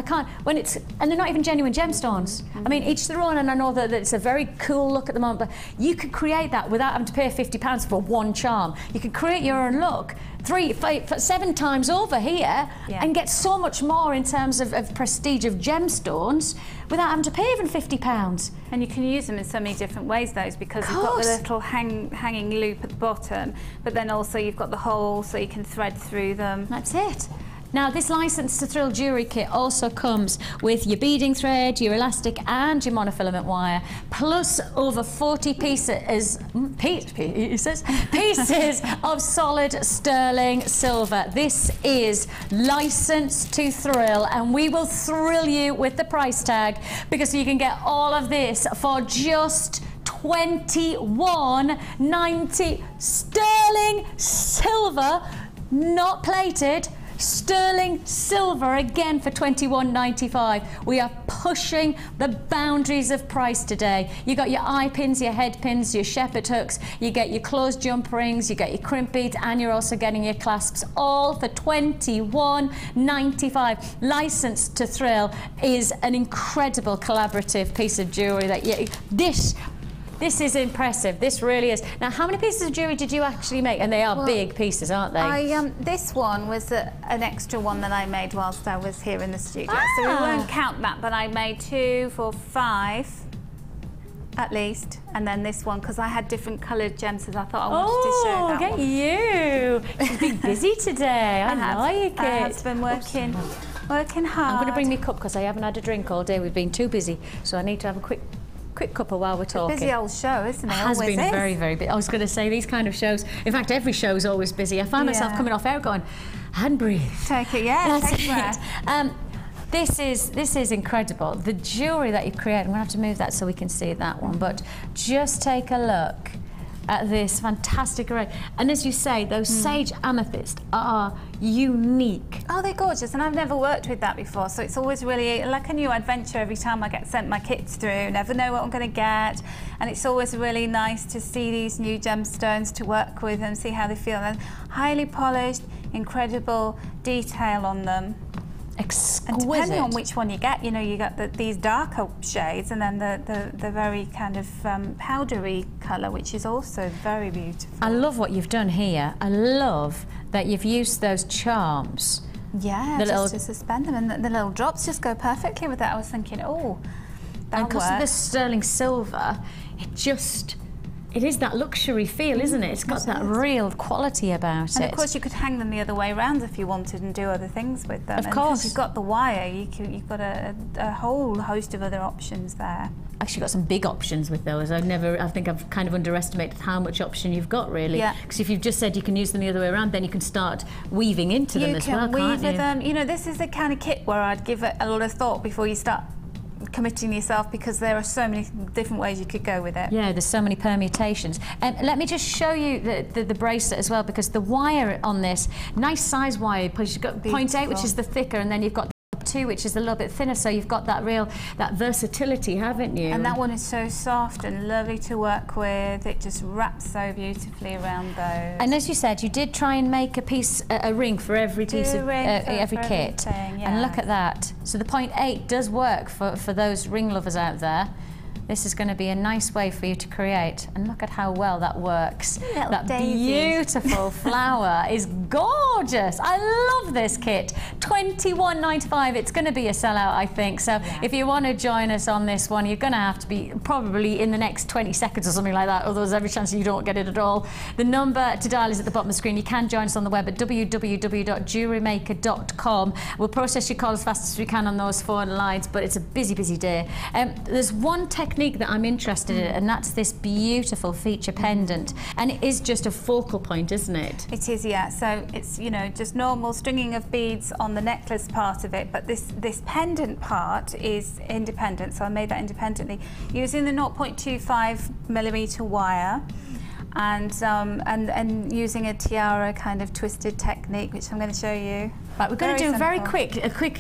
can't. When it's, and they're not even genuine gemstones. I mean, each their own, and I know that it's a very cool look at the moment, but you could create that without having to pay £50 for one charm. You could create your own look 3, 5, 7 times over here and get so much more in terms of prestige of gemstones without having to pay even £50. And you can use them in so many different ways, those, because you've got the little hanging loop at the bottom, but then also you've got the hole so you can thread through them. That's it. Now, this License to Thrill jewellery kit also comes with your beading thread, your elastic and your monofilament wire, plus over 40 pieces of solid sterling silver. This is License to Thrill, and we will thrill you with the price tag, because you can get all of this for just $21.90 sterling silver, not plated. Sterling silver again for $21.95. We are pushing the boundaries of price today. You got your eye pins, your head pins, your shepherd hooks, you get your closed jump rings, you get your crimp beads, and you're also getting your clasps, all for $21.95. License to Thrill is an incredible collaborative piece of jewellery that this is impressive. This really is. Now, how many pieces of jewellery did you actually make? And they are big pieces, aren't they? This one was an extra one that I made whilst I was here in the studio. So we won't count that, but I made 2, 4, 5 at least. And then this one, because I had different coloured gems, so I thought I wanted to show that one. You. You've been busy today. I like it. I have been working hard. I'm going to bring me a cup because I haven't had a drink all day. We've been too busy, so I need to have a quick cuppa while we're talking. Busy old show, isn't it? It has been very, very busy. I was going to say, these kind of shows, in fact, every show is always busy. I find myself coming off air going, and breathe. Take it, take it. This is incredible. The jewellery that you create, I'm going to have to move that so we can see that one, but just take a look at this fantastic array. And as you say, those sage amethyst are unique. Oh, they're gorgeous, and I've never worked with that before, so it's always really like a new adventure every time I get sent my kits through. Never know what I'm going to get, and it's always really nice to see these new gemstones, to work with them, see how they feel. And highly polished, incredible detail on them. Exquisite. And depending on which one you get, you know, you got these darker shades, and then the very kind of powdery colour, which is also very beautiful. I love what you've done here. I love that you've used those charms. Yeah, just to suspend them, and the little drops just go perfectly with that. I was thinking, oh, and because of the sterling silver, it is that luxury feel, isn't it? It's got that real quality about it. And of course you could hang them the other way around if you wanted and do other things with them. Of course. You've got the wire, you've got a whole host of other options there. Actually got some big options with those. I think I've kind of underestimated how much option you've got, really. Yeah. Because if you've just said you can use them the other way around, then you can start weaving into them as well, can't you? You can weave with them. You know, this is the kind of kit where I'd give it a lot of thought before you start committing yourself, because there are so many different ways you could go with it. Yeah, there's so many permutations. Let me just show you the bracelet as well, because the wire on this, nice size wire, because you've got 0.8, which is the thicker, and then you've got 2, which is a little bit thinner, so you've got that versatility, haven't you? And that one is so soft and lovely to work with. It just wraps so beautifully around those. And as you said, you did try and make a ring for every piece of every kit. Yeah. And look at that. So the 0.8 does work for those ring lovers out there. this is going to be a nice way for you to create. And look at how well that works. That beautiful flower is gorgeous. I love this kit. $21.95. It's going to be a sellout, I think. So if you want to join us on this one, you're going to have to be probably in the next 20 seconds or something like that, or there's every chance you don't get it at all. The number to dial is at the bottom of the screen. You can join us on the web at www.jewellerymaker.com. We'll process your call as fast as we can on those phone lines, but it's a busy, busy day. There's one technique that I'm interested in, and that's this beautiful feature pendant. And it is just a focal point, isn't it? It is, yeah. So it's, you know, just normal stringing of beads on the necklace part of it, but this pendant part is independent, so I made that independently using the 0.25mm wire. And using a tiara kind of twisted technique, which I'm going to show you. Right, we're going to do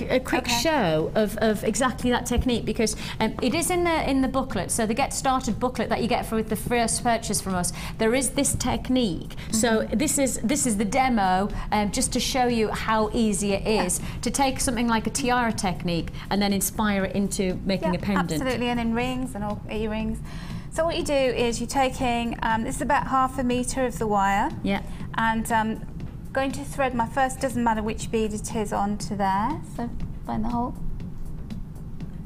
a quick show of exactly that technique, because it is in the booklet. So the Get Started booklet that you get for the first purchase from us, there is this technique. So this is the demo, just to show you how easy it is to take something like a tiara technique and then inspire it into making a pendant. Absolutely, and in rings and all earrings. So what you do is you're taking, this is about 1/2 metre of the wire, and going to thread my first, doesn't matter which bead it is, onto there, so find the hole.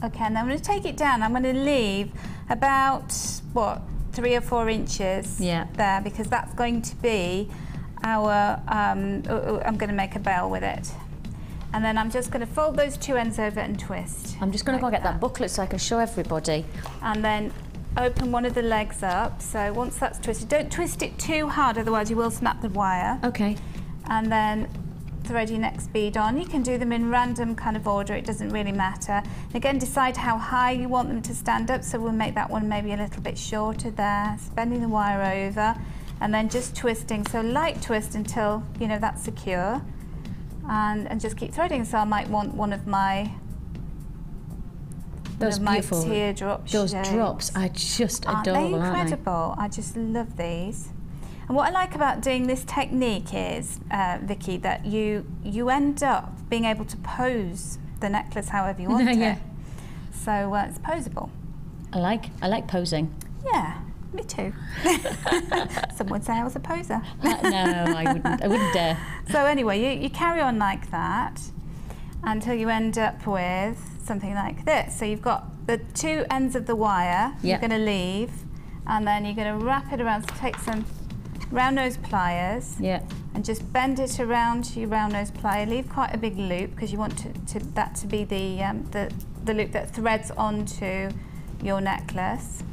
Okay, and then I'm going to take it down. I'm going to leave about, what, 3 or 4 inches there, because that's going to be our, I'm going to make a bell with it. And then I'm just going to fold those 2 ends over and twist. I'm just going to go get that booklet so I can show everybody. And then open one of the legs up. So once that's twisted, don't twist it too hard, otherwise you will snap the wire. Okay. And then thread your next bead on. You can do them in random kind of order, it doesn't really matter. And again, decide how high you want them to stand up, so we'll make that one maybe a little bit shorter there, bending the wire over, and then just twisting, so light twist until, you know, that's secure, and just keep threading. So I might want one of my beautiful teardrop those shapes. Drops are just adorable, aren't they incredible? I just love these. And what I like about doing this technique is, Vicki, that you end up being able to pose the necklace however you want it. So it's posable. I like posing. Yeah, me too. Some would say I was a poser. No, I wouldn't dare. So anyway, you carry on like that until you end up with something like this. So you've got the 2 ends of the wire you're going to leave, and then you're going to wrap it around. So take some round nose pliers and just bend it around your round nose plier. Leave quite a big loop, because you want that to be the loop that threads onto your necklace.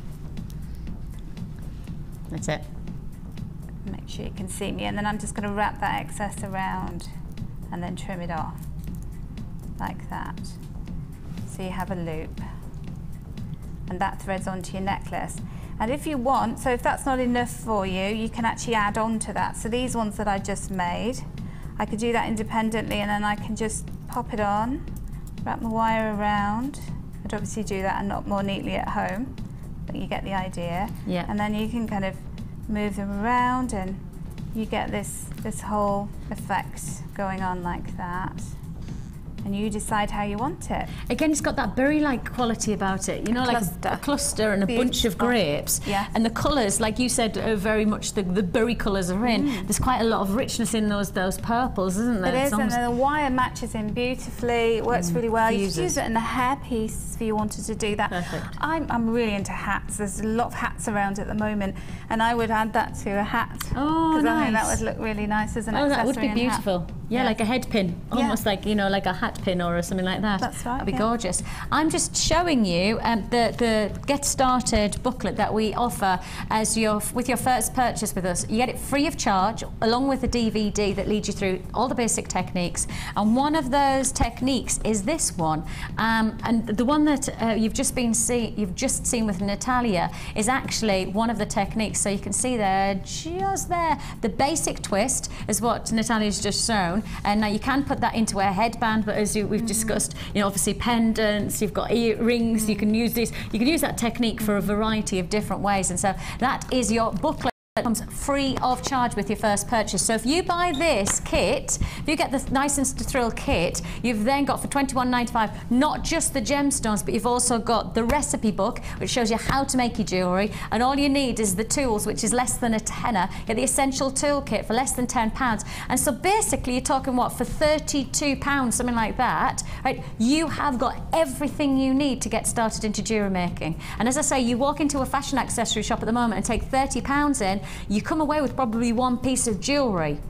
That's it. Make sure you can see me, and then I'm just going to wrap that excess around and then trim it off like that. So you have a loop, and that threads onto your necklace. And if you want, so if that's not enough for you, you can actually add on to that. So these ones that I just made, I could do that independently, and then I can just pop it on, wrap my wire around. I'd obviously do that a lot more neatly at home, but you get the idea. And then you can kind of move them around, and you get this whole effect going on like that. And you decide how you want it. Again, it's got that berry-like quality about it, you know, like a cluster and a bunch of grapes. And the colours, like you said, are very much the berry colours are in. There's quite a lot of richness in those purples, isn't there? It is, and the wire matches in beautifully. It works really well. You could use it in a hairpiece if you wanted to do that. Perfect. I'm really into hats. There's a lot of hats around at the moment, and I would add that to a hat. Oh, nice. I think that would look really nice as an accessory. Oh, that would be beautiful. Yeah, like a head pin, almost like, you know, like a hat pin or something like that. That's right. That'd be gorgeous. I'm just showing you the Get Started booklet that we offer as with your first purchase with us. You get it free of charge, along with a DVD that leads you through all the basic techniques. And one of those techniques is this one. And the one that you've just seen with Natalia is actually one of the techniques. So you can see there, just there, the basic twist is what Natalia's just shown. And now you can put that into a headband, but as we've discussed, you know, obviously pendants, you've got earrings, you can use this, you can use that technique for a variety of different ways. And so that is your booklet. comes free of charge with your first purchase. So if you buy this kit, if you get the License to Thrill kit, you've then got for £21.95 not just the gemstones, but you've also got the recipe book, which shows you how to make your jewellery, and all you need is the tools, which is less than a tenner. You get the essential toolkit for less than £10. And so basically you're talking, what, for £32, something like that, right? You have got everything you need to get started into jewellery making. And as I say, you walk into a fashion accessory shop at the moment and take £30 in, you come away with probably one piece of jewellery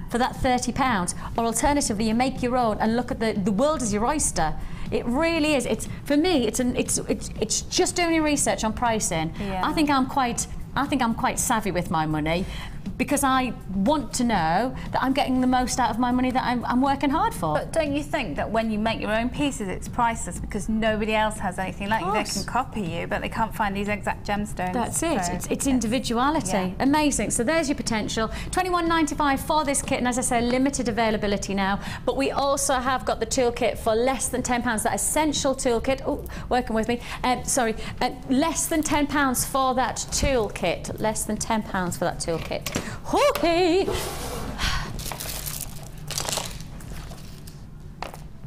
for that £30. Or alternatively, you make your own and look at the world as your oyster. It really is. It's, for me, it's just doing your research on pricing. I think I'm quite savvy with my money, because I want to know that I'm getting the most out of my money that I'm working hard for. But don't you think that when you make your own pieces, it's priceless, because nobody else has anything like you? They can copy you, but they can't find these exact gemstones. That's it. So it's individuality. Amazing. So there's your potential. £21.95 for this kit, and as I say, limited availability now. But we also have got the toolkit for less than £10. That essential toolkit. Oh, working with me. Less than £10 for that toolkit. Less than £10 for that toolkit. Okay.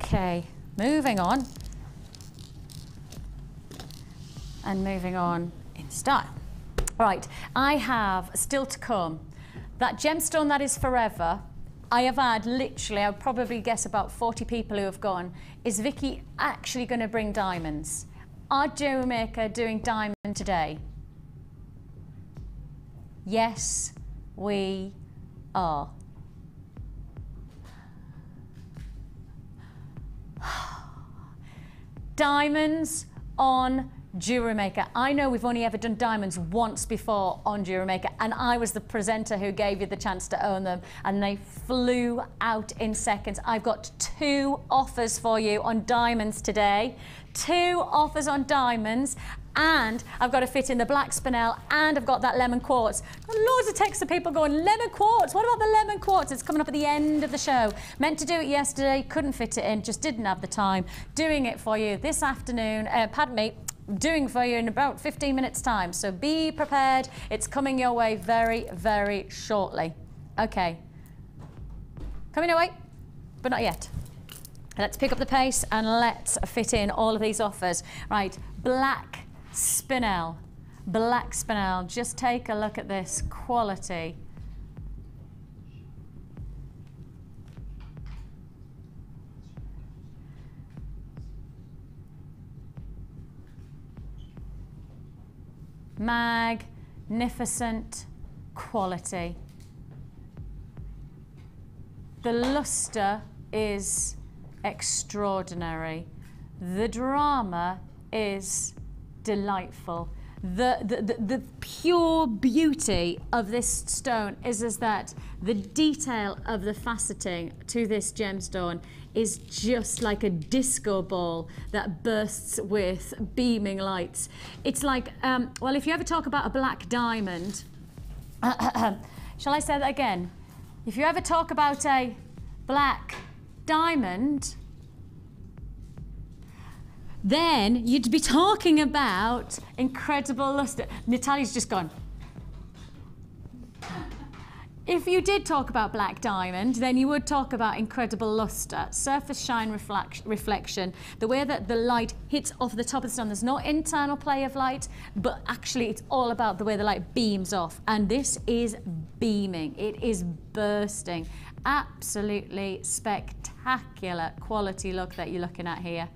Okay, moving on. And moving on in style. Right, I have still to come that gemstone that is forever. I have had literally, I would probably guess about 40 people who have gone, is Vicki actually going to bring diamonds? Are Jewellery Maker doing diamond today? Yes, we are. Diamonds on Jewellery Maker. I know we've only ever done diamonds once before on Jewellery Maker, and I was the presenter who gave you the chance to own them, and they flew out in seconds. I've got 2 offers for you on diamonds today. 2 offers on diamonds. And I've got to fit in the black spinel, and I've got that lemon quartz. Loads of texts of people going, lemon quartz, what about the lemon quartz? It's coming up at the end of the show. Meant to do it yesterday, couldn't fit it in, just didn't have the time. Doing it for you this afternoon, pardon me, doing for you in about 15 minutes time. So be prepared, it's coming your way very, very shortly. Okay, coming your way, but not yet. Let's pick up the pace and let's fit in all of these offers. Right, black spinel, black spinel. Just take a look at this quality. Magnificent quality. The luster is extraordinary. The drama is delightful. The pure beauty of this stone is that the detail of the faceting to this gemstone is just like a disco ball that bursts with beaming lights. It's like, well, if you ever talk about a black diamond, shall I say that again? If you ever talk about a black diamond, then you'd be talking about incredible luster. Natalia's just gone. If you did talk about black diamond, then you would talk about incredible luster, surface shine reflection, the way that the light hits off the top of the stone. There's no internal play of light, but actually it's all about the way the light beams off. And this is beaming, it is bursting. Absolutely spectacular quality look that you're looking at here.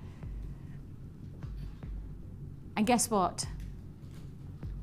And guess what?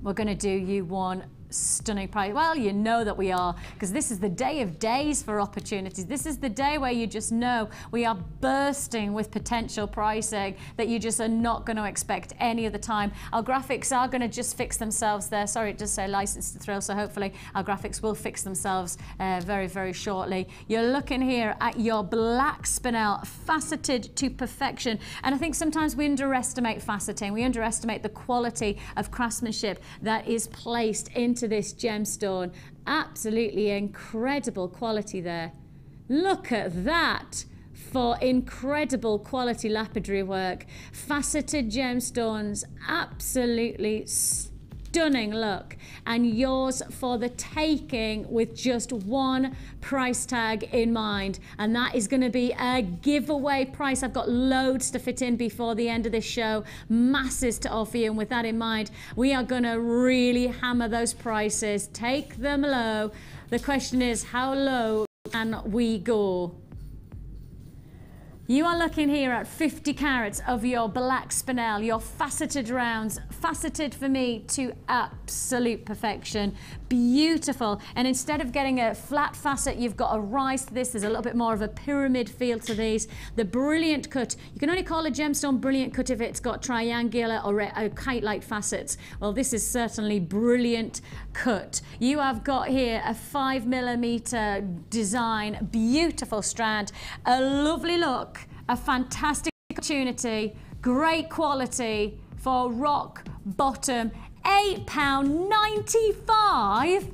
We're going to do you one stunning price. Well, you know that we are, because this is the day of days for opportunities. This is the day where you just know we are bursting with potential pricing that you just are not going to expect any other time. Our graphics are going to just fix themselves there. Sorry, it does say License to Thrill, so hopefully our graphics will fix themselves very, very shortly. You're looking here at your black spinel, faceted to perfection. And I think sometimes we underestimate faceting. We underestimate the quality of craftsmanship that is placed into this gemstone. Absolutely incredible quality there. Look at that for incredible quality lapidary work. Faceted gemstones, absolutely stunning. stunning look, and yours for the taking with just one price tag in mind, and that is going to be a giveaway price. I've got loads to fit in before the end of this show, masses to offer you, and with that in mind, we are going to really hammer those prices, take them low. The question is, how low can we go? You are looking here at 50 carats of your black spinel, your faceted rounds, faceted for me to absolute perfection, beautiful. And instead of getting a flat facet, you've got a rise to this. There's a little bit more of a pyramid feel to these. The brilliant cut, you can only call a gemstone brilliant cut if it's got triangular or kite-like facets. Well, this is certainly brilliant cut. You have got here a 5mm design, beautiful strand, a lovely look, a fantastic opportunity, great quality for rock bottom, £8.95.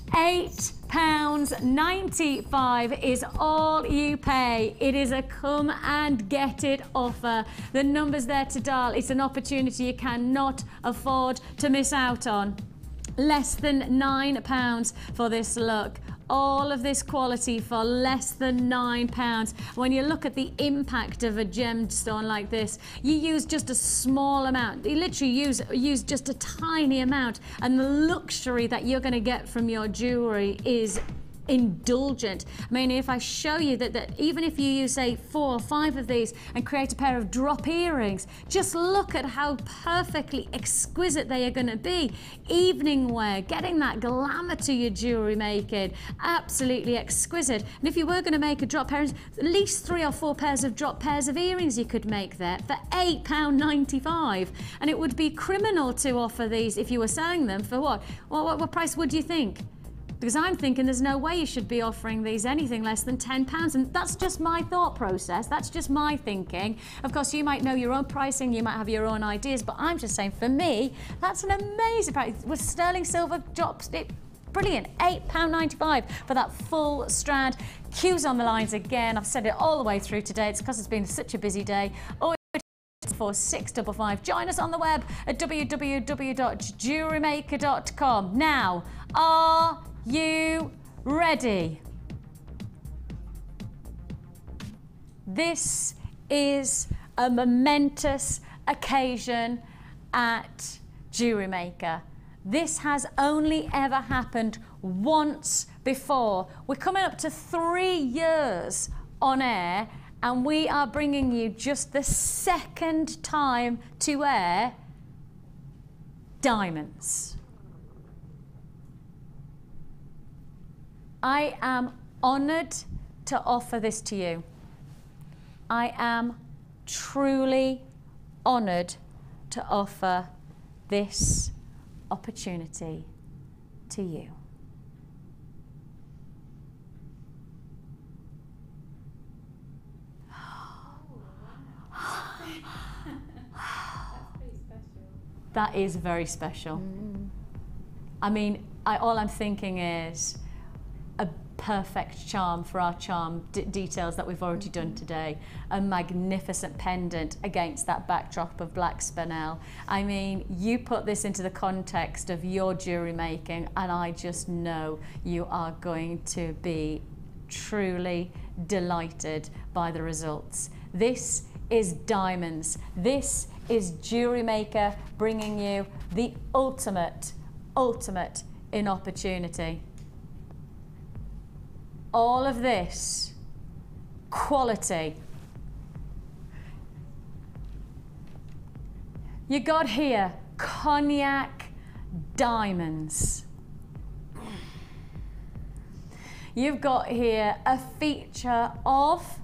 £8.95 is all you pay. It is a come and get it offer. The number's there to dial. It's an opportunity you cannot afford to miss out on. Less than £9 for this look. All of this quality for less than £9. When you look at the impact of a gemstone like this, you use just a small amount. You literally use just a tiny amount, and the luxury that you're going to get from your jewellery is indulgent. I mean, if I show you that even if you use, say, 4 or 5 of these and create a pair of drop earrings, just look at how perfectly exquisite they are going to be. Evening wear, getting that glamour to your jewellery making, absolutely exquisite. And if you were going to make a drop pair, at least 3 or 4 pairs of drop pairs of earrings you could make there for £8.95. And it would be criminal to offer these if you were selling them for what? What price would you think? Because I'm thinking there's no way you should be offering these anything less than £10, and that's just my thought process, that's just my thinking. Of course, you might know your own pricing, you might have your own ideas, but I'm just saying, for me, that's an amazing price. With sterling silver drops, brilliant, £8.95 for that full strand. Q's on the lines again, I've said it all the way through today, it's because it's been such a busy day. 4655. Join us on the web at www.jewellerymaker.com. Now, are you ready? This is a momentous occasion at Jewellery Maker. This has only ever happened once before. We're coming up to 3 years on air, and we are bringing you just the second time to air diamonds. I am honoured to offer this to you. I am truly honoured to offer this opportunity to you. That is very special. I mean, all I'm thinking is a perfect charm for our charm details that we've already done today. A magnificent pendant against that backdrop of black spinel. I mean, you put this into the context of your jewellery making, and I just know you are going to be truly delighted by the results. This is diamonds. This is Jewellery Maker bringing you the ultimate in opportunity. All of this quality. You got here cognac diamonds. You've got here a feature of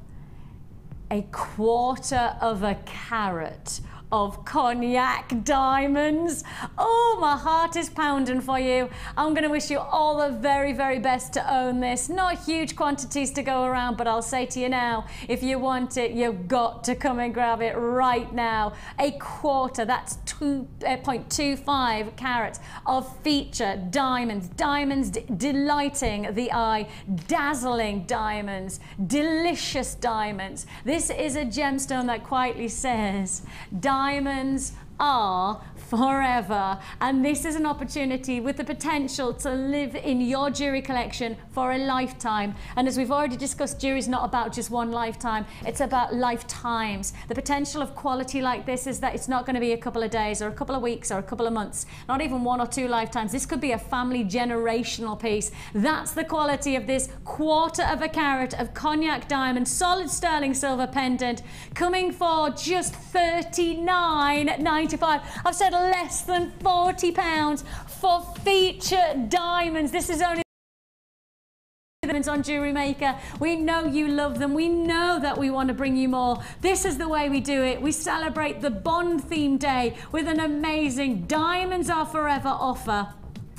1/4 of a carat of cognac diamonds. Oh, my heart is pounding for you. I'm going to wish you all the very, very best to own this. Not huge quantities to go around, but I'll say to you now, if you want it, you've got to come and grab it right now. A quarter, that's 2.25 carats of feature diamonds. Diamonds delighting the eye, dazzling diamonds, delicious diamonds. This is a gemstone that quietly says, diamonds are forever, and this is an opportunity with the potential to live in your jewelry collection for a lifetime. And as we've already discussed, jewelry is not about just one lifetime, it's about lifetimes. The potential of quality like this is that it's not going to be a couple of days or a couple of weeks or a couple of months, not even 1 or 2 lifetimes. This could be a family generational piece. That's the quality of this quarter of a carat of cognac diamond solid sterling silver pendant, coming for just $39.95. I've said less than £40 for feature diamonds. This is only diamonds on Jewellery Maker. We know you love them. We know that we want to bring you more. This is the way we do it. We celebrate the Bond theme day with an amazing Diamonds Are Forever offer.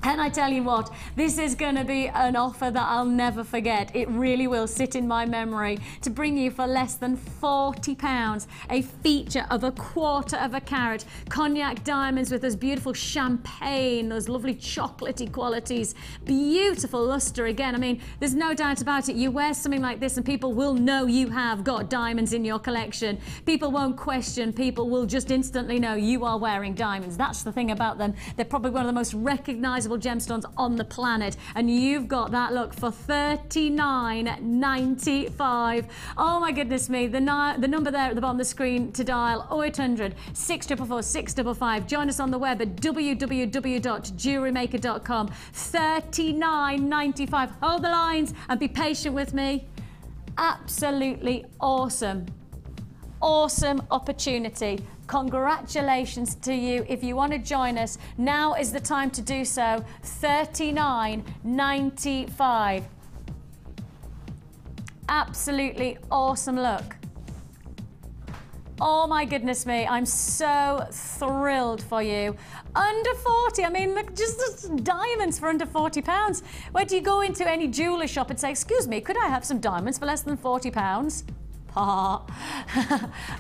And I tell you what, this is going to be an offer that I'll never forget. It really will sit in my memory to bring you for less than £40 a feature of a quarter of a carat cognac diamonds with those beautiful champagne, those lovely chocolatey qualities, beautiful luster again. I mean, there's no doubt about it. You wear something like this and people will know you have got diamonds in your collection. People won't question. People will just instantly know you are wearing diamonds. That's the thing about them. They're probably one of the most recognizable gemstones on the planet, and you've got that look for $39.95. Oh my goodness me, the number there at the bottom of the screen to dial, 0800 644 655. Join us on the web at www.jewellerymaker.com. $39.95. Hold the lines and be patient with me. Absolutely awesome opportunity. Congratulations to you. If you want to join us, now is the time to do so. $39.95. Absolutely awesome look. Oh my goodness me, I'm so thrilled for you. Under 40, I mean, look, just diamonds for under £40. Where do you go into any jeweler shop and say, excuse me, could I have some diamonds for less than £40?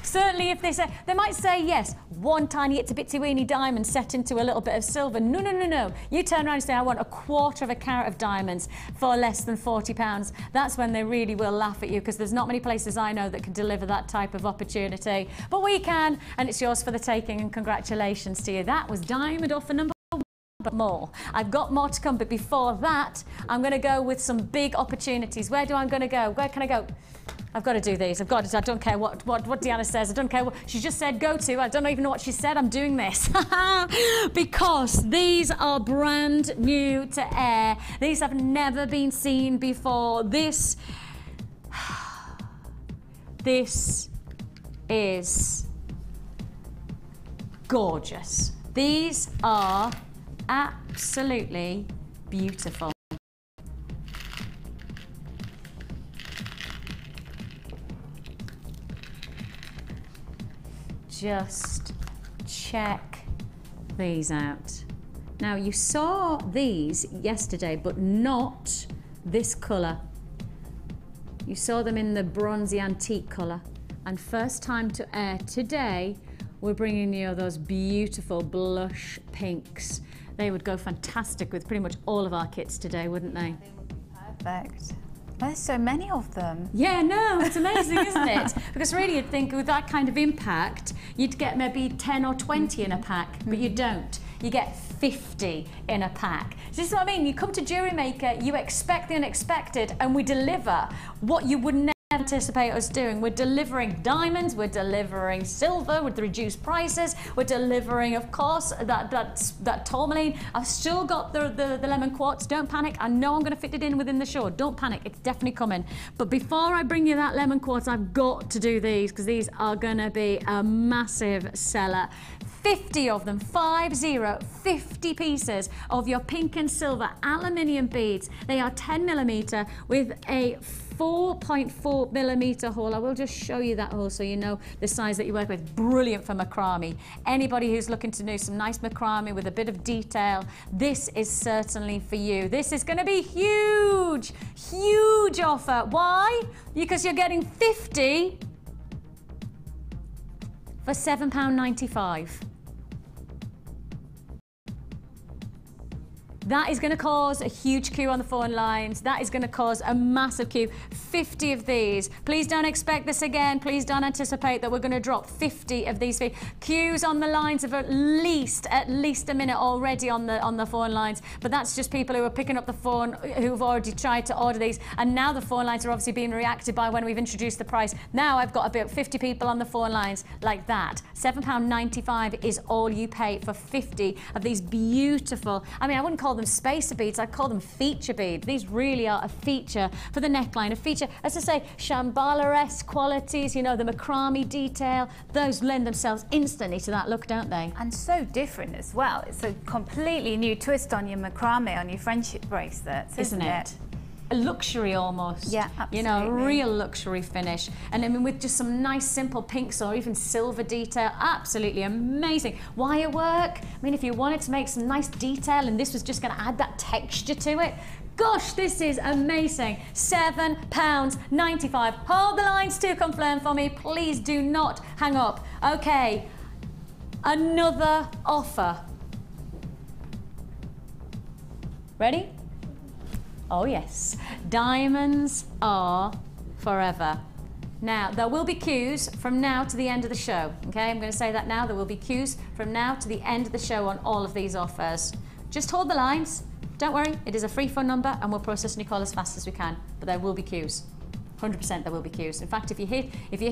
Certainly if they might say yes, one tiny itsy bitsy weeny diamond set into a little bit of silver. No, no, no, no. You turn around and say, I want a quarter of a carat of diamonds for less than £40. That's when they really will laugh at you, because there's not many places I know that can deliver that type of opportunity. But we can, and it's yours for the taking, and congratulations to you. That was diamond offer number one. But more. I've got more to come, but before that, I'm going to go with some big opportunities. Where do I going to go? Where can I go? I've got to do these. I've got to. I don't care what Deanna says. I don't care what she just said go to. I don't even know what she said. I'm doing this because these are brand new to air. These have never been seen before. This is gorgeous. These are absolutely beautiful. Just check these out. Now, you saw these yesterday, but not this colour. You saw them in the bronzy antique colour. And first time to air today, we're bringing you those beautiful blush pinks. They would go fantastic with pretty much all of our kits today, wouldn't they? They would be perfect. There's so many of them. Yeah, no, it's amazing, isn't it? Because really you'd think with that kind of impact, you'd get maybe 10 or 20 in a pack, but you don't. You get 50 in a pack. So this is what I mean. You come to Jewellery Maker, you expect the unexpected, and we deliver what you would never anticipate us doing. We're delivering diamonds, we're delivering silver with the reduced prices, we're delivering, of course, that tourmaline. I've still got the lemon quartz. Don't panic. I know I'm going to fit it in within the show. Don't panic. It's definitely coming. But before I bring you that lemon quartz, I've got to do these, because these are going to be a massive seller. 50 of them, 50 pieces of your pink and silver aluminium beads. They are 10mm with a 4.4 millimeter hole. I will just show you that hole so you know the size that you work with. Brilliant for macrame. Anybody who's looking to do some nice macrame with a bit of detail, this is certainly for you. This is going to be huge, huge offer. Why? Because you're getting 50 for £7.95. That is going to cause a huge queue on the phone lines. That is going to cause a massive queue. 50 of these. Please don't expect this again. Please don't anticipate that we're going to drop 50 of these. Queues on the lines of at least a minute already on the phone lines. But that's just people who are picking up the phone who've already tried to order these. And now the phone lines are obviously being reacted by when we've introduced the price. Now I've got about 50 people on the phone lines like that. £7.95 is all you pay for 50 of these beautiful, I mean, I wouldn't call them spacer beads, I'd call them feature beads. These really are a feature for the neckline, a feature, as I say, Shambhala-esque qualities, you know, the macrame detail, those lend themselves instantly to that look, don't they? And so different as well. It's a completely new twist on your macrame, on your friendship bracelets, isn't it? A luxury almost. Yeah, absolutely. You know, a real luxury finish. And I mean, with just some nice simple pinks or even silver detail, absolutely amazing. Wire work, I mean, if you wanted to make some nice detail and this was just going to add that texture to it, gosh, this is amazing. £7.95. Hold the lines to confirm for me. Please do not hang up. Okay, another offer. Ready? Oh yes, diamonds are forever. Now, there will be queues from now to the end of the show, okay? I'm going to say that now. There will be queues from now to the end of the show on all of these offers. Just hold the lines. Don't worry, it is a free phone number and we'll process your call as fast as we can, but there will be queues. 100% there will be queues. In fact, if you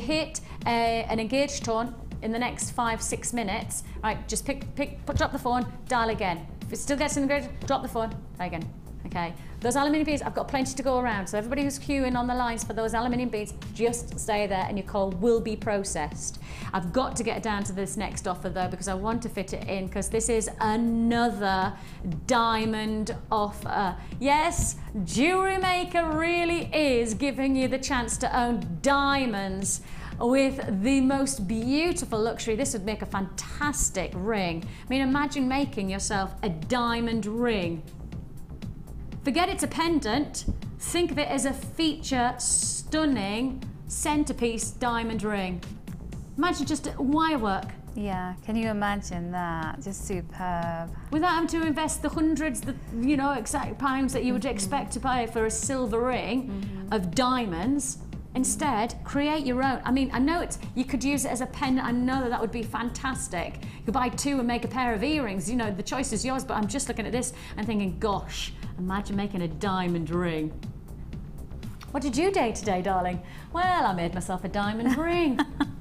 hit an engaged tone in the next 5-6 minutes, right, just drop the phone, dial again. If it still gets engaged, drop the phone, try again. Okay, those aluminium beads, I've got plenty to go around, so everybody who's queuing on the lines for those aluminium beads, just stay there and your call will be processed. I've got to get down to this next offer though, because I want to fit it in, because this is another diamond offer. Yes, Jewellery Maker really is giving you the chance to own diamonds with the most beautiful luxury. This would make a fantastic ring. I mean, imagine making yourself a diamond ring. Forget it's a pendant, think of it as a feature, stunning centerpiece diamond ring. Imagine just wire work. Yeah, can you imagine that? Just superb. Without having to invest the hundreds, you know, exact pounds that you would expect to pay for a silver ring of diamonds. Instead, create your own. I mean, I know you could use it as a pendant. I know that would be fantastic. You could buy two and make a pair of earrings. You know, the choice is yours, but I'm just looking at this and thinking, gosh, imagine making a diamond ring. What did you do today, darling? Well, I made myself a diamond ring.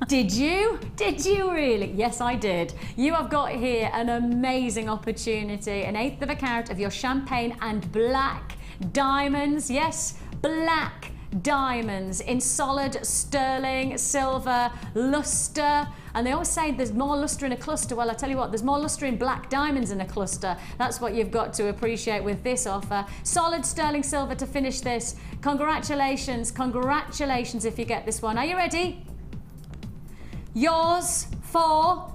Did you? Did you really? Yes, I did. You have got here an amazing opportunity, an 1/8 of a carat of your champagne and black diamonds. Yes, black diamonds in solid sterling silver luster. And they always say there's more luster in a cluster. Well, I tell you what, there's more luster in black diamonds in a cluster. That's what you've got to appreciate with this offer. Solid sterling silver to finish this. Congratulations, congratulations if you get this one. Are you ready? Yours for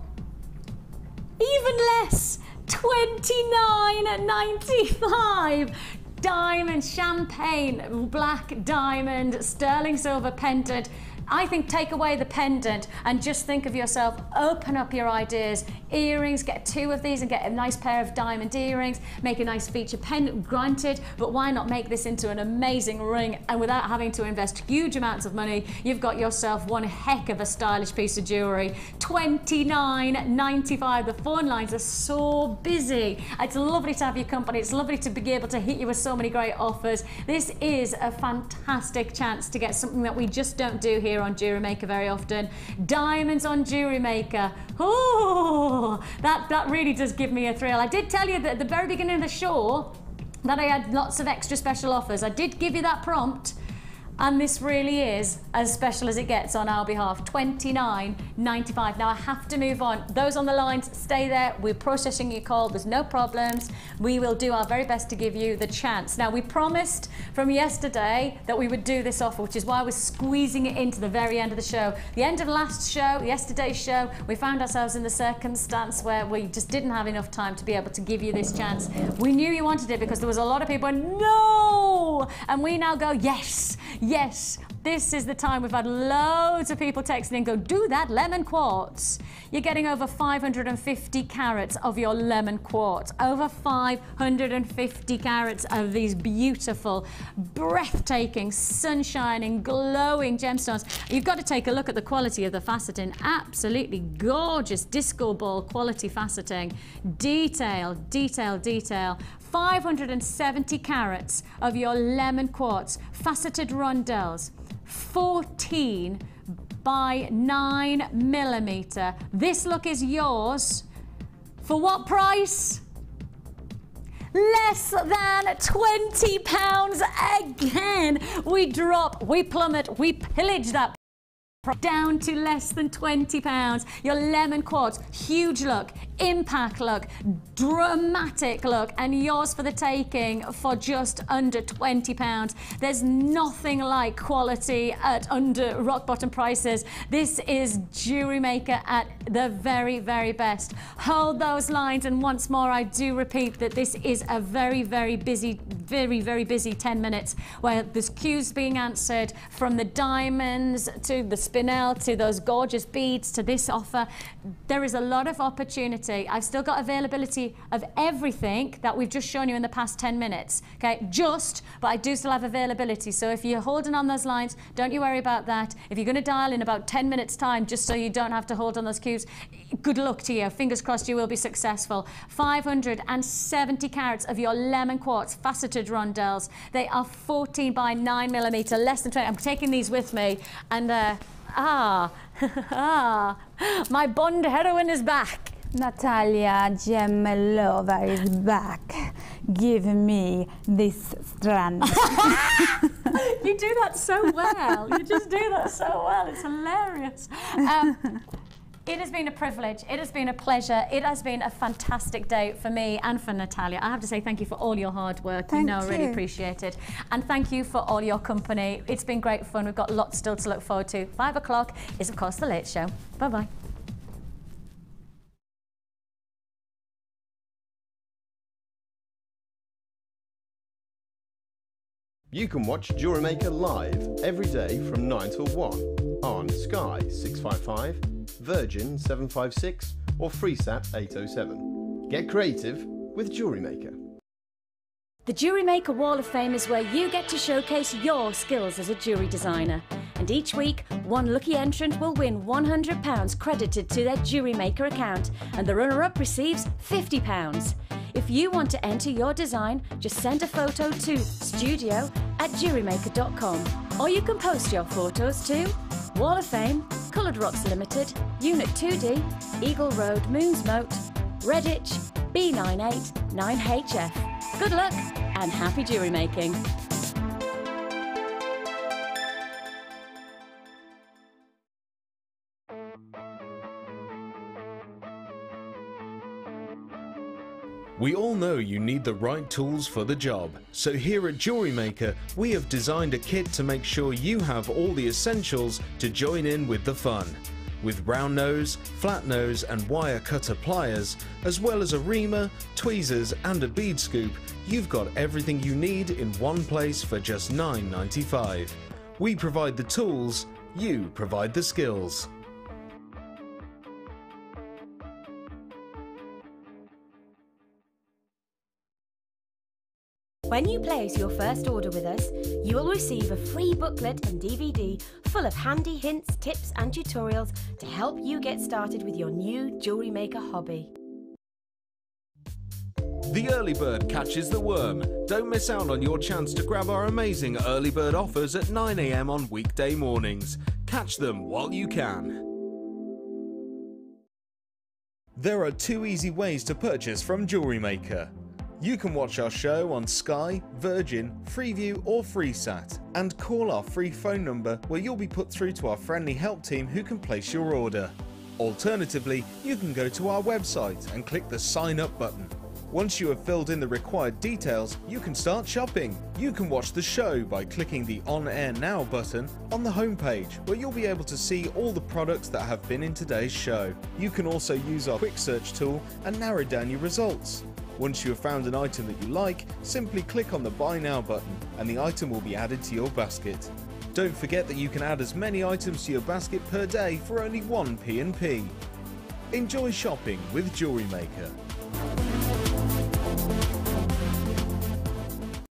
even less, £29.95. Diamond, champagne, black diamond, sterling silver pendant. I think take away the pendant and just think of yourself, open up your ideas. Earrings, get two of these and get a nice pair of diamond earrings, make a nice feature pendant, granted, but why not make this into an amazing ring, and without having to invest huge amounts of money, you've got yourself one heck of a stylish piece of jewellery. £29.95. The phone lines are so busy. It's lovely to have your company. It's lovely to be able to hit you with so many great offers. This is a fantastic chance to get something that we just don't do here on Jewellery Maker very often. Diamonds on Jewellery Maker. Oh, that really does give me a thrill. I did tell you that at the very beginning of the show that I had lots of extra special offers. I did give you that prompt. And this really is as special as it gets on our behalf, $29.95. Now I have to move on. Those on the lines, stay there. We're processing your call. There's no problems. We will do our very best to give you the chance. Now we promised from yesterday that we would do this offer, which is why we're squeezing it into the very end of the show. The end of last show, yesterday's show, we found ourselves in the circumstance where we just didn't have enough time to be able to give you this chance. We knew you wanted it because there was a lot of people going, no! And we now go, yes. Yes, this is the time. We've had loads of people texting and go, do that lemon quartz. You're getting over 550 carats of your lemon quartz. Over 550 carats of these beautiful, breathtaking, sunshining, glowing gemstones. You've got to take a look at the quality of the faceting. Absolutely gorgeous disco ball quality faceting. Detail, detail, detail. 570 carats of your lemon quartz, faceted rondelles, 14 by 9 millimeter. This look is yours. For what price? Less than £20 again. We drop, we plummet, we pillage that down to less than £20. Your lemon quartz, huge look, impact look, dramatic look, and yours for the taking for just under £20. There's nothing like quality at under rock bottom prices. This is Jewellery Maker at the very, very best. Hold those lines, and once more I do repeat that this is a very, very busy 10 minutes where there's queues being answered, from the diamonds to the spinel to those gorgeous beads to this offer. There is a lot of opportunity. I've still got availability of everything that we've just shown you in the past 10 minutes. Okay, but I do still have availability. So if you're holding on those lines, don't you worry about that. If you're going to dial in about 10 minutes time, just so you don't have to hold on those queues, good luck to you. Fingers crossed you will be successful. 570 carats of your lemon quartz faceted rondelles. They are 14 by 9 millimeter, less than 20. I'm taking these with me, and my Bond heroine is back. Natalia, gem lover is back. Give me this strand. You do that so well. You just do that so well. It's hilarious. It has been a privilege. It has been a pleasure. It has been a fantastic day for me and for Natalia. I have to say thank you for all your hard work. Thank you. I really appreciate it. And thank you for all your company. It's been great fun. We've got lots still to look forward to. 5 o'clock is, of course, The Late Show. Bye-bye. You can watch Jewellery Maker live every day from 9 till 1 on Sky 655, Virgin 756 or FreeSat 807. Get creative with Jewellery Maker. The Jewellery Maker Wall of Fame is where you get to showcase your skills as a jewellery designer. And each week, one lucky entrant will win £100 credited to their Jewellery Maker account, and the runner-up receives £50. If you want to enter your design, just send a photo to studio@jewellerymaker.com, or you can post your photos to Wall of Fame, Coloured Rocks Limited, Unit 2D, Eagle Road, Moonsmote, Redditch, B98 9HF. Good luck and happy jewellery making. We all know you need the right tools for the job, so here at Jewellery Maker we have designed a kit to make sure you have all the essentials to join in with the fun. With round nose, flat nose and wire cutter pliers, as well as a reamer, tweezers and a bead scoop, you've got everything you need in one place for just $9.95. We provide the tools, you provide the skills. When you place your first order with us, you will receive a free booklet and DVD full of handy hints, tips and tutorials to help you get started with your new jewellery maker hobby. The early bird catches the worm. Don't miss out on your chance to grab our amazing early bird offers at 9 AM on weekday mornings. Catch them while you can. There are 2 easy ways to purchase from Jewellery Maker. You can watch our show on Sky, Virgin, Freeview or Freesat, and call our free phone number where you'll be put through to our friendly help team who can place your order. Alternatively, you can go to our website and click the Sign Up button. Once you have filled in the required details, you can start shopping. You can watch the show by clicking the On Air Now button on the homepage, where you'll be able to see all the products that have been in today's show. You can also use our quick search tool and narrow down your results. Once you have found an item that you like, simply click on the Buy Now button and the item will be added to your basket. Don't forget that you can add as many items to your basket per day for only 1p&p. Enjoy shopping with Jewellery Maker.